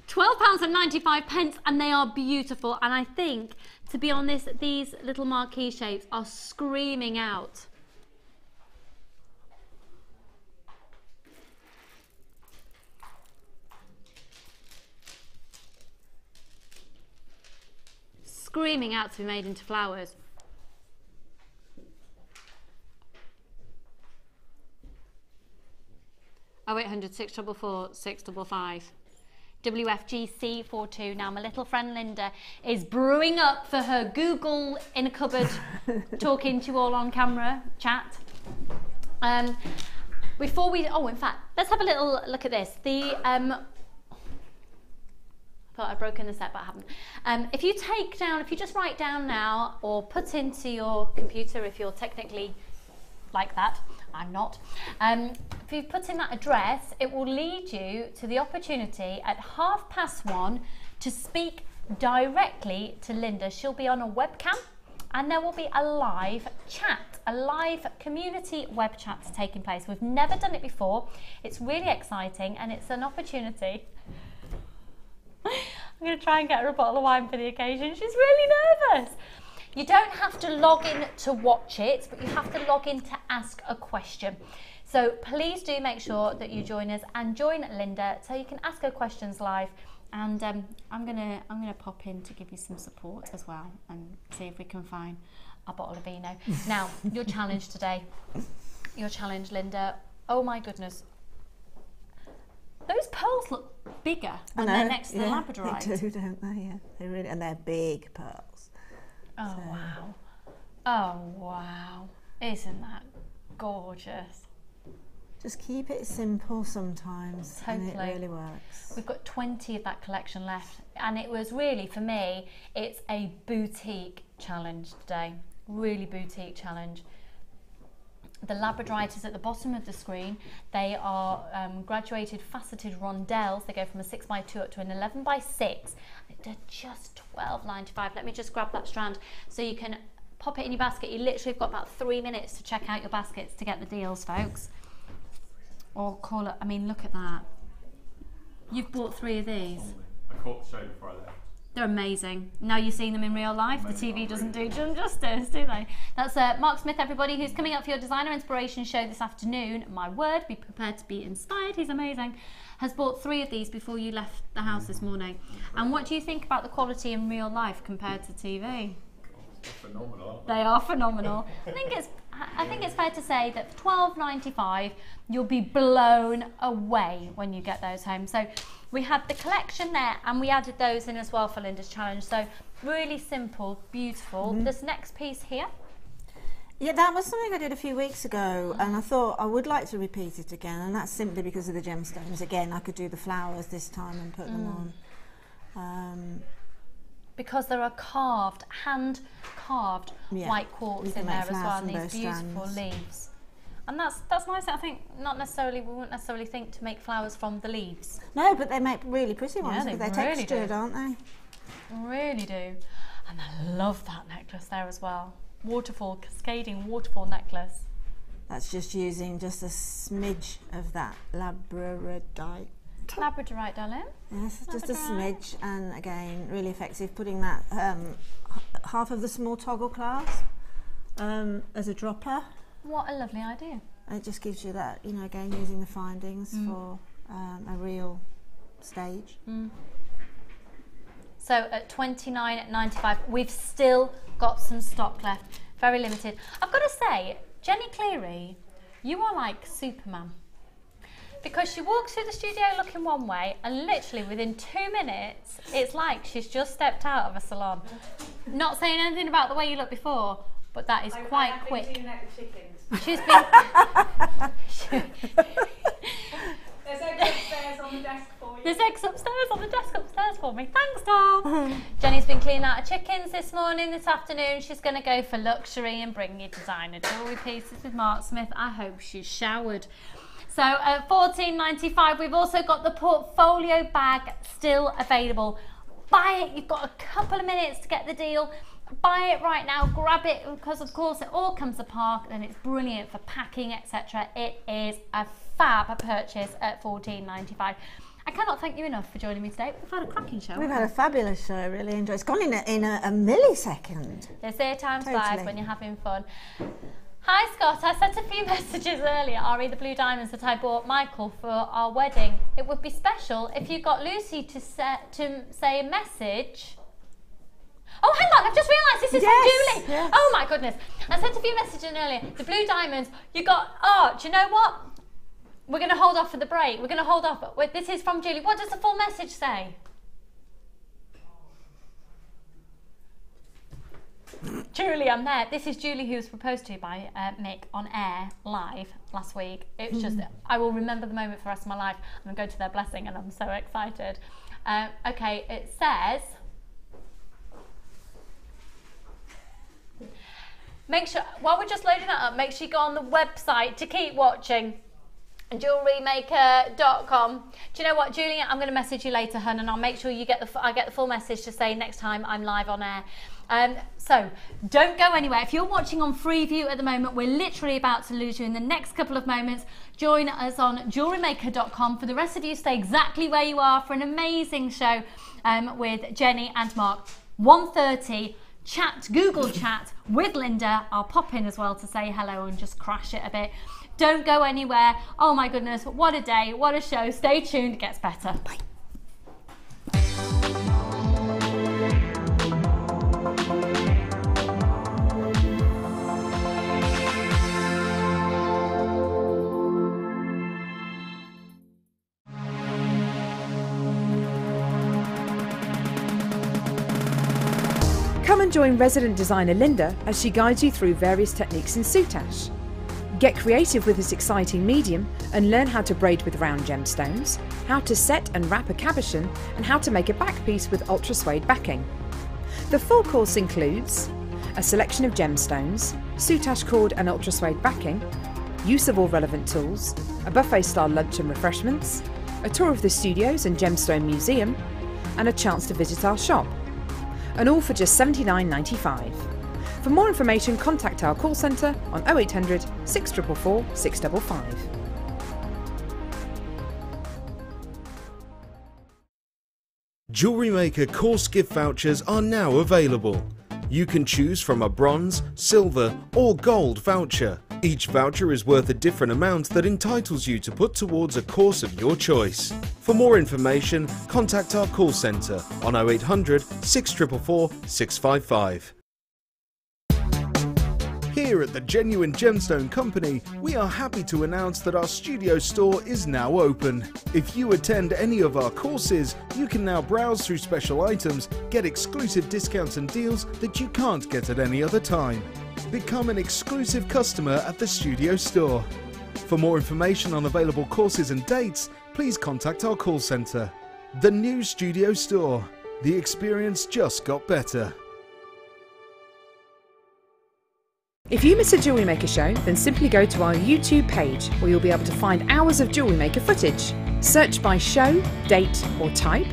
£12.95, and they are beautiful. And I think, to be honest, these little marquee shapes are screaming out. Screaming out to be made into flowers. Oh, 0800 644 655. WFGC42. Now my little friend Linda is brewing up for her Google in a cupboard talking to you all on camera chat. Before we, in fact, let's have a little look at this. I thought I'd broken the set, but I haven't. If you just write down now, or put into your computer if you're technically like that, I'm not. If you put in that address, it will lead you to the opportunity at 1:30 to speak directly to Linda. She'll be on a webcam, and there will be a live chat, a live community web chat taking place. We've never done it before. It's really exciting, and it's an opportunity. I'm going to try and get her a bottle of wine for the occasion. She's really nervous. You don't have to log in to watch it, but you have to log in to ask a question. So please do make sure that you join us and join Linda so you can ask her questions live. And I'm gonna pop in to give you some support as well and see if we can find a bottle of vino. Now, your challenge today, your challenge, Linda. Oh my goodness, those pearls look bigger when they're next to the Labradorite. They do, don't they? Yeah, they really, and they're big pearls. Oh wow! Oh wow! Isn't that gorgeous? Just keep it simple sometimes, Totally. and it really works. We've got 20 of that collection left, and it was really, for me, it's a boutique challenge today. Really boutique challenge. The Labradorite is at the bottom of the screen. They are graduated faceted rondelles. They go from a 6x2 up to an 11x6. They're just $12.95. Let me just grab that strand so you can pop it in your basket. You literally have got about 3 minutes to check out your baskets to get the deals, folks. Or call it, I mean, look at that. You've bought 3 of these. I caught the show before I left. They're amazing. Now you've seen them in real life. The TV doesn't do them justice, do they? That's Mark Smith, everybody, who's coming up for your designer inspiration show this afternoon. My word, be prepared to be inspired. He's amazing. Has bought 3 of these before you left the house this morning. And what do you think about the quality in real life compared to TV? Phenomenal. They are phenomenal. I think it's fair to say that for $12.95 you'll be blown away when you get those home. So we had the collection there and we added those in as well for Linda's challenge. So really simple, beautiful. This next piece here. Yeah, that was something I did a few weeks ago, and I thought I would like to repeat it again, and that's simply because of the gemstones. Again, I could do the flowers this time and put them on. Because there are hand carved white quartz in there as well, and these beautiful leaves. And that's nice. I think we wouldn't necessarily think to make flowers from the leaves. No, but they make really pretty ones because they they're really textured, do. aren't they? Really do. And I love that necklace there as well. Waterfall, cascading waterfall necklace. That's just using just a smidge of that Labradorite. Labradorite, darling. Yes, just a smidge, and again, really effective. Putting that half of the small toggle clasp as a dropper. What a lovely idea. And it just gives you that, you know, again, using the findings for a real stage. So at $29.95, we've still got some stock left. Very limited. I've got to say, Jenny Cleary, you are like Superman. Because she walks through the studio looking one way, and literally within 2 minutes, it's like she's just stepped out of a salon. Not saying anything about the way you looked before, but that is quite quick. She's been... There's eggs upstairs on the desk for you. There's eggs upstairs on the desk upstairs for me. Thanks, doll. Jenny's been cleaning out her chickens this morning, this afternoon. She's going to go for luxury and bring you designer jewellery pieces with Mark Smith. I hope she's showered. So at $14.95, we've also got the portfolio bag still available. Buy it. You've got a couple of minutes to get the deal. Buy it right now. Grab it because, of course, it all comes apart and it's brilliant for packing, etc. It is a fab purchase at $14.95. I cannot thank you enough for joining me today. We've had a cracking show. We've had a fabulous show. Really enjoyed. It's gone in a millisecond. They say time flies when you're having fun. Hi Scott, I sent a few messages earlier, re the blue diamonds that I bought Michael for our wedding. It would be special if you got Lucy to say a message. Oh, hang on, I've just realised this is from Julie. Yes. Oh my goodness. I sent a few messages earlier. The blue diamonds, you got, do you know what? We're going to hold off for the break. We're going to hold off. Wait, this is from Julie. What does the full message say? Julie, I'm there. This is Julie, who was proposed to by Mick on air live last week. It's just, I will remember the moment for the rest of my life. I'm going to go to their blessing and I'm so excited. Okay, it says, make sure, while we're just loading that up, make sure you go on the website to keep watching. jewellerymaker.com. Do you know what, Julia? I'm going to message you later, hun, and I'll make sure you get I get the full message to say next time I'm live on air. So don't go anywhere. If you're watching on Freeview at the moment, we're literally about to lose you in the next couple of moments. Join us on jewellerymaker.com. For the rest of you, stay exactly where you are for an amazing show with Jenny and Mark. 1:30. chat, Google chat with Linda. I'll pop in as well to say hello and just crash it a bit. Don't go anywhere. Oh my goodness, what a day, what a show. Stay tuned, it gets better. Bye. Come and join resident designer Linda as she guides you through various techniques in Sutach. Get creative with this exciting medium and learn how to braid with round gemstones, how to set and wrap a cabochon, and how to make a back piece with ultra suede backing. The full course includes a selection of gemstones, Sutach cord and ultra suede backing, use of all relevant tools, a buffet style lunch and refreshments, a tour of the studios and gemstone museum, and a chance to visit our shop. And all for just $79.95. For more information, contact our call centre on 0800 644 655. Jewellery Maker course gift vouchers are now available. You can choose from a bronze, silver or gold voucher. Each voucher is worth a different amount that entitles you to put towards a course of your choice. For more information, contact our call centre on 0800 644 655. Here at the Genuine Gemstone Company, we are happy to announce that our studio store is now open. If you attend any of our courses, you can now browse through special items, get exclusive discounts and deals that you can't get at any other time. Become an exclusive customer at the studio store. For more information on available courses and dates, please contact our call centre. The new studio store. The experience just got better. If you miss a Jewellery Maker show, then simply go to our YouTube page where you'll be able to find hours of Jewellery Maker footage. Search by show, date or type,